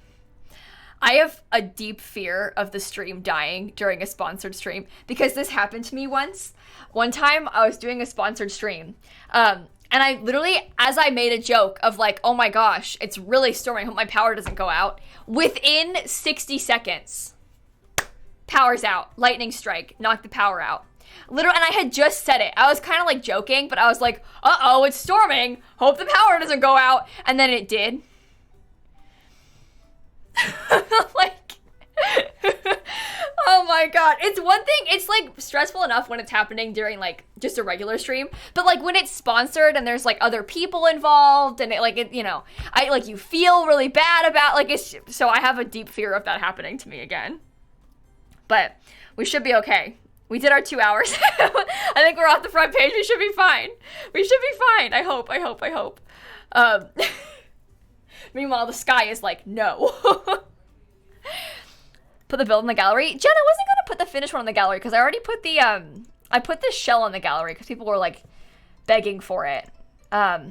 I have a deep fear of the stream dying during a sponsored stream because this happened to me once. One time I was doing a sponsored stream, and I literally, as I made a joke of like, oh my gosh, it's really storming, I hope my power doesn't go out. Within 60 seconds, power's out, lightning strike, knocked the power out. Literally, and I had just said it. I was kind of like joking, but I was like, uh-oh, it's storming, hope the power doesn't go out. And then it did. Like, oh my god. It's one thing, it's like stressful enough when it's happening during like just a regular stream, but like when it's sponsored and there's like other people involved and it you know, I like, you feel really bad about like it's, so I have a deep fear of that happening to me again. But we should be okay. We did our 2 hours. I think we're off the front page. We should be fine. We should be fine. I hope. Meanwhile, the sky is like, no. Put the build in the gallery. Jen, I wasn't going to put the finished one in the gallery because I already put the, I put this shell on the gallery because people were like begging for it. But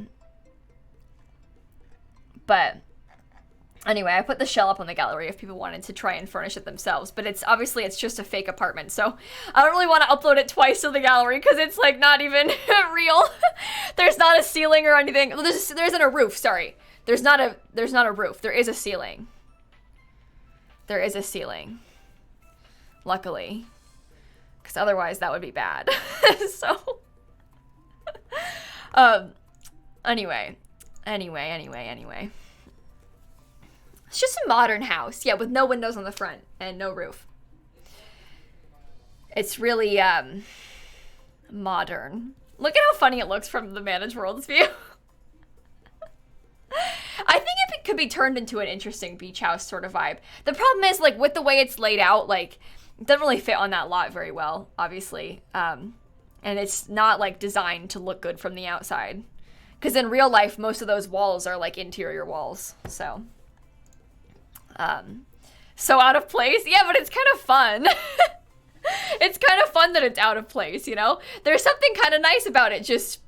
anyway, I put the shell up on the gallery if people wanted to try and furnish it themselves. But it's obviously, it's just a fake apartment. So I don't really want to upload it twice to the gallery because it's like not even real. There's not a ceiling or anything. There isn't a roof, sorry. There's not a roof. There is a ceiling. There is a ceiling. Luckily. Because otherwise that would be bad. So. Anyway. It's just a modern house. Yeah, with no windows on the front and no roof. It's really, modern. Look at how funny it looks from the Managed Worlds view. I think it could be turned into an interesting beach house sort of vibe. The problem is, like, with the way it's laid out, like, it doesn't really fit on that lot very well, obviously. And it's not, like, designed to look good from the outside. Because in real life, most of those walls are, like, interior walls. So out of place? Yeah, but it's kind of fun. It's kind of fun that it's out of place, you know? There's something kind of nice about it, just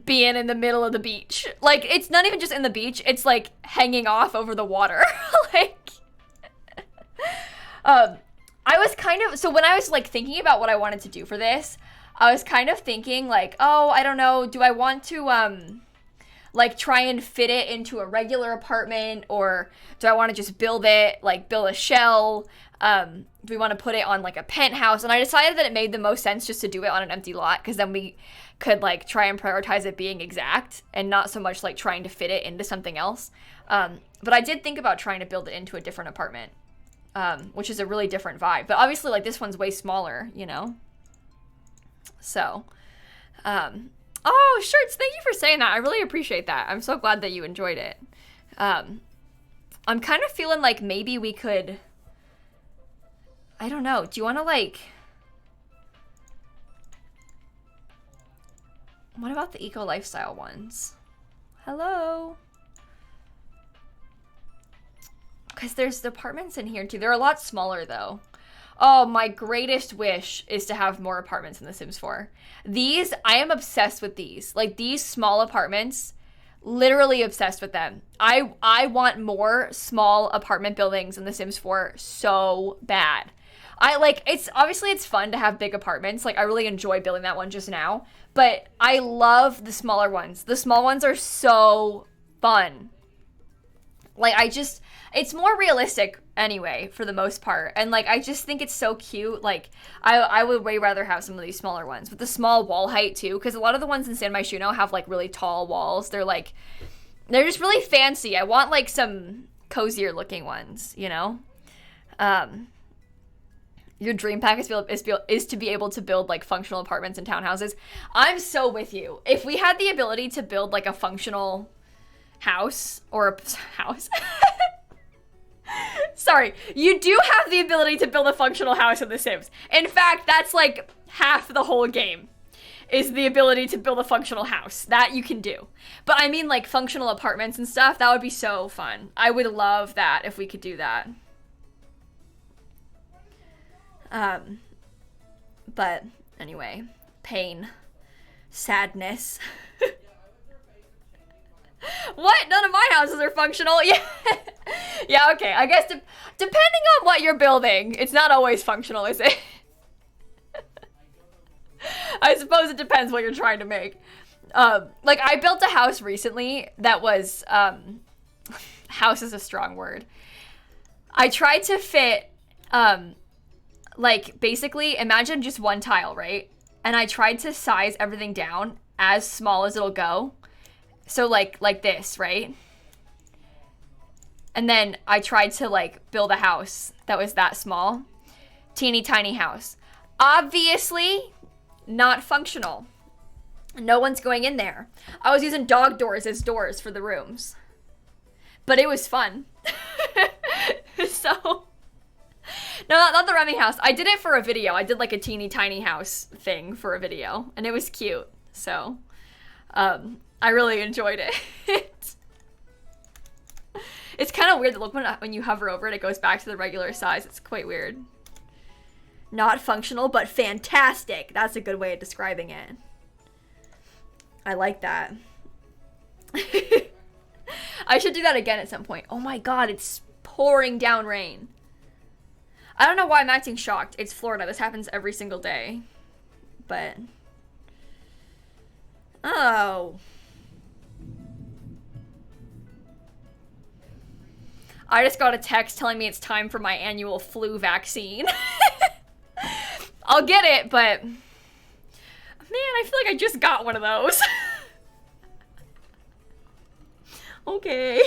being in the middle of the beach. Like, it's not even just in the beach, it's like hanging off over the water. Like, I was kind of, so when I was like thinking about what I wanted to do for this, I was kind of thinking like, oh, I don't know, do I want to like try and fit it into a regular apartment, or do I want to just build it, like build a shell? Do we want to put it on like a penthouse? And I decided that it made the most sense just to do it on an empty lot, because then we could like try and prioritize it being exact and not so much like trying to fit it into something else. But I did think about trying to build it into a different apartment, which is a really different vibe. But obviously like this one's way smaller, you know? So, oh, Shirts, thank you for saying that. I really appreciate that. I'm so glad that you enjoyed it. I'm kind of feeling like maybe we could, I don't know. Do you want to like, what about the eco lifestyle ones? Hello? Because there's the apartments in here too. They're a lot smaller though. Oh, my greatest wish is to have more apartments in The Sims 4. These, I am obsessed with these. Like these small apartments, literally obsessed with them. I want more small apartment buildings in The Sims 4 so bad. I like, it's obviously it's fun to have big apartments. Like I really enjoy building that one just now, but I love the smaller ones. The small ones are so fun. Like it's more realistic anyway for the most part. And like, I just think it's so cute. Like I would way rather have some of these smaller ones with the small wall height too. Cause a lot of the ones in San Myshuno have like really tall walls. They're just really fancy. I want like some cozier looking ones, you know? Your dream pack is to be able to build like functional apartments and townhouses. I'm so with you. If we had the ability to build like a functional house or a house. Sorry, you do have the ability to build a functional house in The Sims. In fact, that's like half the whole game. is the ability to build a functional house. That you can do. But I mean like functional apartments and stuff, that would be so fun. I would love that if we could do that. But anyway, pain, sadness. What? None of my houses are functional. Yeah. Yeah, okay. I guess depending on what you're building, it's not always functional, is it? I suppose it depends what you're trying to make. Like I built a house recently that was, house is a strong word. I tried to fit, like basically imagine just one tile, right? And I tried to size everything down as small as it'll go. So like this, right? And then I tried to like build a house that was that small. Teeny tiny house. Obviously not functional. No one's going in there. I was using dog doors as doors for the rooms. But it was fun. So, no, not the Remy house. I did it for a video. I did like a teeny tiny house thing for a video. And it was cute. So, I really enjoyed it. It's kind of weird to look when you hover over it, it goes back to the regular size. It's quite weird. Not functional, but fantastic. That's a good way of describing it. I like that. I should do that again at some point. Oh my god, it's pouring down rain. I don't know why I'm acting shocked. It's Florida. This happens every single day. But... oh. I just got a text telling me it's time for my annual flu vaccine. I'll get it, but... man, I feel like I just got one of those. Okay.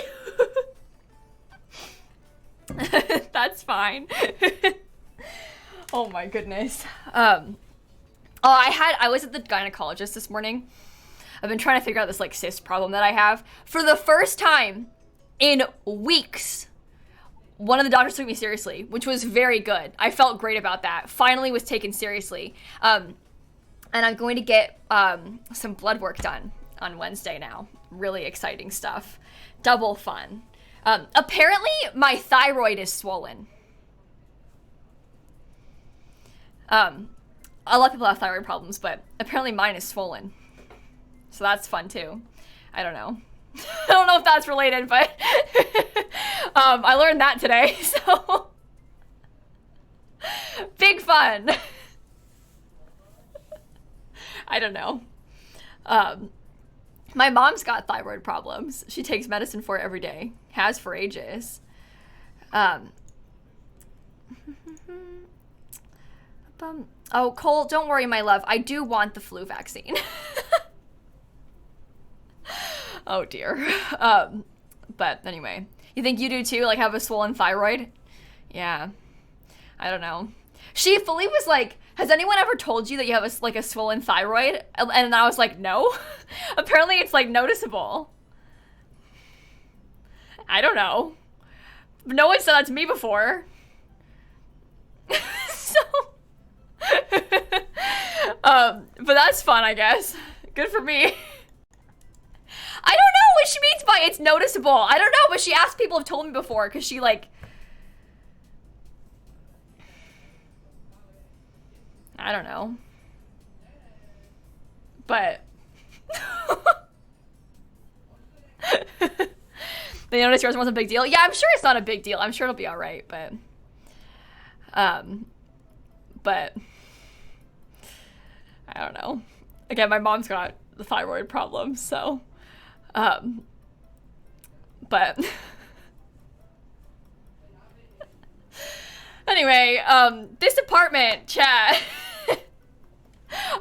That's fine. Oh my goodness. Oh, I was at the gynecologist this morning. I've been trying to figure out this like cyst problem that I have. For the first time in weeks, one of the doctors took me seriously, which was very good. I felt great about that. Finally was taken seriously. And I'm going to get some blood work done on Wednesday now. Really exciting stuff. Double fun. Apparently, my thyroid is swollen. A lot of people have thyroid problems, but apparently mine is swollen. So that's fun too. I don't know. I don't know if that's related, but I learned that today, so big fun. I don't know. My mom's got thyroid problems. She takes medicine for it every day. Has for ages. Oh, Cole, don't worry, my love. I do want the flu vaccine. Oh, dear. But anyway. You think you do too? Like, have a swollen thyroid? Yeah. I don't know. She fully was like, has anyone ever told you that you have a swollen thyroid? And I was like, no. Apparently it's like noticeable. I don't know. No one said that to me before. So, but that's fun, I guess. Good for me. I don't know what she means by it's noticeable. I don't know, but she asked people have told me before because she like, I don't know. But they noticed yours wasn't a big deal. Yeah, I'm sure it's not a big deal. I'm sure it'll be all right, but I don't know. Again, my mom's got the thyroid problem, so but anyway, this apartment chat.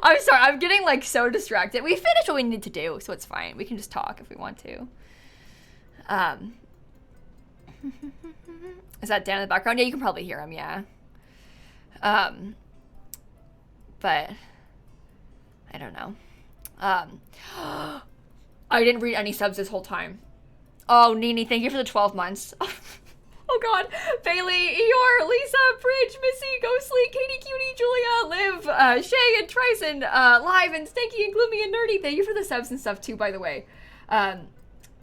I'm sorry, I'm getting like so distracted. We finished what we need to do, so it's fine. We can just talk if we want to. Is that Dan in the background? Yeah, you can probably hear him, yeah. But I don't know. I didn't read any subs this whole time. Oh, Nini, thank you for the 12 months. Oh god. Bailey, Eeyore, Lisa, Bridge, Missy, Ghostly, Katie, Cutie, Julia, Liv, Shay and Trison, live and stinky and gloomy and nerdy. Thank you for the subs and stuff too, by the way.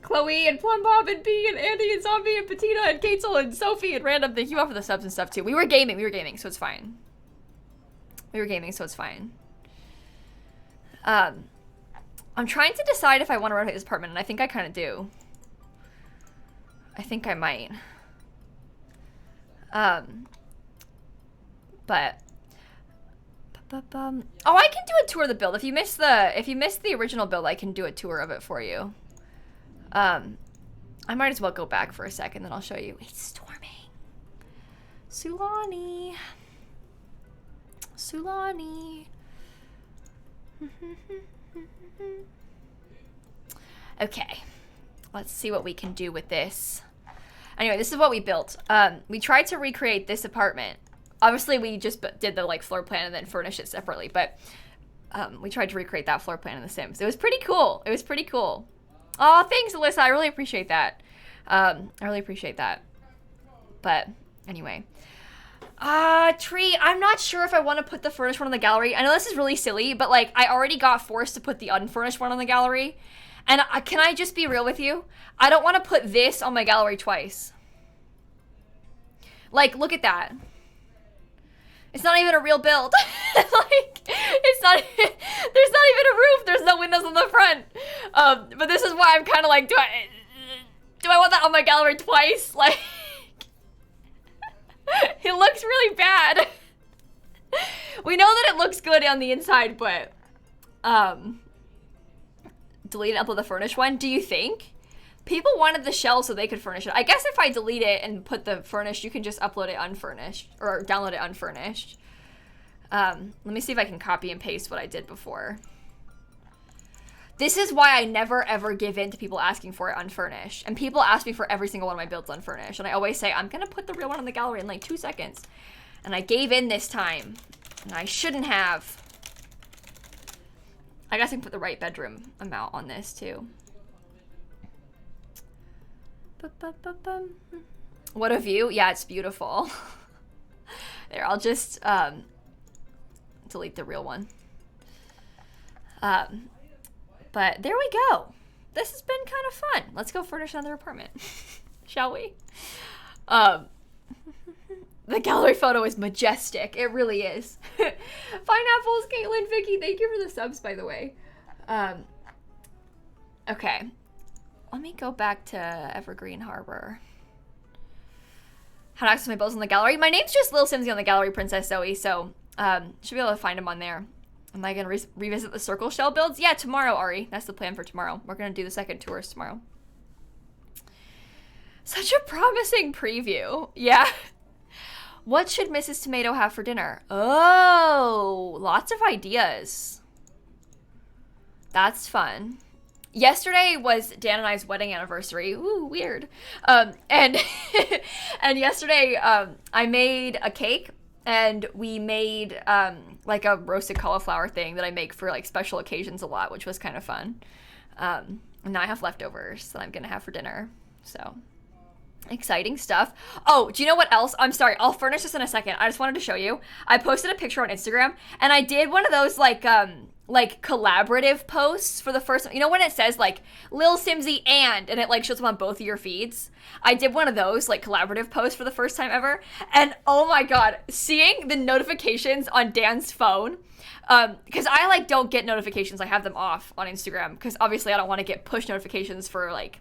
Chloe and Plum Bob and B and Andy and Zombie and Patina and Katzel and Sophie and Random. Thank you all for the subs and stuff too. We were gaming, so it's fine. I'm trying to decide if I want to rotate this apartment, and I think I kind of do. I think I might. But oh, I can do a tour of the build. If you missed the original build, I can do a tour of it for you. I might as well go back for a second, then I'll show you. It's storming. Sulani. Okay, let's see what we can do with this. Anyway, this is what we built. We tried to recreate this apartment. Obviously, we just did the like floor plan and then furnish it separately, but we tried to recreate that floor plan in The Sims. It was pretty cool. Oh, thanks, Alyssa. I really appreciate that. But anyway. Tree, I'm not sure if I want to put the furnished one on the gallery. I know this is really silly, but like I already got forced to put the unfurnished one on the gallery. And can I just be real with you? I don't want to put this on my gallery twice. Like, look at that. It's not even a real build. Like, there's not even a roof. There's no windows on the front. But this is why I'm kind of like, do I want that on my gallery twice? Like, it looks really bad. We know that it looks good on the inside, but delete and upload the furnished one. Do you think? People wanted the shell so they could furnish it. I guess if I delete it and put the furnished, you can just upload it unfurnished or download it unfurnished. Let me see if I can copy and paste what I did before. This is why I never ever give in to people asking for it unfurnished. And people ask me for every single one of my builds unfurnished. And I always say, I'm gonna put the real one on the gallery in like 2 seconds. And I gave in this time. And I shouldn't have. I guess I can put the right bedroom amount on this too. What a view. Yeah, it's beautiful. There, I'll just delete the real one. But there we go. This has been kind of fun. Let's go furnish another apartment. Shall we? The gallery photo is majestic. It really is. Pineapples, Caitlin, Vicky, thank you for the subs, by the way. Okay. Let me go back to Evergreen Harbor. How to access my builds on the gallery. My name's just lilsimsie on the gallery, Princess Zoe, so should be able to find them on there. Am I going to revisit the circle shell builds? Yeah, tomorrow, Ari. That's the plan for tomorrow. We're going to do the second tours tomorrow. Such a promising preview. Yeah. What should Mrs. Tomato have for dinner? Oh, lots of ideas. That's fun. Yesterday was Dan and I's wedding anniversary. Ooh, weird. And and yesterday I made a cake. And we made like a roasted cauliflower thing that I make for like special occasions a lot, which was kind of fun. And now I have leftovers that I'm gonna have for dinner. So exciting stuff. Oh, do you know what else? I'm sorry, I'll furnish this in a second. I just wanted to show you. I posted a picture on Instagram and I did one of those like collaborative posts for the first time. You know when it says like lilsimsie and it like shows up on both of your feeds? I did one of those like collaborative posts for the first time ever. And oh my God, seeing the notifications on Dan's phone, because I like don't get notifications. I have them off on Instagram because obviously I don't want to get push notifications for like,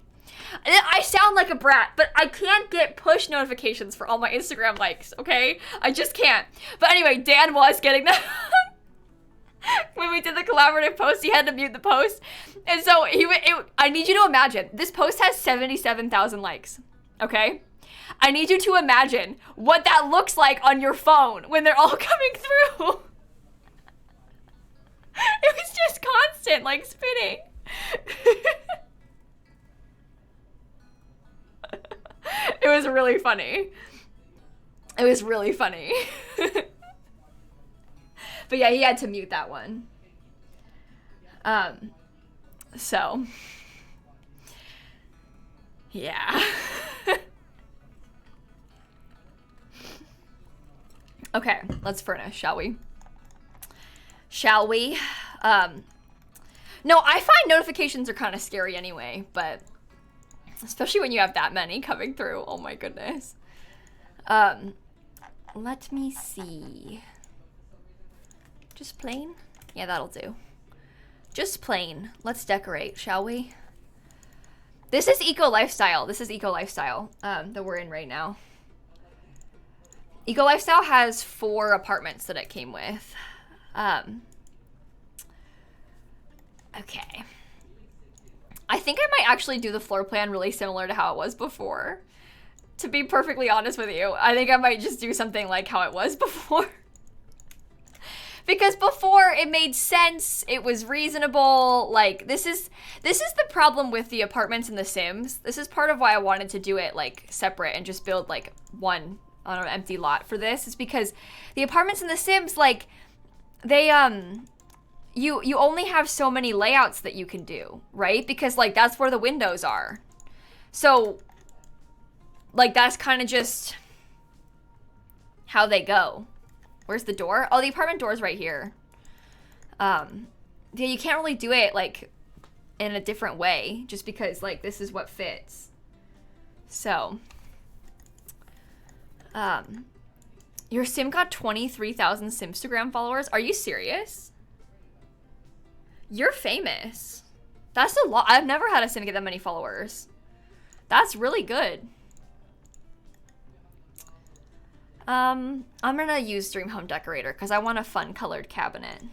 I sound like a brat, but I can't get push notifications for all my Instagram likes, okay? I just can't. But anyway, Dan was getting them. When we did the collaborative post, he had to mute the post. And so I need you to imagine, this post has 77,000 likes, okay? I need you to imagine what that looks like on your phone when they're all coming through. It was just constant, like spinning. It was really funny. It was really funny. But yeah, he had to mute that one. So yeah. Okay, let's furnish, shall we? Shall we? No, I find notifications are kind of scary anyway, but especially when you have that many coming through. Oh my goodness. Let me see. Just plain? Yeah, that'll do. Just plain. Let's decorate, shall we? This is Eco Lifestyle. This is Eco Lifestyle that we're in right now. Eco Lifestyle has 4 apartments that it came with. Okay. I think I might actually do the floor plan really similar to how it was before. To be perfectly honest with you, I think I might just do something like how it was before. Because before it made sense, it was reasonable. Like this is the problem with the apartments in The Sims. This is part of why I wanted to do it like separate and just build like one on an empty lot for this, is because the apartments in The Sims, like they you only have so many layouts that you can do, right? Because like that's where the windows are. So like that's kind of just how they go. Where's the door? Oh, the apartment door's right here. Yeah, you can't really do it like in a different way just because like this is what fits. So, your sim got 23,000 Simstagram followers. Are you serious? You're famous. That's a lot. I've never had a sim get that many followers. That's really good. I'm gonna use Dream Home Decorator because I want a fun colored cabinet.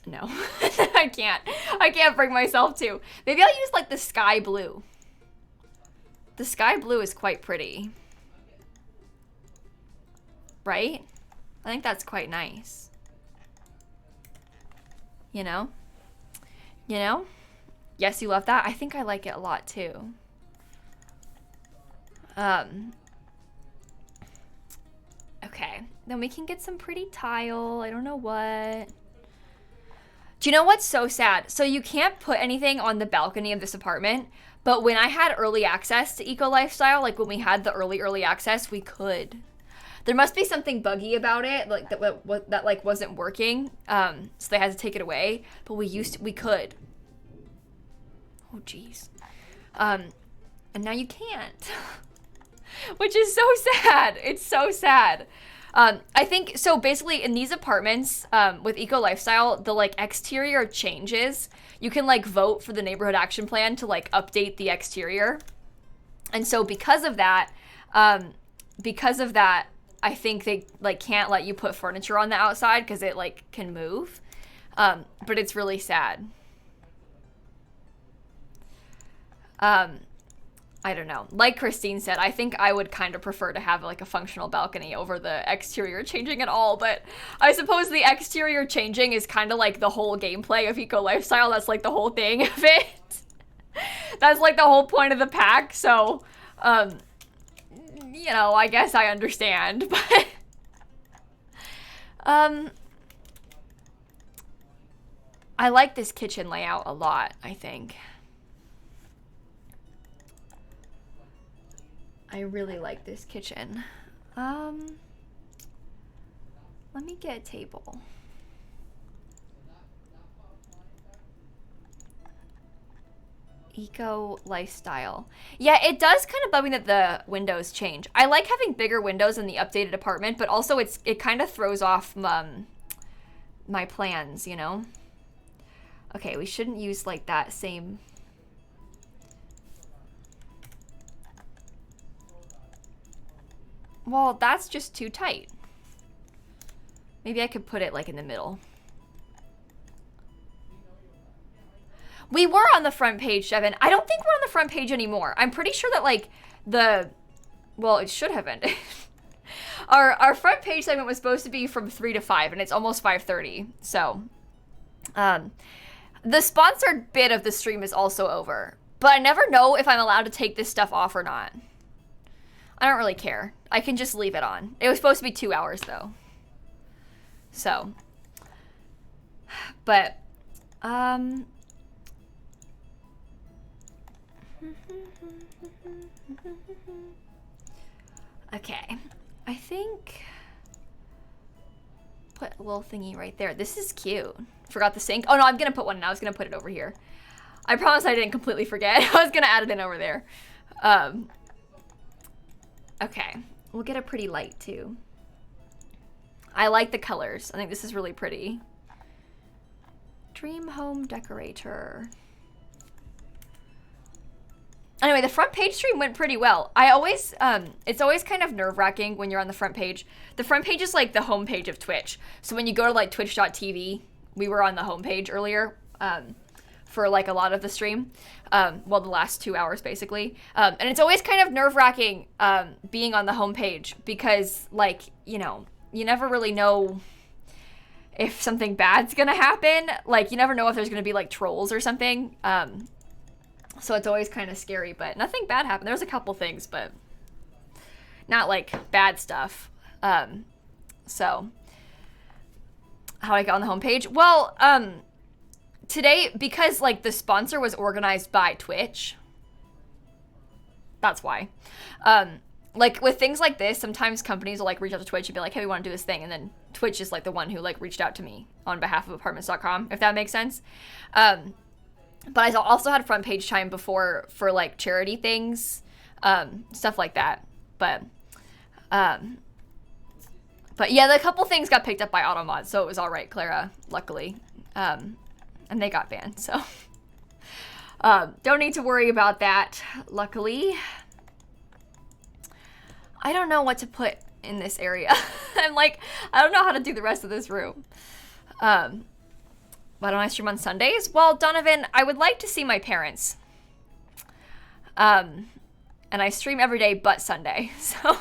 No, I can't bring myself to. Maybe I'll use like the sky blue. The sky blue is quite pretty. Right? I think that's quite nice. You know? You know? Yes, you love that? I think I like it a lot too. Okay, then we can get some pretty tile. I don't know what. Do you know what's so sad? So you can't put anything on the balcony of this apartment, but when I had early access to Eco Lifestyle, like when we had the early access, we could. There must be something buggy about it, like that like wasn't working, so they had to take it away. But we could. Oh geez, and now you can't. Which is so sad. It's so sad. I think, so basically in these apartments, with Eco Lifestyle, the like exterior changes. You can like vote for the neighborhood action plan to like update the exterior. And so because of that, I think they like can't let you put furniture on the outside because it like can move. But it's really sad. I don't know. Like Christine said, I think I would kind of prefer to have like a functional balcony over the exterior changing at all. But I suppose the exterior changing is kind of like the whole gameplay of Eco Lifestyle. That's like the whole thing of it. That's like the whole point of the pack. So, you know, I guess I understand. But, I like this kitchen layout a lot, I think. I really like this kitchen. Let me get a table. Eco Lifestyle. Yeah, it does kind of bug me that the windows change. I like having bigger windows in the updated apartment, but also it kind of throws off my plans, you know? Okay, we shouldn't use like that same... Well, that's just too tight. Maybe I could put it like in the middle. We were on the front page, Devin. I don't think we're on the front page anymore. I'm pretty sure that like well, it should have ended. Our front page segment was supposed to be from 3 to 5 and it's almost 5:30. So, the sponsored bit of the stream is also over, but I never know if I'm allowed to take this stuff off or not. I don't really care. I can just leave it on. It was supposed to be 2 hours though. So, but, okay. I think put a little thingy right there. This is cute. Forgot the sink. Oh no, I'm gonna put one now. I was gonna put it over here. I promise I didn't completely forget. I was gonna add it in over there. Okay, we'll get a pretty light too. I like the colors. I think this is really pretty. Dream home decorator. Anyway, the front page stream went pretty well. I always, it's always kind of nerve-wracking when you're on the front page. The front page is like the home page of Twitch. So when you go to like twitch.tv, we were on the home page earlier for like a lot of the stream. Well, the last 2 hours basically. And it's always kind of nerve-wracking being on the home page because like, you know, you never really know if something bad's gonna happen. Like you never know if there's gonna be like trolls or something. So it's always kind of scary, but nothing bad happened. There was a couple things, but not like bad stuff. So how I got on the homepage? Well, today, because like the sponsor was organized by Twitch, that's why. Like with things like this, sometimes companies will like reach out to Twitch and be like, hey, we want to do this thing. And then Twitch is like the one who like reached out to me on behalf of apartments.com, if that makes sense. But I also had front page time before for like charity things, stuff like that. But yeah, the couple things got picked up by Automod, so it was all right, Clara, luckily. And they got banned, so don't need to worry about that, luckily. I don't know what to put in this area. I'm like, I don't know how to do the rest of this room. Why don't I stream on Sundays? Well, Donovan, I would like to see my parents. And I stream every day but Sunday, so.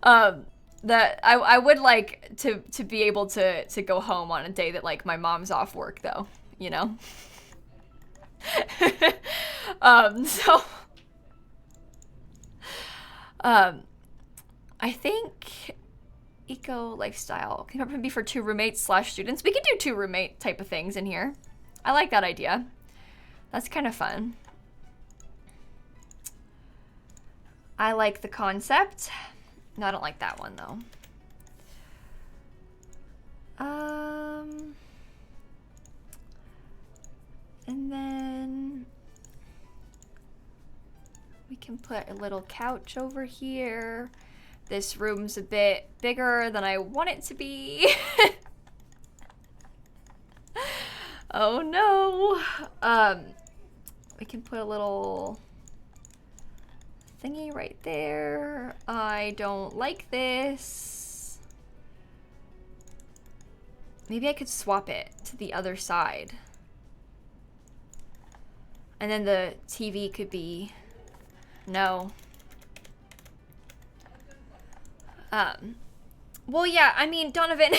I would like to be able to go home on a day that like my mom's off work though, you know? So. I think eco lifestyle can probably be for 2 roommates / students. We could do 2 roommate type of things in here. I like that idea. That's kind of fun. I like the concept. No, I don't like that one though. And then we can put a little couch over here. This room's a bit bigger than I want it to be. Oh no. We can put a little thingy right there. I don't like this. Maybe I could swap it to the other side. And then the TV could be, no. Well, yeah, I mean, Donovan,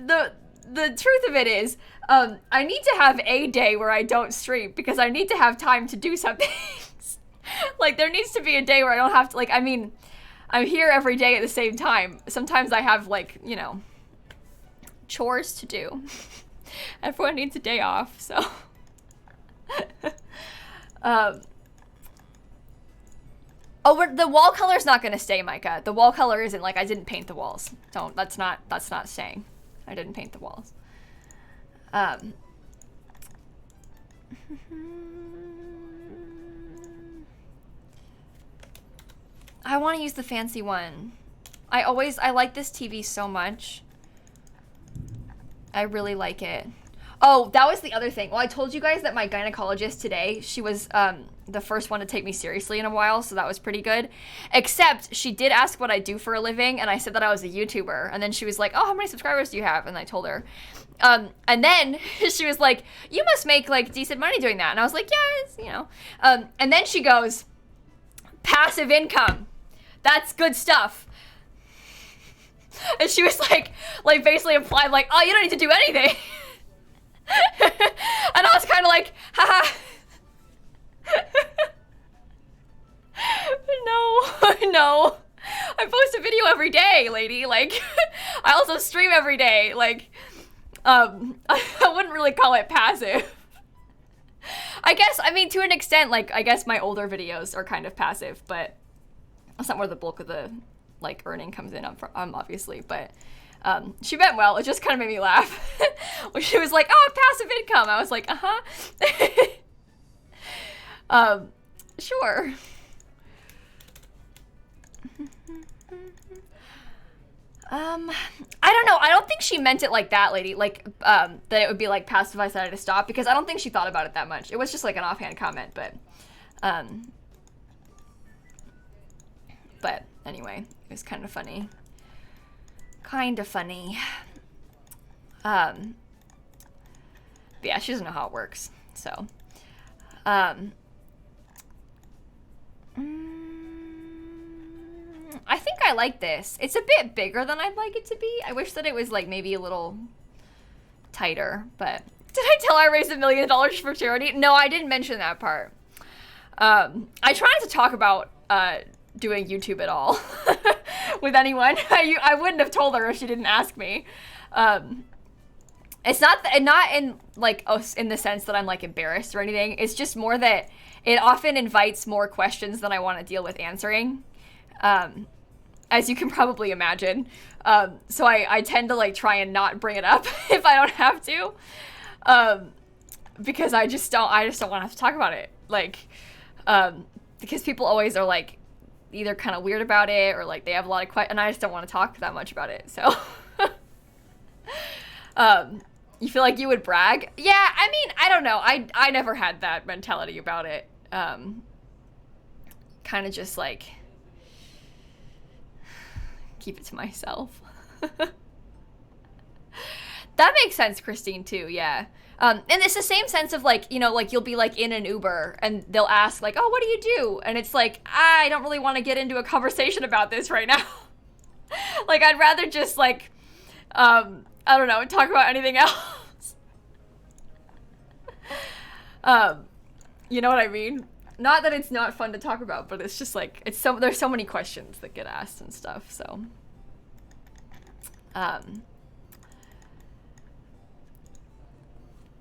the truth of it is, I need to have a day where I don't stream because I need to have time to do something. Like, there needs to be a day where I don't have to, like, I mean, I'm here every day at the same time. Sometimes I have, like, you know, chores to do. Everyone needs a day off, so. Oh, the wall color's not gonna stay, Micah. The wall color isn't, like, I didn't paint the walls. Don't, that's not staying. I didn't paint the walls. I want to use the fancy one. I like this TV so much. I really like it. Oh, that was the other thing. Well, I told you guys that my gynecologist today, she was the first one to take me seriously in a while, so that was pretty good. Except she did ask what I do for a living, and I said that I was a YouTuber. And then she was like, oh, how many subscribers do you have? And I told her. And then she was like, you must make like decent money doing that. And I was like, yeah, it's, you know. And then she goes, passive income. That's good stuff. And she was like basically implied like, oh, you don't need to do anything. And I was kind of like, haha. No. I post a video every day, lady. Like, I also stream every day. Like, I wouldn't really call it passive. I guess, I mean, to an extent, like, I guess my older videos are kind of passive, but that's not where the bulk of the like earning comes in, obviously, but she meant well. It just kind of made me laugh when she was like, "Oh, passive income." I was like, sure. I don't know. I don't think she meant it like that, lady. Like, that it would be like passive if I decided to stop, because I don't think she thought about it that much. It was just like an offhand comment, but anyway, it was kind of funny. But yeah, she doesn't know how it works, so. I think I like this. It's a bit bigger than I'd like it to be. I wish that it was like maybe a little tighter, but did I tell her I raised $1 million for charity? No, I didn't mention that part. I try not to talk about doing YouTube at all with anyone. I wouldn't have told her if she didn't ask me. It's not in like in the sense that I'm like embarrassed or anything. It's just more that it often invites more questions than I want to deal with answering. As you can probably imagine. So I tend to like try and not bring it up if I don't have to. Because I just don't want to have to talk about it. Like, because people always are like either kind of weird about it or like they have a lot of questions, and I just don't want to talk that much about it. So, you feel like you would brag? Yeah, I mean, I don't know. I never had that mentality about it. Kind of just like keep it to myself. That makes sense, Christine, too. Yeah. And it's the same sense of like, you know, like you'll be like in an Uber and they'll ask like, "Oh, what do you do?" And it's like, I don't really want to get into a conversation about this right now. Like, I'd rather just like, I don't know, talk about anything else. You know what I mean? Not that it's not fun to talk about, but it's just like, there's so many questions that get asked and stuff, so.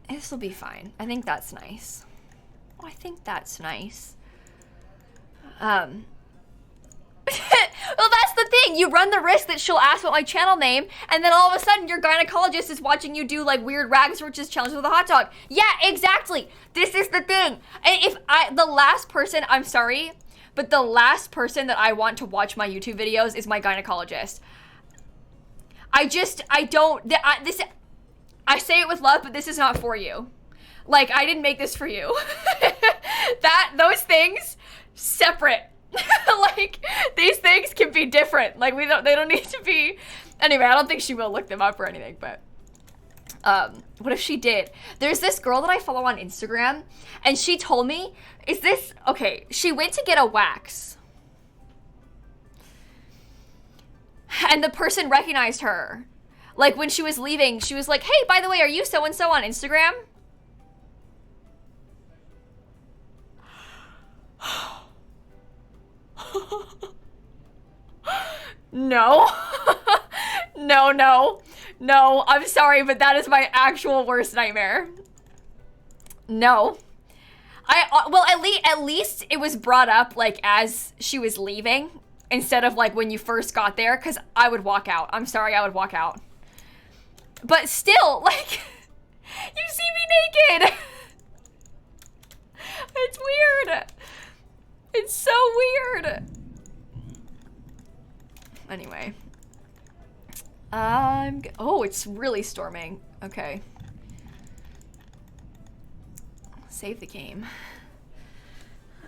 This will be fine. I think that's nice. Oh, I think that's nice. Well, that's the thing. You run the risk that she'll ask what my channel name, and then all of a sudden your gynecologist is watching you do like weird rag searches challenge with a hot dog. Yeah, exactly. This is the thing. And the last person, I'm sorry, but the last person that I want to watch my YouTube videos is my gynecologist. I say it with love, but this is not for you. Like, I didn't make this for you. Those things, separate. Like, these things can be different. Like, they don't need to be. Anyway, I don't think she will look them up or anything, but what if she did? There's this girl that I follow on Instagram, and she told me, she went to get a wax. And the person recognized her. Like, when she was leaving, she was like, "Hey, by the way, are you so-and-so on Instagram?" No. No, I'm sorry, but that is my actual worst nightmare. No. Well, at least it was brought up, like, as she was leaving, instead of, like, when you first got there, because I would walk out. I'm sorry, I would walk out. But still, like, you see me naked. It's weird. It's so weird. Anyway. Oh, it's really storming. Okay. Save the game.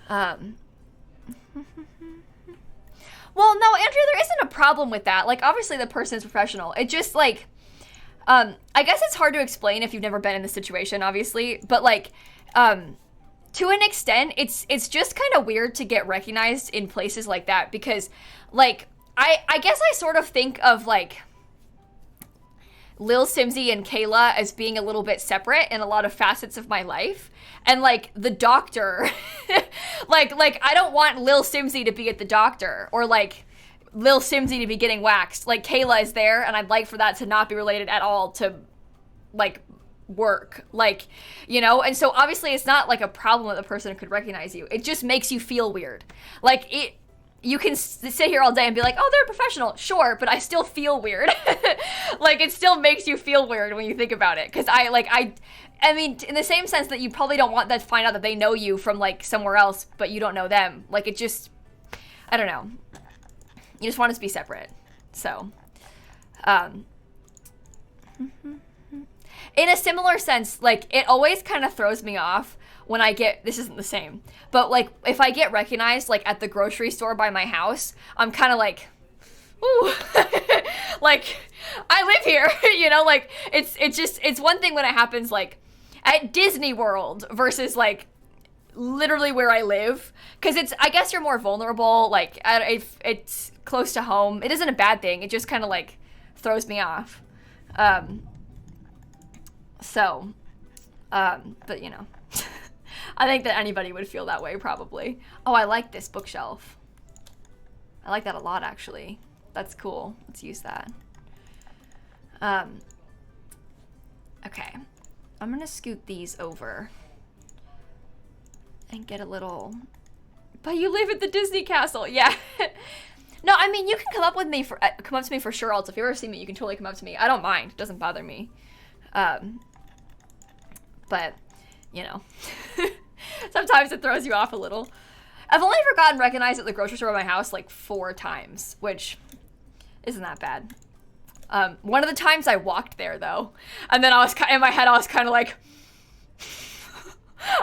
Well, no, Andrew, there isn't a problem with that. Like, obviously the person is professional. It just, like, I guess it's hard to explain if you've never been in the situation, obviously. But, like, to an extent, it's just kind of weird to get recognized in places like that. Because, like, I guess I sort of think of, like, lilsimsie and Kayla as being a little bit separate in a lot of facets of my life. And, like, the doctor, like, I don't want lilsimsie to be at the doctor, or, like, lilsimsie to be getting waxed. Like, Kayla is there, and I'd like for that to not be related at all to, like, work. Like, you know? And so, obviously, it's not, like, a problem that the person could recognize you. It just makes you feel weird. Like, you can sit here all day and be like, oh, they're professional. Sure, but I still feel weird. Like, it still makes you feel weird when you think about it. Because I mean, in the same sense that you probably don't want that to find out that they know you from, like, somewhere else, but you don't know them. Like, it just, I don't know. You just want us to be separate. So, in a similar sense, like, it always kind of throws me off when I get, this isn't the same, but, like, if I get recognized, like, at the grocery store by my house, I'm kind of like, ooh, like, I live here, you know, like, it's one thing when it happens, like, at Disney World versus, like, literally where I live, because it's, I guess you're more vulnerable, like, if it's close to home, it isn't a bad thing, it just kind of, like, throws me off, but, you know, I think that anybody would feel that way, probably. Oh, I like this bookshelf. I like that a lot, actually. That's cool. Let's use that. Okay. I'm gonna scoot these over and get a little... But you live at the Disney castle. Yeah. No, I mean, you can come up to me for sure, also. If you ever see me, you can totally come up to me. I don't mind. It doesn't bother me. But, you know... Sometimes it throws you off a little. I've only ever gotten recognized at the grocery store by my house like 4 times, which isn't that bad. One of the times I walked there though, and then I was in my head I was kind of like,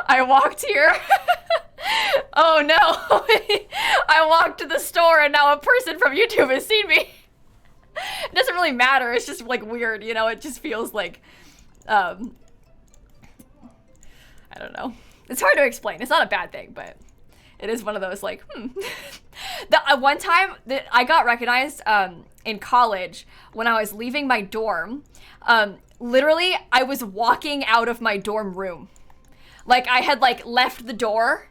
I walked here. Oh no! I walked to the store and now a person from YouTube has seen me. It doesn't really matter. It's just like weird, you know. It just feels like, I don't know. It's hard to explain. It's not a bad thing, but it is one of those like, The one time that I got recognized in college when I was leaving my dorm, literally I was walking out of my dorm room. Like I had like left the door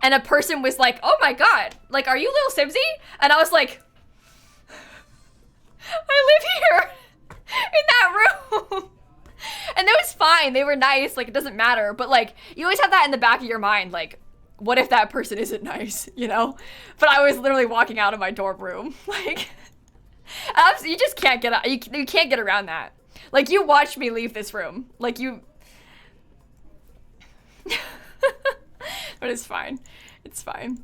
and a person was like, oh my God, like, are you Lil Simsie? And I was like, I live here in that room. And it was fine. They were nice. Like, it doesn't matter. But, like, you always have that in the back of your mind. Like, what if that person isn't nice, you know? But I was literally walking out of my dorm room. Like, you just can't get out. You can't get around that. Like, you watched me leave this room. Like, you... But it's fine. It's fine.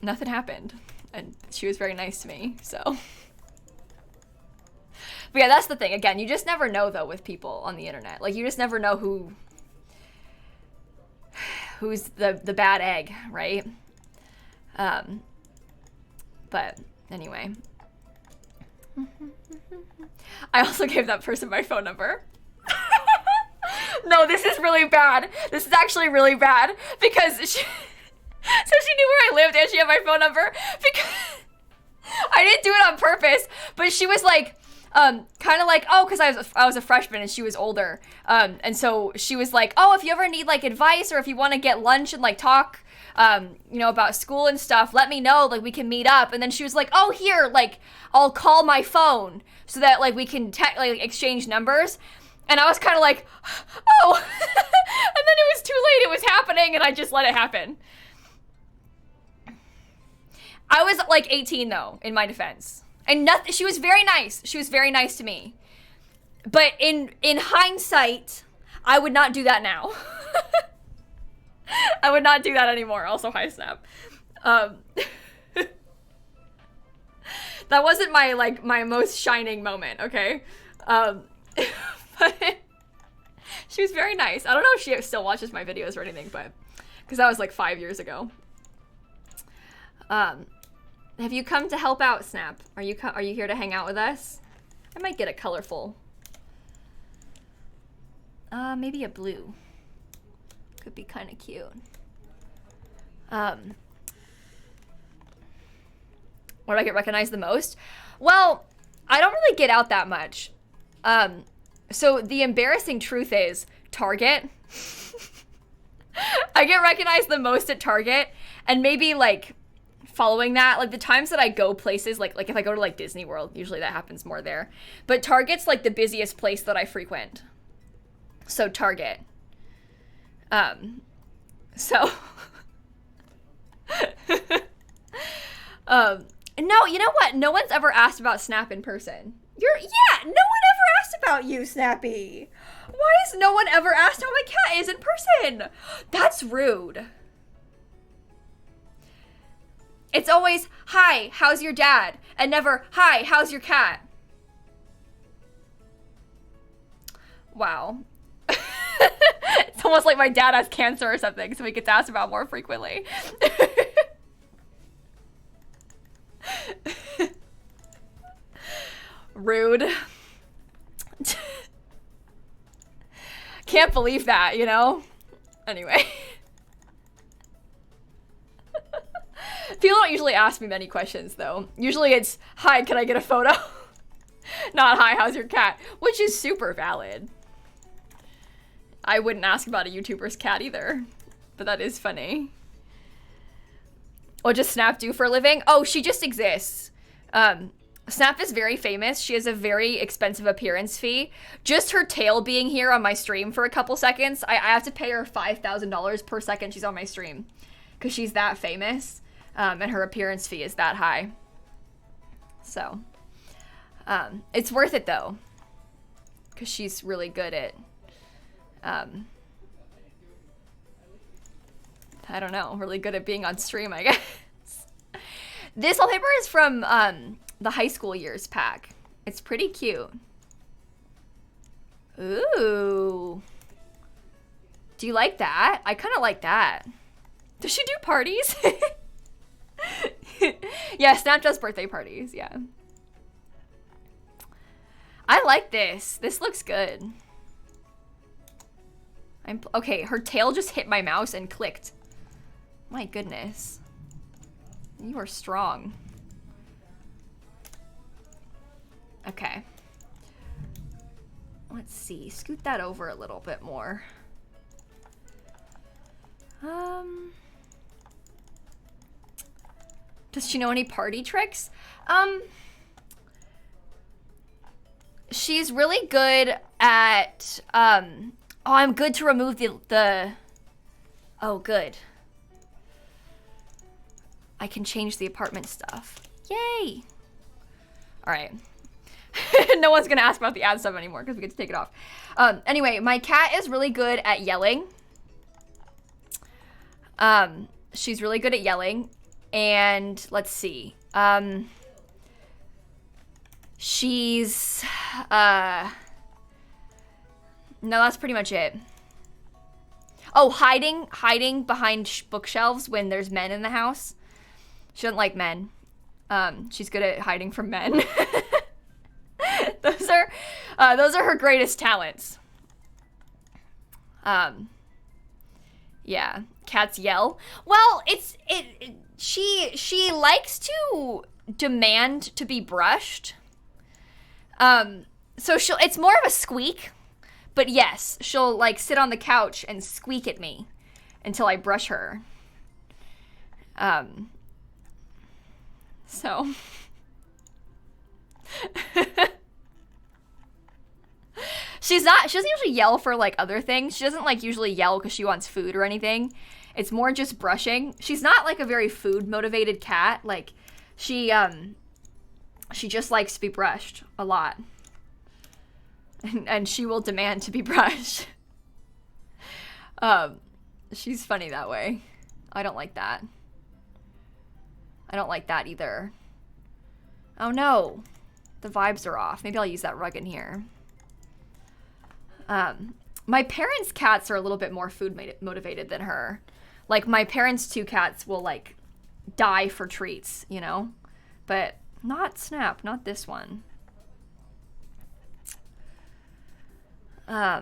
Nothing happened. And she was very nice to me, so... But yeah, that's the thing. Again, you just never know, though, with people on the internet. Like, you just never know who's the bad egg, right? But anyway. I also gave that person my phone number. No, this is really bad. This is actually really bad. Because so she knew where I lived and she had my phone number. Because I didn't do it on purpose. But she was like... kind of like, oh, because I was a freshman and she was older. And so she was like, oh, if you ever need like advice or if you want to get lunch and like talk, you know, about school and stuff, let me know, like we can meet up. And then she was like, oh, here, like I'll call my phone so that like we can like exchange numbers. And I was kind of like, oh, and then it was too late. It was happening and I just let it happen. I was like 18 though, in my defense. And nothing, she was very nice. She was very nice to me. But in hindsight, I would not do that now. I would not do that anymore. Also, hi, Snap. That wasn't my most shining moment, okay? But she was very nice. I don't know if she still watches my videos or anything, but because that was like 5 years ago. Have you come to help out, Snap? Are you here to hang out with us? I might get a colorful. Maybe a blue. Could be kind of cute. Where do I get recognized the most? Well, I don't really get out that much. So the embarrassing truth is Target. I get recognized the most at Target, and maybe like following that, like the times that I go places, like if I go to like Disney World, usually that happens more there. But Target's like the busiest place that I frequent. So Target. So No, you know what? No one's ever asked about Snap in person. Yeah, no one ever asked about you, Snappy. Why has no one ever asked how my cat is in person? That's rude. It's always, hi, how's your dad? And never, hi, how's your cat? Wow. It's almost like my dad has cancer or something, so he gets asked about more frequently. Rude. Can't believe that, you know? Anyway. People don't usually ask me many questions, though. Usually it's, hi, can I get a photo? Not, hi, how's your cat? Which is super valid. I wouldn't ask about a YouTuber's cat either, but that is funny. What does Snap do for a living? Oh, she just exists. Snap is very famous. She has a very expensive appearance fee. Just her tail being here on my stream for a couple seconds, I have to pay her $5,000 per second she's on my stream because she's that famous, and her appearance fee is that high. So, it's worth it though, because she's really good at, I don't know, really good at being on stream, I guess. This wallpaper is from the high school years pack. It's pretty cute. Ooh. Do you like that? I kind of like that. Does she do parties? Yeah, Snap does birthday parties, yeah. I like this. This looks good. Okay, her tail just hit my mouse and clicked. My goodness. You are strong. Okay. Let's see. Scoot that over a little bit more. Does she know any party tricks? She's really good at, oh, I'm good to remove the, oh, good. I can change the apartment stuff. Yay. All right. No one's gonna ask about the ad stuff anymore because we get to take it off. Anyway, my cat is really good at yelling. She's really good at yelling. And let's see. She's, no, that's pretty much it. Oh, hiding behind bookshelves when there's men in the house. She doesn't like men. She's good at hiding from men. Those are her greatest talents. Yeah, cats yell. Well, she likes to demand to be brushed. So it's more of a squeak, but yes, she'll like sit on the couch and squeak at me until I brush her. So she doesn't usually yell for like other things. She doesn't like usually yell because she wants food or anything. It's more just brushing. She's not like a very food motivated cat. Like she just likes to be brushed a lot. And she will demand to be brushed. She's funny that way. I don't like that. I don't like that either. Oh no. The vibes are off. Maybe I'll use that rug in here. My parents' cats are a little bit more food motivated than her. Like my parents' two cats will like die for treats, you know? But not Snap, not this one. I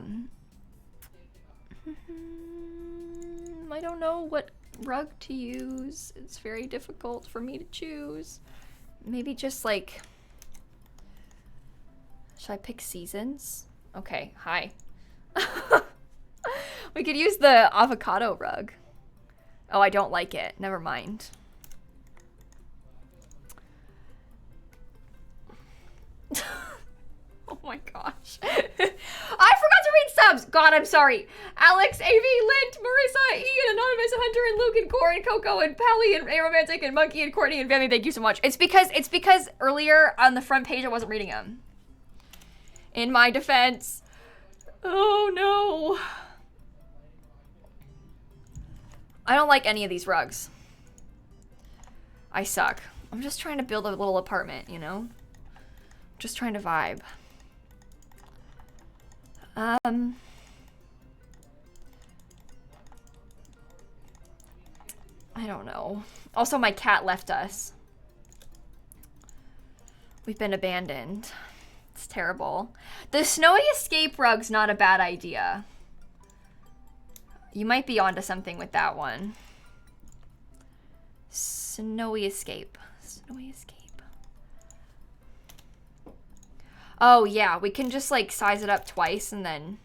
don't know what rug to use. It's very difficult for me to choose. Maybe just like, should I pick seasons? Okay, hi. We could use the avocado rug. Oh, I don't like it. Never mind. Oh my gosh. I forgot to read subs. God, I'm sorry. Alex, AV, Lint, Marissa, Ian, Anonymous, Hunter, and Luke, and Core, and Coco, and Pally, and Aromantic, and Monkey, and Courtney, and Vanny. Thank you so much. It's because earlier on the front page I wasn't reading them. In my defense. Oh no. I don't like any of these rugs. I suck. I'm just trying to build a little apartment, you know? Just trying to vibe. I don't know. Also, my cat left us. We've been abandoned. It's terrible. The snowy escape rug's not a bad idea. You might be onto something with that one. Snowy escape. Snowy escape. Oh, yeah. We can just, like, size it up twice and then...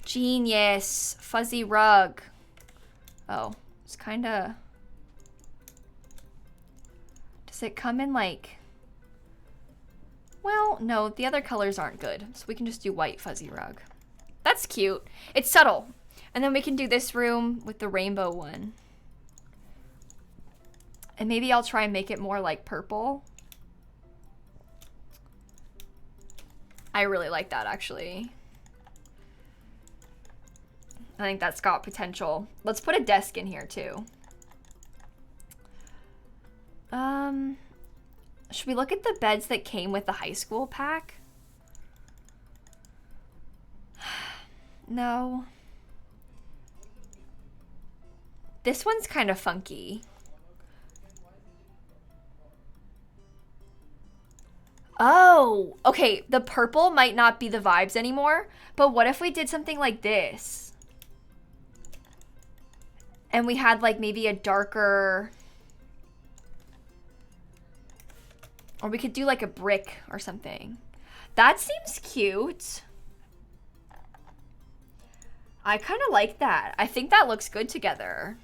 Genius. Fuzzy rug. Oh. It's kind of... Does it come in, like... Well, no, the other colors aren't good. So we can just do white fuzzy rug. That's cute. It's subtle. And then we can do this room with the rainbow one. And maybe I'll try and make it more like purple. I really like that, actually. I think that's got potential. Let's put a desk in here, too. Should we look at the beds that came with the high school pack? No. This one's kind of funky. Oh, okay. The purple might not be the vibes anymore, but what if we did something like this? And we had like maybe a darker... Or we could do like a brick or something. That seems cute. I kind of like that. I think that looks good together.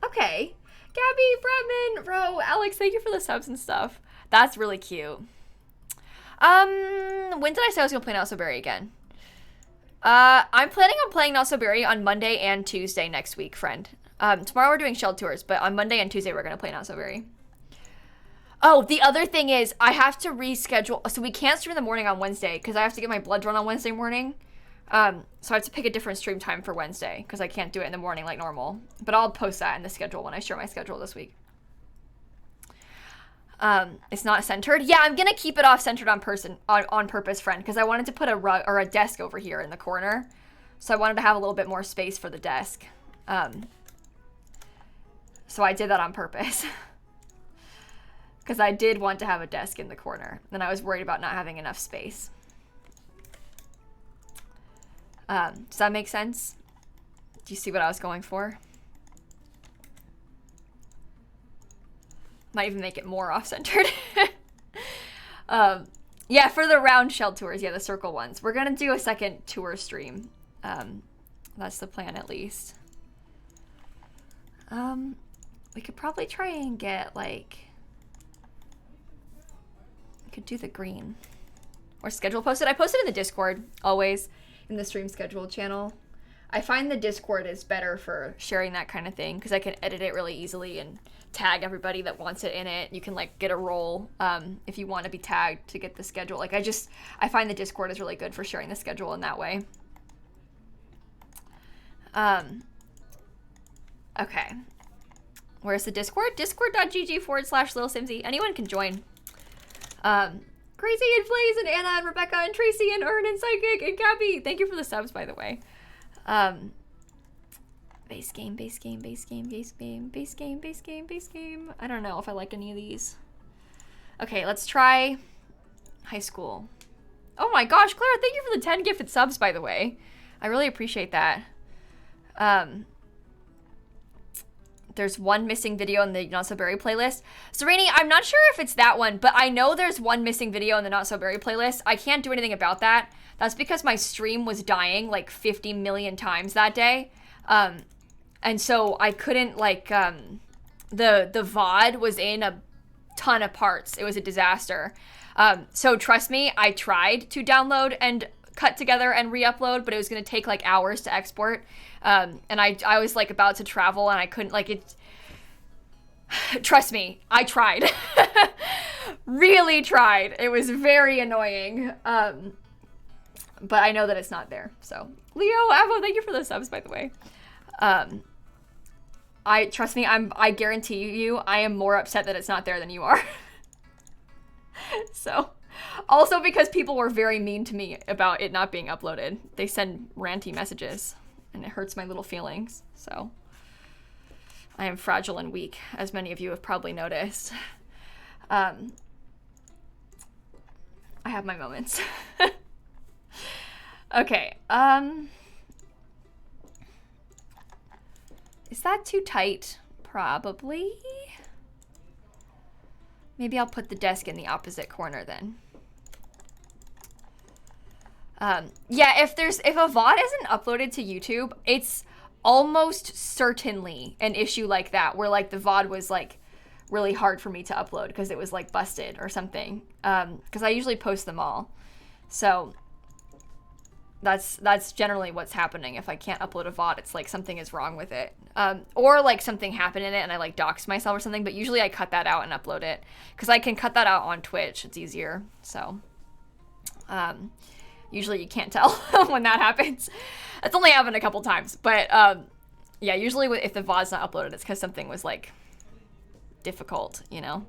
Okay. Gabby, Bradman, Ro, Alex, thank you for the subs and stuff. That's really cute. When did I say I was gonna play Not So Berry again? I'm planning on playing Not So Berry on Monday and Tuesday next week, friend. Tomorrow we're doing shell tours, but on Monday and Tuesday we're gonna play Not So Berry. Oh, the other thing is I have to reschedule. So we can't stream in the morning on Wednesday because I have to get my blood drawn on Wednesday morning. So I have to pick a different stream time for Wednesday because I can't do it in the morning like normal. But I'll post that in the schedule when I share my schedule this week. It's not centered. Yeah, I'm gonna keep it off centered on purpose, friend, because I wanted to put a rug or a desk over here in the corner. So I wanted to have a little bit more space for the desk. So I did that on purpose. Because I did want to have a desk in the corner. And I was worried about not having enough space. Does that make sense? Do you see what I was going for? Might even make it more off-centered. Yeah, for the round shell tours. Yeah, the circle ones. We're going to do a second tour stream. That's the plan, at least. We could probably try and get, like... We could do the green. Or schedule posted. I posted in the Discord, always, in the stream schedule channel. I find the Discord is better for sharing that kind of thing, because I can edit it really easily and tag everybody that wants it in it. You can, like, get a role if you want to be tagged to get the schedule. Like, I find the Discord is really good for sharing the schedule in that way. Okay. Where's the Discord? Discord.gg/lilsimsie. Anyone can join. Crazy and Flaze and Anna and Rebecca and Tracy and Ern and Psychic and Gabby. Thank you for the subs, by the way. Base game, base game, base game, base game, base game, base game, base game. I don't know if I like any of these. Okay, let's try high school. Oh my gosh, Clara, thank you for the 10 gifted subs, by the way. I really appreciate that. There's one missing video in the Not So Berry playlist. Sereni, I'm not sure if it's that one, but I know there's one missing video in the Not So Berry playlist. I can't do anything about that. That's because my stream was dying like 50 million times that day. And so I couldn't, like, the VOD was in a ton of parts. It was a disaster. So trust me, I tried to download and cut together and re-upload, but it was going to take like hours to export. And I was like about to travel and I couldn't, like, it. Trust me, I tried. Really tried. It was very annoying. But I know that it's not there. So Leo, Avo, thank you for the subs, by the way. Trust me, I guarantee you, I am more upset that it's not there than you are. So, also because people were very mean to me about it not being uploaded. They send ranty messages, and it hurts my little feelings. So, I am fragile and weak, as many of you have probably noticed. I have my moments. Okay, is that too tight? Probably. Maybe I'll put the desk in the opposite corner then. Yeah, if a VOD isn't uploaded to YouTube, it's almost certainly an issue like that, where like the VOD was like really hard for me to upload because it was like busted or something. Because I usually post them all. So that's generally what's happening. If I can't upload a VOD, it's like something is wrong with it. Or like something happened in it and I like doxed myself or something, but usually I cut that out and upload it because I can cut that out on Twitch. It's easier. So usually you can't tell when that happens. It's only happened a couple times, but yeah, usually if the VOD's not uploaded, it's because something was like difficult, you know?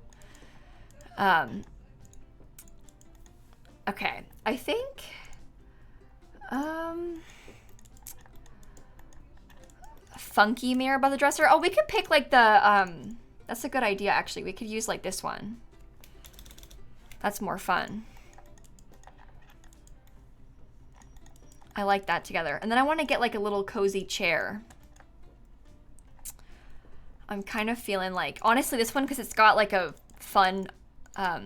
Okay, I think funky mirror by the dresser. Oh, we could pick like the that's a good idea actually. We could use like this one. That's more fun. I like that together. And then I want to get like a little cozy chair. I'm kind of feeling like, honestly, this one, because it's got like a fun, I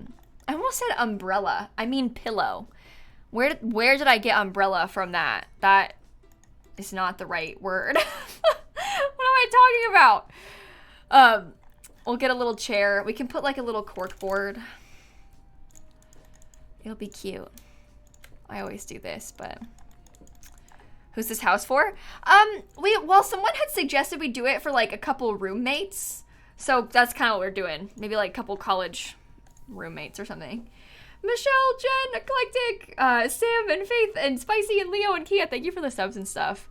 almost said umbrella. I mean pillow. Where did I get umbrella from that? That is not the right word. What am I talking about? We'll get a little chair. We can put like a little cork board. It'll be cute. I always do this, but who's this house for? Well, someone had suggested we do it for like a couple roommates. So that's kind of what we're doing. Maybe like a couple college roommates or something. Michelle, Jen, Eclectic, Sam, and Faith, and Spicy, and Leo, and Kia, thank you for the subs and stuff.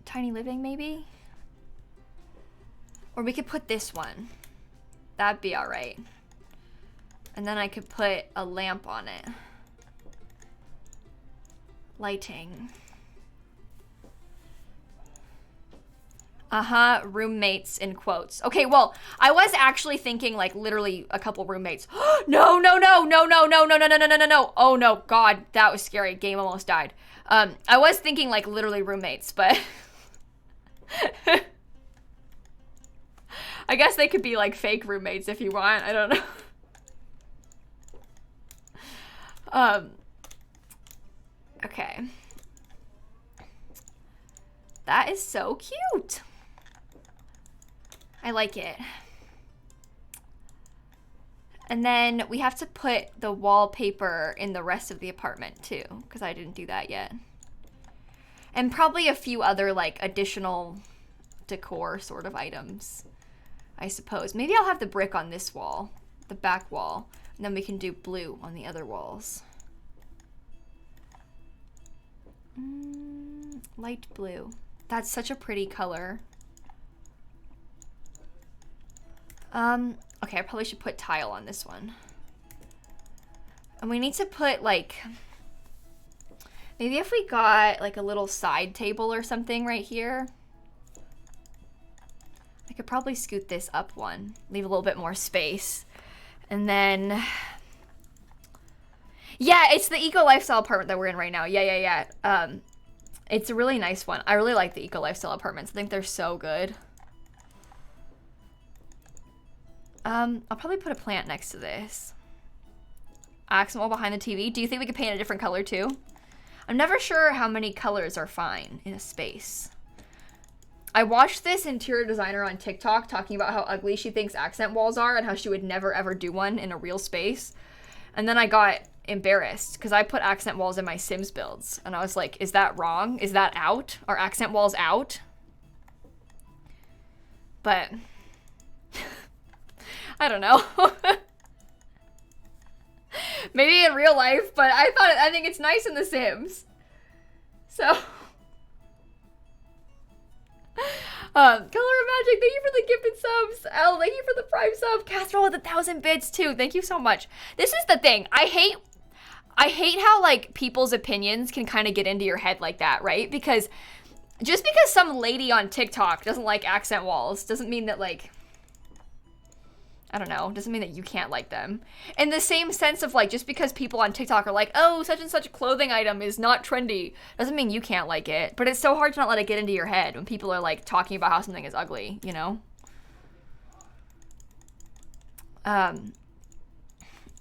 Tiny living, maybe? Or we could put this one. That'd be alright. And then I could put a lamp on it. Lighting. Roommates in quotes. Okay, well, I was actually thinking like literally a couple roommates. No. Oh no, God, that was scary. Game almost died. I was thinking like literally roommates, but I guess they could be like fake roommates if you want. I don't know. Okay. That is so cute. I like it. And then we have to put the wallpaper in the rest of the apartment too, because I didn't do that yet. And probably a few other like additional decor sort of items, I suppose. Maybe I'll have the brick on this wall, the back wall, and then we can do blue on the other walls. Light blue. That's such a pretty color. Okay, I probably should put tile on this one. And we need to put like, maybe if we got like a little side table or something right here. I could probably scoot this up one, leave a little bit more space. And then, yeah, it's the Eco Lifestyle apartment that we're in right now. Yeah. It's a really nice one. I really like the Eco Lifestyle apartments. I think they're so good. I'll probably put a plant next to this. Accent wall behind the TV. Do you think we could paint a different color too? I'm never sure how many colors are fine in a space. I watched this interior designer on TikTok talking about how ugly she thinks accent walls are and how she would never ever do one in a real space. And then I got embarrassed because I put accent walls in my Sims builds. And I was like, is that wrong? Is that out? Are accent walls out? But I don't know. Maybe in real life, but I think it's nice in The Sims. So Color of Magic, thank you for the gifted subs. Elle, thank you for the Prime sub. Casserole with 1,000 bits too. Thank you so much. This is the thing. I hate how like people's opinions can kind of get into your head like that, right? Because just because some lady on TikTok doesn't like accent walls doesn't mean that like, I don't know, doesn't mean that you can't like them. In the same sense of like, just because people on TikTok are like, oh, such and such clothing item is not trendy, doesn't mean you can't like it. But it's so hard to not let it get into your head when people are like talking about how something is ugly, you know?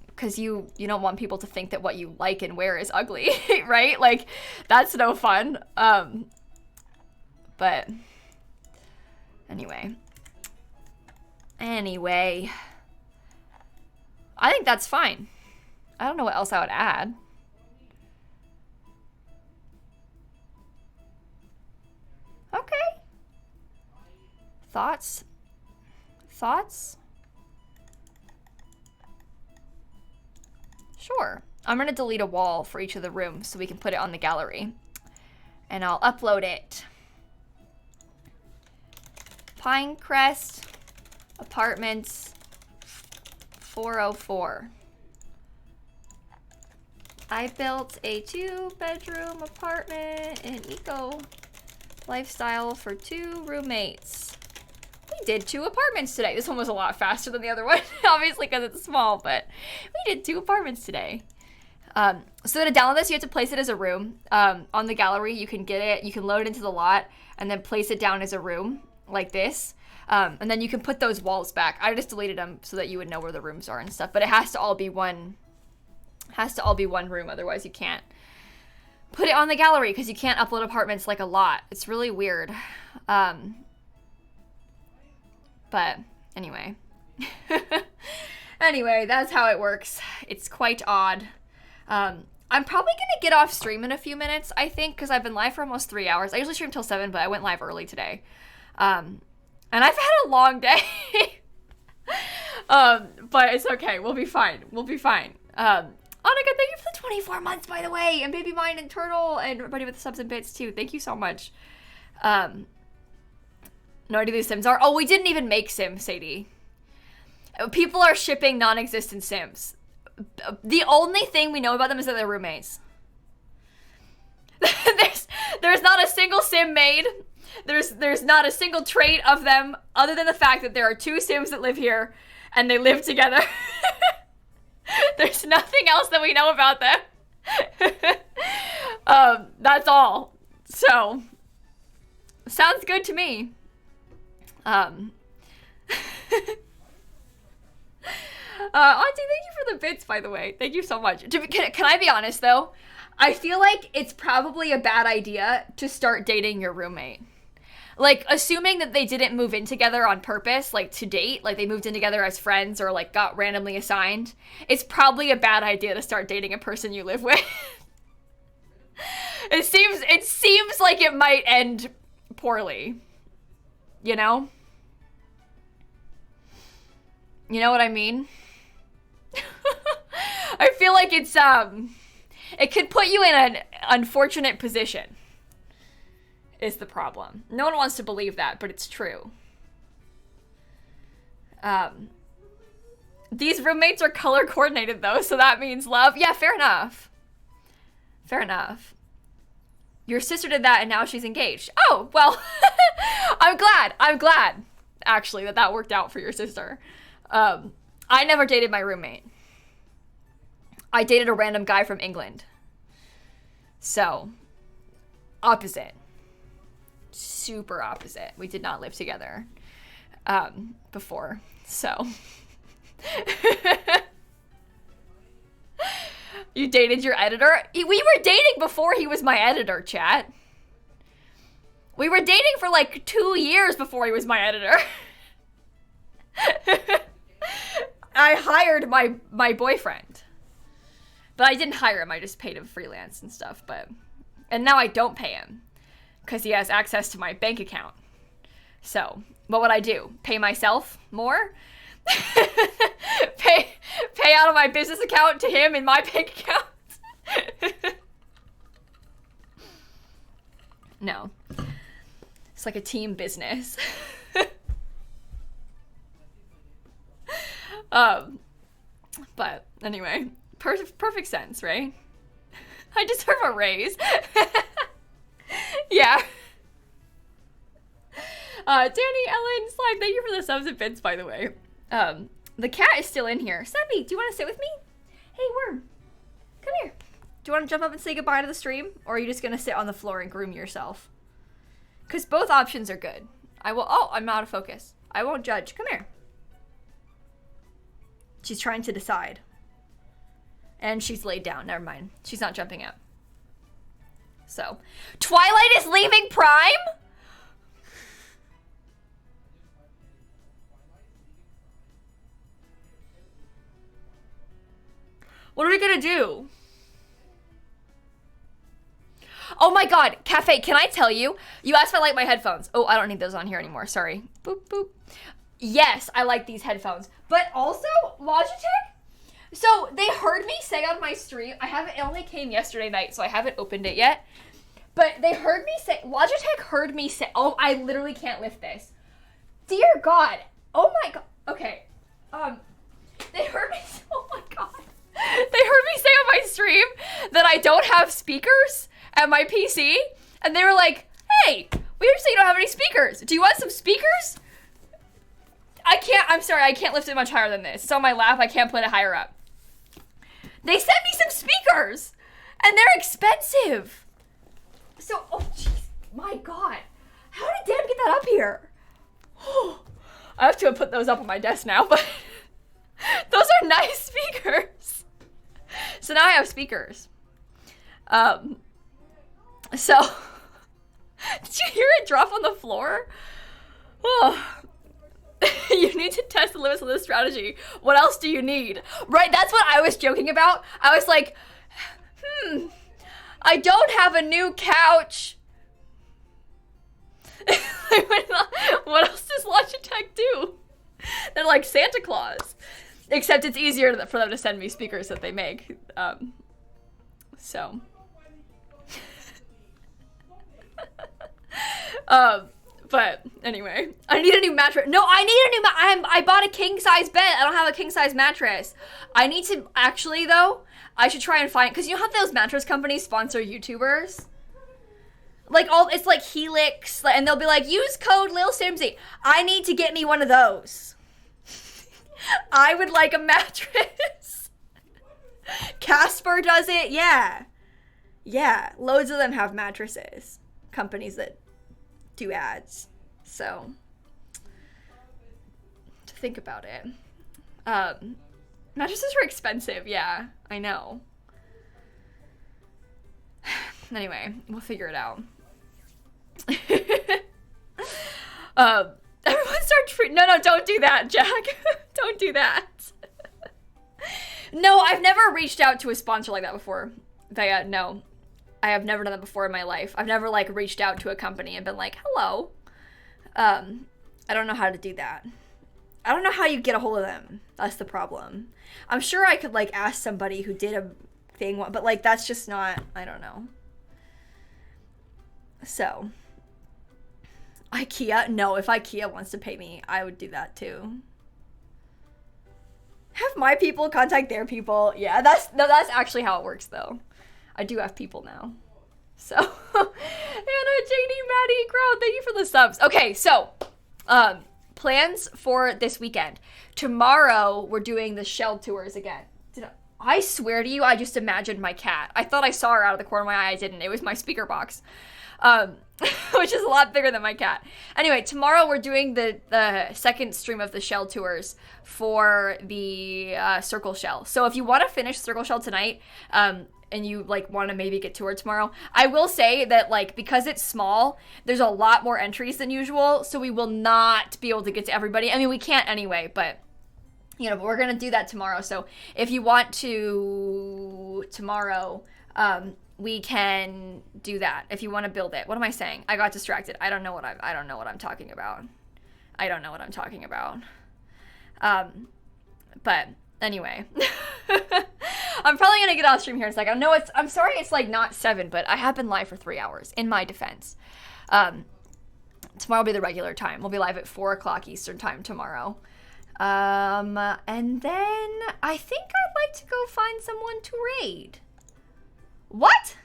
Because you don't want people to think that what you like and wear is ugly, right? Like, that's no fun. But anyway, I think that's fine. I don't know what else I would add. Okay. Thoughts? Sure. I'm gonna delete a wall for each of the rooms so we can put it on the gallery. And I'll upload it. Pinecrest Apartments 404. I built a 2-bedroom apartment in eco lifestyle for 2 roommates. We did 2 apartments today. This one was a lot faster than the other one, obviously because it's small, but we did 2 apartments today. So to download this, you have to place it as a room. On the gallery, you can get it, you can load it into the lot, and then place it down as a room, like this. And then you can put those walls back. I just deleted them so that you would know where the rooms are and stuff, but it has to all be one room, otherwise you can't put it on the gallery because you can't upload apartments like a lot. It's really weird. But anyway. Anyway, that's how it works. It's quite odd. I'm probably gonna get off stream in a few minutes, I think, because I've been live for almost 3 hours. I usually stream till 7, but I went live early today. And I've had a long day. But it's okay. We'll be fine. Annika, thank you for the 24 months, by the way. And Baby Mine and Turtle and everybody with the subs and bits, too. Thank you so much. No idea who these Sims are. Oh, we didn't even make Sims, Sadie. People are shipping non-existent Sims. The only thing we know about them is that they're roommates. There's not a single Sim made. There's not a single trait of them other than the fact that there are 2 Sims that live here and they live together. There's nothing else that we know about them. That's all. So, sounds good to me. Auntie, thank you for the bits, by the way. Thank you so much. Can I be honest, though? I feel like it's probably a bad idea to start dating your roommate. Like, assuming that they didn't move in together on purpose, like, to date, like, they moved in together as friends or, like, got randomly assigned, it's probably a bad idea to start dating a person you live with. It seems like it might end poorly. You know? You know what I mean? I feel like it's, it could put you in an unfortunate position. Is the problem. No one wants to believe that, but it's true. These roommates are color coordinated though, so that means love. Yeah, fair enough. Fair enough. Your sister did that and now she's engaged. Oh, well, I'm glad, actually, that worked out for your sister. I never dated my roommate. I dated a random guy from England. So, opposite. Super opposite. We did not live together before, so. You dated your editor? We were dating before he was my editor, chat. We were dating for like 2 years before he was my editor. I hired my boyfriend. But I didn't hire him, I just paid him freelance and stuff, and now I don't pay him because he has access to my bank account. So, what would I do? Pay myself more? pay out of my business account to him in my bank account? No. It's like a team business. But anyway, perfect sense, right? I deserve a raise. Yeah. Danny, Ellen, Slime, thank you for the subs and bits, by the way. The cat is still in here. Snappy, do you want to sit with me? Hey, Worm. Come here. Do you want to jump up and say goodbye to the stream? Or are you just going to sit on the floor and groom yourself? Because both options are good. Oh, I'm out of focus. I won't judge. Come here. She's trying to decide. And she's laid down. Never mind. She's not jumping up. So, Twilight is leaving Prime? What are we gonna do? Oh my god, Cafe, can I tell you? You asked if I like my headphones. Oh, I don't need those on here anymore, sorry. Boop, boop. Yes, I like these headphones. But also, Logitech? So, they heard me say on my stream, it only came yesterday night, so I haven't opened it yet. But they heard me say, Logitech heard me say, oh, I literally can't lift this. Dear God. Oh my god. Okay. They heard me, oh my god. They heard me say on my stream that I don't have speakers at my PC, and they were like, hey, we heard you say you don't have any speakers. Do you want some speakers? I'm sorry, I can't lift it much higher than this. It's on my lap, I can't put it higher up. They sent me some speakers, and they're expensive. So, oh jeez, my god. How did Dan get that up here? I have to put those up on my desk now, but those are nice speakers. So now I have speakers. So, did you hear it drop on the floor? Oh. You need to test the limits of this strategy. What else do you need? Right, that's what I was joking about. I was like, I don't have a new couch. What else does Logitech do? They're like Santa Claus. Except it's easier for them to send me speakers that they make. But anyway, I need a new mattress. No, I need a new I bought a king size bed. I don't have a king size mattress. I need to, actually though, I should try and find, because you know how those mattress companies sponsor YouTubers? Like it's like Helix, and they'll be like, use code lilsimsie. I need to get me one of those. I would like a mattress. Casper does it, yeah. Yeah, loads of them have mattresses. Companies that do ads. So, to think about it. Mattresses are expensive, yeah, I know. Anyway, we'll figure it out. Everyone start treating. No, don't do that, Jack. Don't do that. No, I've never reached out to a sponsor like that before. No. I have never done that before in my life. I've never, like, reached out to a company and been like, hello. I don't know how to do that. I don't know how you get a hold of them. That's the problem. I'm sure I could, like, ask somebody who did a thing, but, like, that's just not, I don't know. So, IKEA? No, if IKEA wants to pay me, I would do that too. Have my people contact their people. Yeah, that's actually how it works though. I do have people now. So, Anna, JD, Maddie, Crowd, thank you for the subs. Okay, so, plans for this weekend. Tomorrow, we're doing the shell tours again. I swear to you, I just imagined my cat. I thought I saw her out of the corner of my eye. I didn't. It was my speaker box. which is a lot bigger than my cat. Anyway, tomorrow we're doing the second stream of the shell tours for the circle shell. So if you want to finish circle shell tonight, and you like want to maybe get toured tomorrow, I will say that like because it's small, there's a lot more entries than usual, so we will not be able to get to everybody. I mean, we can't anyway, but you know, but we're gonna do that tomorrow. So if you want to tomorrow, we can do that. If you want to build it. What am I saying? I got distracted. I don't know what I'm talking about. I don't know what I'm talking about. But anyway. I'm probably gonna get off stream here in a second. No, I'm sorry it's like not 7, but I have been live for 3 hours, in my defense. Tomorrow will be the regular time. We'll be live at 4 o'clock Eastern time tomorrow. And then I think I'd like to go find someone to raid. What?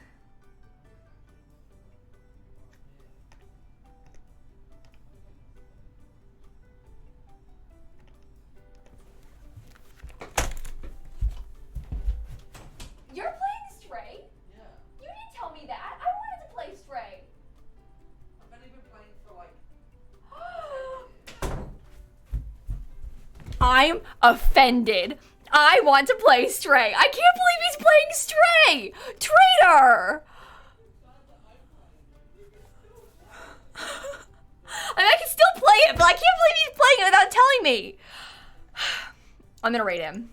You're playing Stray? Yeah. You didn't tell me that. I wanted to play Stray. I've only been playing for like... I'm offended. I want to play Stray. I can't believe he's playing Stray. Traitor. I mean, I can still play it, but I can't believe he's playing it without telling me. I'm gonna rate him.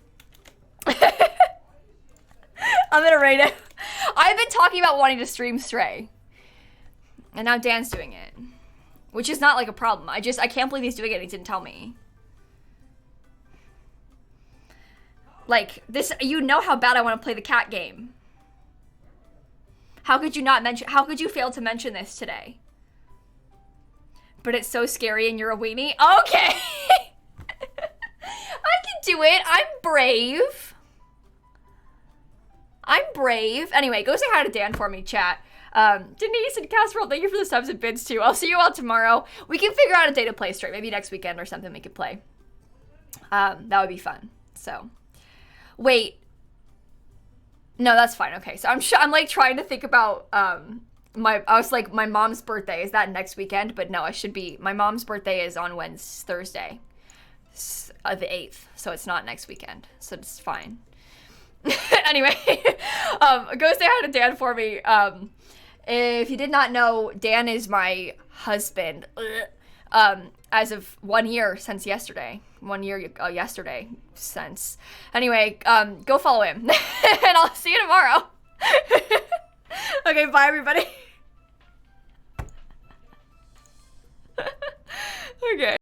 I'm gonna rate him. I've been talking about wanting to stream Stray. And now Dan's doing it. Which is not like a problem. I can't believe he's doing it and he didn't tell me. Like, this, you know how bad I want to play the cat game. How could you fail to mention this today? But it's so scary and you're a weenie? Okay! I can do it. I'm brave. I'm brave. Anyway, go say hi to Dan for me, chat. Denise and Casserole, thank you for the subs and bids too. I'll see you all tomorrow. We can figure out a day to play straight. Maybe next weekend or something we could play. That would be fun. So, wait. No, that's fine. Okay, so I'm like trying to think about I was like, my mom's birthday, is that next weekend? But no, my mom's birthday is on Thursday, the 8th, so it's not next weekend, so it's fine. Anyway, go say hi to Dan for me. If you did not know, Dan is my husband, as of 1 year since yesterday. 1 year yesterday since. Anyway, go follow him, and I'll see you tomorrow. Okay, bye everybody. Okay.